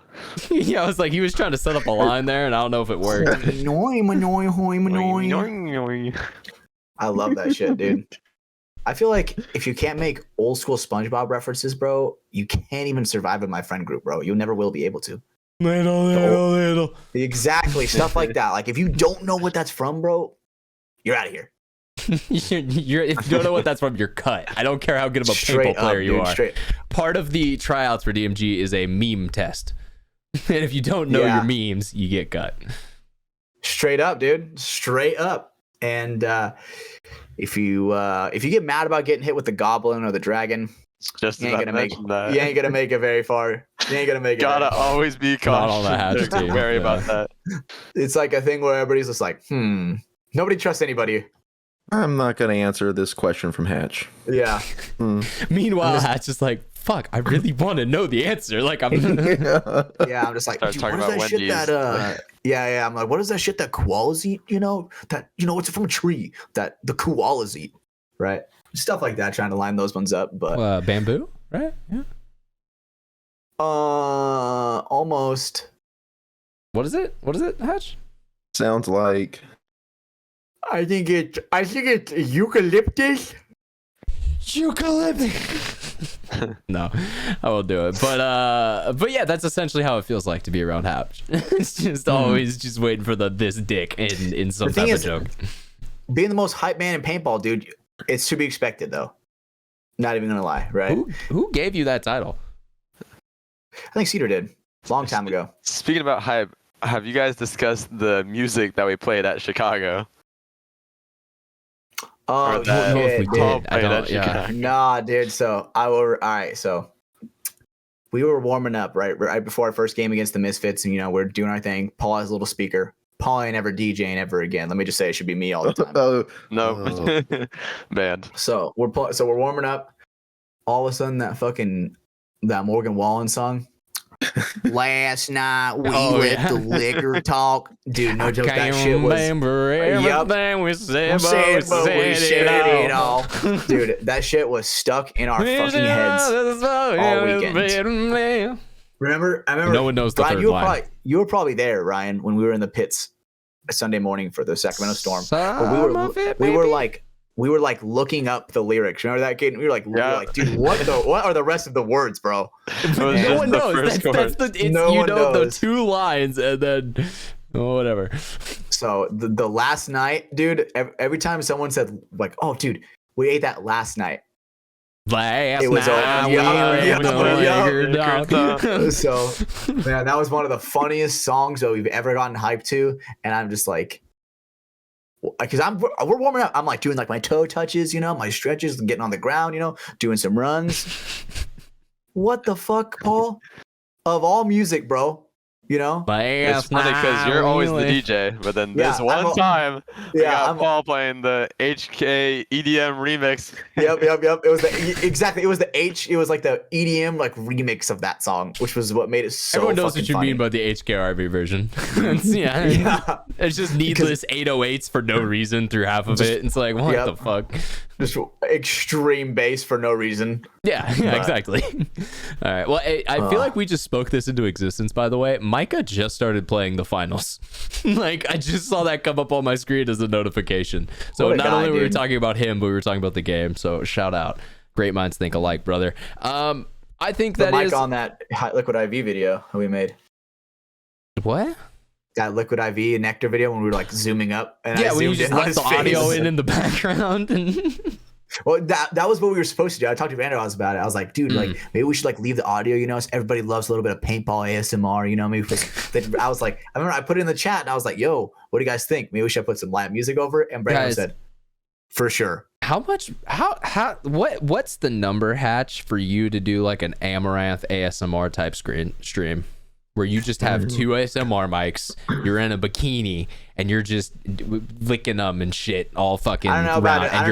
Yeah, I was like, he was trying to set up a line there, and I don't know if it worked.
I love that shit, dude. I feel like if you can't make old school SpongeBob references, bro, you can't even survive in my friend group, bro. You never will be able to.
Little.
Exactly, stuff like that. Like if you don't know what that's from, bro, you're out of here.
If you don't know what that's from, you're cut. I don't care how good of a paintball player you are. Part of the tryouts for DMG is a meme test, and if you don't know your memes, you get cut.
Straight up, dude. Straight up. And if you get mad about getting hit with the goblin or the dragon, you ain't gonna make it very far. You ain't gonna make it.
Gotta always be cautious. Very about that.
It's like a thing where everybody's just like, nobody trusts anybody.
I'm not gonna answer this question from Hatch.
Yeah.
Meanwhile, Hatch is like, fuck, I really want to know the answer. Like I'm
I'm just like,
start talking about Wendy's.
I'm like, what is that shit that koalas eat? It's from a tree that the koalas eat, right? Stuff like that, trying to line those ones up, but
bamboo, right? Yeah.
Almost.
What is it, Hatch?
Sounds like.
I think it's eucalyptus.
No, I won't do it. But yeah, that's essentially how it feels like to be around Hatch. It's just always just waiting for this dick in some type of joke.
Being the most hype man in paintball, dude, it's to be expected though. Not even gonna lie, right?
Who gave you that title?
I think Cedar did a long time ago.
Speaking about hype, have you guys discussed the music that we played at Chicago?
Oh,
shit, dude.
I don't. Yeah. Nah, dude. So all right. So we were warming up right before our first game against the Misfits, and we're doing our thing. Paul has a little speaker. Paul ain't ever DJing ever again. Let me just say, it should be me all the time.
No, banned.
So we're warming up. All of a sudden, that Morgan Wallen song. Last night we let the liquor talk. Dude, no joke, that shit was.
Remember everything we said, but we said it all.
Dude, that shit was stuck in our fucking heads all weekend. Remember? I remember.
No one knows the third line.
You were probably there, Ryan, when we were in the pits Sunday morning for the Sacramento Storm. We were like looking up the lyrics. Remember that, Caden? We were like, dude, what are the rest of the words, bro?
No one knows. That's the two lines, and then whatever.
So the last night, dude. Every time someone said like, "Oh, dude, we ate that last night." So man, that was one of the funniest songs that we've ever gotten hyped to, and I'm just like, because we're warming up. I'm like doing like my toe touches, my stretches, and getting on the ground, doing some runs. What the fuck, Paul? Of all music, bro.
It's funny because you're always the DJ, but then this one time, I got Paul playing the HK EDM remix.
Yep. It was it was like the EDM like remix of that song, which was what made it so.
Everyone knows what you mean by the HKRV version. It's just needless 808s for no reason through half of it. It's like, what the fuck?
Just extreme bass for no reason.
Yeah, exactly. All right. Well, I feel like we just spoke this into existence, by the way. Micah just started playing the finals. Like, I just saw that come up on my screen as a notification. So not only were we talking about him, but we were talking about the game. So shout out. Great minds think alike, brother. I think that
Mike on that Liquid IV video we made.
What?
That Liquid IV and NECTR video when we were like zooming up. And
yeah, when you just left the audio in the background. And
well, that was what we were supposed to do. I talked to Vanderhouse about it. I was like, dude, like maybe we should like leave the audio. You know, everybody loves a little bit of paintball ASMR. You know, maybe I was like, I remember I put it in the chat and I was like, yo, what do you guys think? Maybe we should put some live music over it. And Brandon said, for sure.
How much? What's the number, Hatch, for you to do like an Amaranth ASMR type stream? Where you just have two ASMR mics, you're in a bikini, and you're just licking them and shit all fucking
I don't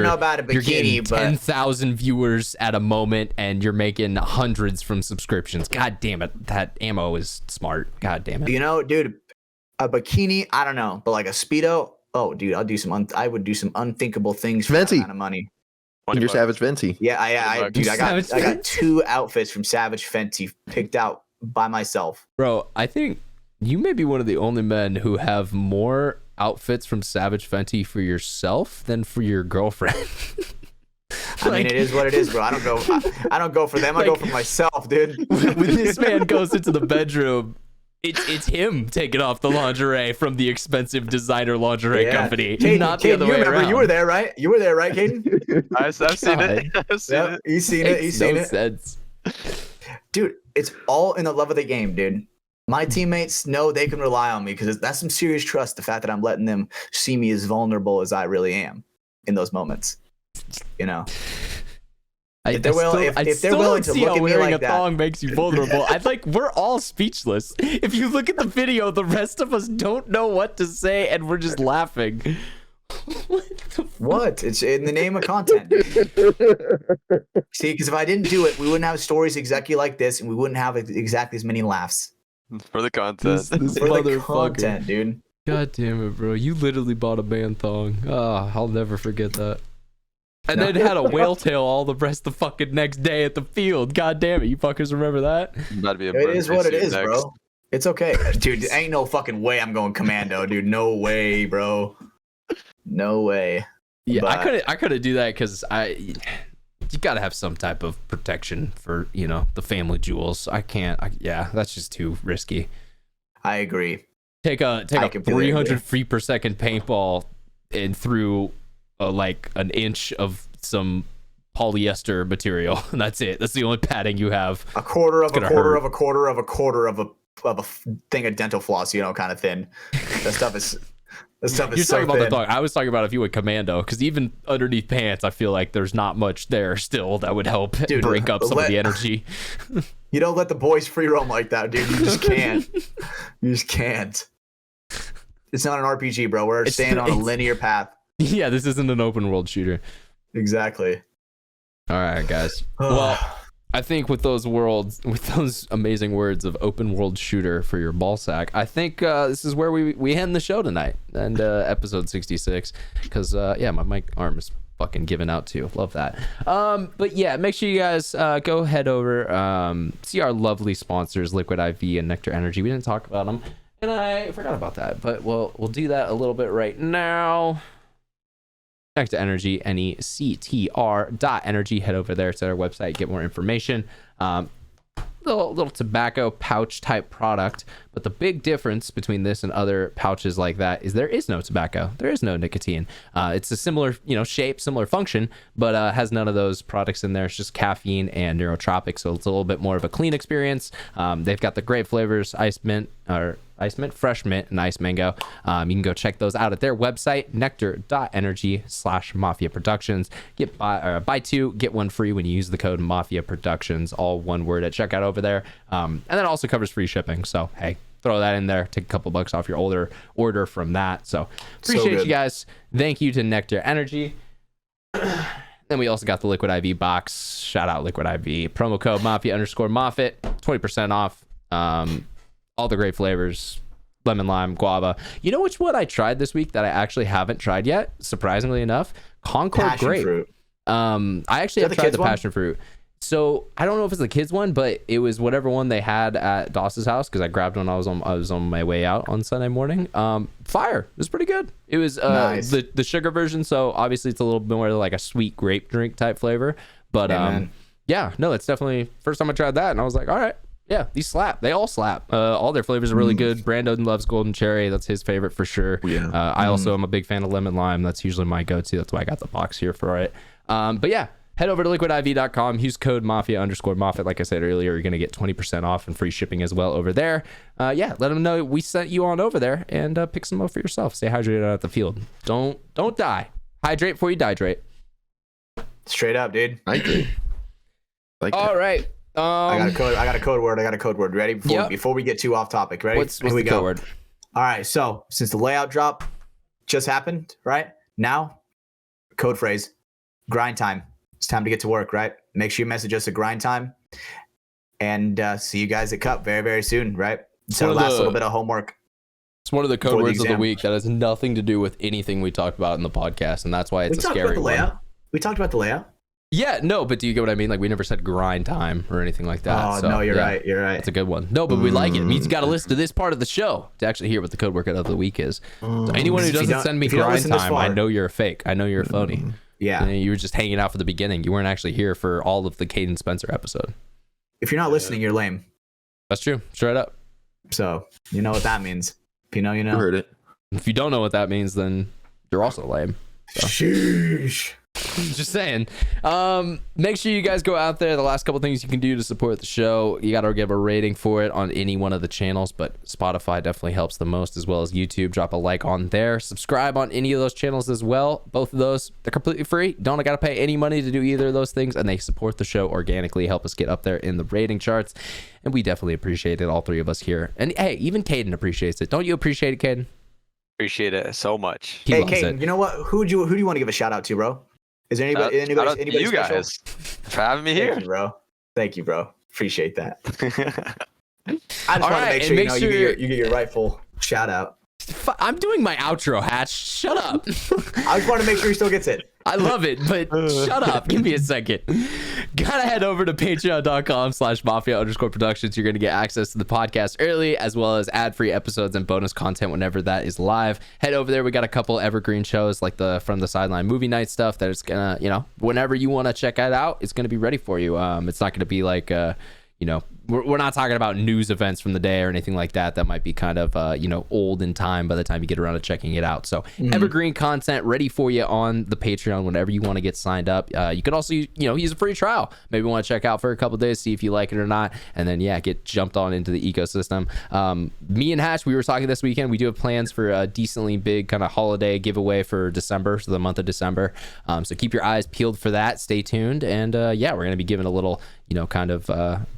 know about a bikini,
you're getting
but
10,000 viewers at a moment, and you're making hundreds from subscriptions. God damn it, that ammo is smart. God damn it.
You know, dude, a bikini, I don't know, but like a Speedo, oh, dude, I'll do I would do some unthinkable things for that kind of money.
You're Savage Fenty.
Yeah, I got 2 outfits from Savage Fenty picked out by myself.
Bro, I think you may be one of the only men who have more outfits from Savage Fenty for yourself than for your girlfriend.
I mean, it is what it is, bro. I don't go for them. I go for myself, dude.
When this man goes into the bedroom, it's him taking off the lingerie from the expensive designer lingerie company,
Caden,
not the other way around.
You were there, right? You were there, right, Caden?
I've seen it. I've seen it.
You've seen it. You've seen it.
Sense.
Dude, it's all in the love of the game, dude. My teammates know they can rely on me because that's some serious trust. The fact that I'm letting them see me as vulnerable as I really am in those moments, you know. If they're willing to look at me like that,
thong makes you vulnerable. We're all speechless. If you look at the video, the rest of us don't know what to say, and we're just laughing.
What? It's in the name of content. See, because if I didn't do it, we wouldn't have stories exactly like this, and we wouldn't have exactly as many laughs.
For the content.
This
for the content, dude.
God damn it, bro. You literally bought a man thong. Oh, I'll never forget that. And then had a whale tail all the rest of the fucking next day at the field. God damn it. You fuckers remember that?
It is what it is, bro. It's okay. Dude, ain't no fucking way I'm going commando, dude. No way, bro. No way.
Yeah, but I couldn't do that because you gotta have some type of protection for, you know, the family jewels. That's just too risky.
I agree.
Take a 300 feet per second paintball and through like an inch of some polyester material, and that's it. That's the only padding you have.
A quarter of a quarter of a quarter of a quarter of a thing of dental floss, you know, kind of thin. That stuff is. You're talking about the thong.
I was talking about if you went commando, because even underneath pants, I feel like there's not much there still that would help break up some of the energy.
You don't let the boys free roam like that, dude. You just can't. You just can't. It's not an RPG, bro. We're staying on a linear path.
Yeah, this isn't an open world shooter.
Exactly.
All right, guys. Well, I think with those amazing words of open world shooter for your ball sack, I think this is where we end the show tonight and episode 66. Because my mic arm is fucking giving out too. Love that. But yeah, make sure you guys go head over, see our lovely sponsors, Liquid IV and NECTR Energy. We didn't talk about them, and I forgot about that, but we'll do that a little bit right now. NECTR Energy, NECTR.energy. Head over there to their website, get more information. Little tobacco pouch type product, but the big difference between this and other pouches like that is there is no tobacco, there is no nicotine. It's a similar shape, similar function, but has none of those products in there. It's just caffeine and neurotropic, so it's a little bit more of a clean experience. They've got the great flavors, ice mint, fresh mint, and ice mango. You can go check those out at their website, nectar.energy/MafiaProductions. Buy 2, get 1 free when you use the code MafiaProductions, all one word, at checkout over there. And that also covers free shipping. So, hey, throw that in there. Take a couple bucks off your order from that. So, appreciate you guys. Thank you to NECTR Energy. Then we also got the Liquid IV box. Shout out Liquid IV. Promo code Mafia_Moffitt. 20% off. All the great flavors, lemon, lime, guava. You know which one I tried this week that I actually haven't tried yet? Surprisingly enough, Concord
Passion
Grape.
fruit.
I actually have tried the passion fruit. So I don't know if it's the kids one, but it was whatever one they had at Doss's house because I grabbed one. I was on my way out on Sunday morning. Fire. It was pretty good. It was
nice.
the sugar version, so obviously it's a little bit more like a sweet grape drink type flavor. But yeah, no, it's definitely first time I tried that, and I was like, all right, yeah, these slap. They all slap. All their flavors are really good. Brandon loves golden cherry. That's his favorite for sure.
Yeah.
I also am a big fan of lemon lime. That's usually my go-to. That's why I got the box here for it. But yeah. Head over to liquidiv.com, use code Mafia_Moffitt. Like I said earlier, you're going to get 20% off and free shipping as well over there. Yeah, let them know we sent you on over there and pick some up for yourself. Stay hydrated out at the field. Don't die. Hydrate before you dihydrate.
Straight up, dude.
Hydrate. Like
all right.
I got a code word. Ready? Before we get too off topic, ready?
What's the code word?
All right, so since the layout drop just happened, right? Now, code phrase, grind time. It's time to get to work, right? Make sure you message us at grind time, and see you guys at Cup very, very soon, right? So last little bit of homework.
It's one of the code words of the week that has nothing to do with anything we talked about in the podcast, and that's why it's a scary one.
We talked about the layout.
Yeah, no, but do you get what I mean? Like we never said grind time or anything like that.
Oh, so, no, you're right. You're right.
That's a good one. No, but we like it. It means you got to listen to this part of the show to actually hear what the code word of the week is. So anyone who doesn't send me grind time, I know you're a fake. I know you're a phony.
Yeah.
And you were just hanging out for the beginning. You weren't actually here for all of the Caden Spencer episode.
If you're not listening, you're lame.
That's true. Straight up.
So you know what that means. If you know, you know.
You heard it.
If you don't know what that means, then you're also lame. So.
Sheesh.
Just saying. Make sure you guys go out there. The last couple things you can do to support the show, you got to give a rating for it on any one of the channels, but Spotify definitely helps the most, as well as YouTube. Drop a like on there. Subscribe on any of those channels as well. Both of those, they're completely free. Don't got to pay any money to do either of those things, and they support the show organically, help us get up there in the rating charts, and we definitely appreciate it, all three of us here. And hey, even Caden appreciates it. Don't you appreciate it, Caden?
Appreciate it so much.
Hey, Caden, you know what? Who do you want to give a shout out to, bro? Is there anybody
you
special?
guys for having me here.
Thank you, bro. Appreciate that. I just want to make sure you get your rightful shout out.
I'm doing my outro, Hatch. Shut up.
I just want to make sure he still gets it.
I love it, but shut up. Give me a second. Gotta head over to patreon.com/Mafia_Productions. You're going to get access to the podcast early, as well as ad-free episodes and bonus content whenever that is live. Head over there. We got a couple evergreen shows like the From the Sideline movie night stuff that is going to, whenever you want to check it out, it's going to be ready for you. It's not going to be like, we're not talking about news events from the day or anything like that. That might be kind of, old in time by the time you get around to checking it out. So evergreen content ready for you on the Patreon whenever you want to get signed up. You could also, use a free trial. Maybe want to check out for a couple days, see if you like it or not. And then, get jumped on into the ecosystem. Me and Hatch, we were talking this weekend. We do have plans for a decently big kind of holiday giveaway for December. So the month of December. So keep your eyes peeled for that. Stay tuned. And we're going to be giving a little,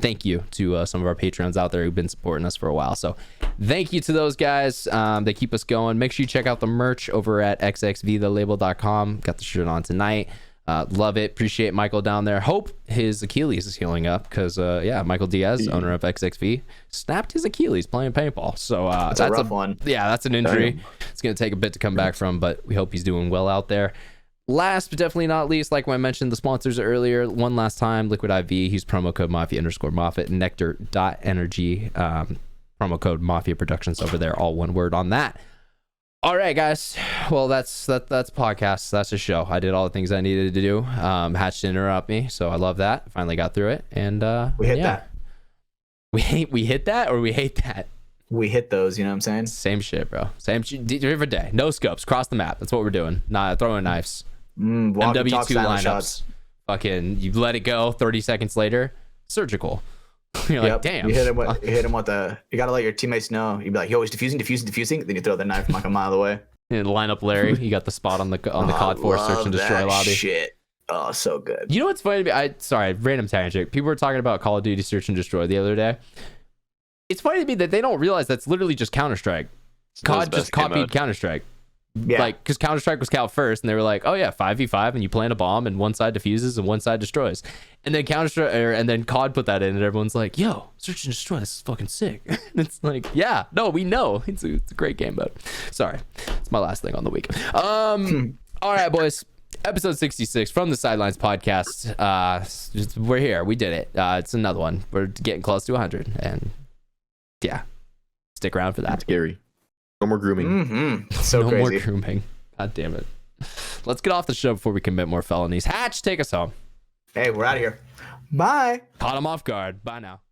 thank you to some of our Patreons out there who've been supporting us for a while. So thank you to those guys. They keep us going. Make sure you check out the merch over at xxvthelabel.com. Got the shirt on tonight. Love it. Appreciate Michael down there. Hope his Achilles is healing up because, Michael Diaz, owner of XXV, snapped his Achilles playing paintball. So that's a rough one. Yeah, that's an injury. It's going to take a bit to come back from, but we hope he's doing well out there. Last but definitely not least, like I mentioned, the sponsors earlier, one last time, Liquid IV, use promo code Mafia_Moffitt, NECTR.energy, promo code MafiaProductions over there, all one word on that. All right, guys. Well, that's podcast. That's a show. I did all the things I needed to do. Hatch didn't interrupt me, so I love that. Finally got through it, and
we hit that.
We hit that, or we hate that.
We hit those, you know what I'm saying?
Same shit, bro. Same shit every day. No scopes, cross the map. That's what we're doing. Not throwing knives. MW2 lineups. Fucking, you let it go. 30 seconds later, surgical. You're like, damn.
You hit him with the. You gotta let your teammates know. You'd be like, yo, he's defusing. Then you throw the knife from like a mile away.
And line up Larry. You got the spot on the COD 4 search and destroy lobby.
Shit. Oh, so good.
You know what's funny? Sorry, random tangent. People were talking about Call of Duty Search and Destroy the other day. It's funny to me that they don't realize that's literally just Counter-Strike. COD just copied Counter-Strike. Yeah. Like, because Counter-Strike was out first, and they were like, oh yeah, 5v5, and you plant a bomb, and one side defuses, and one side destroys. And then and then COD put that in, and everyone's like, yo, Search and Destroy, this is fucking sick. And it's like, yeah, no, we know. It's a great game mode. Sorry. It's my last thing on the week. All right, boys. Episode 66 from the Sidelines podcast. We're here. We did it. It's another one. We're getting close to 100. And yeah, stick around for that.
That's scary. No more grooming.
Mm-hmm. So
no
crazy.
more grooming. God damn it. Let's get off the show before we commit more felonies. Hatch, take us home.
Hey, we're out of here. Bye.
Caught him off guard. Bye now.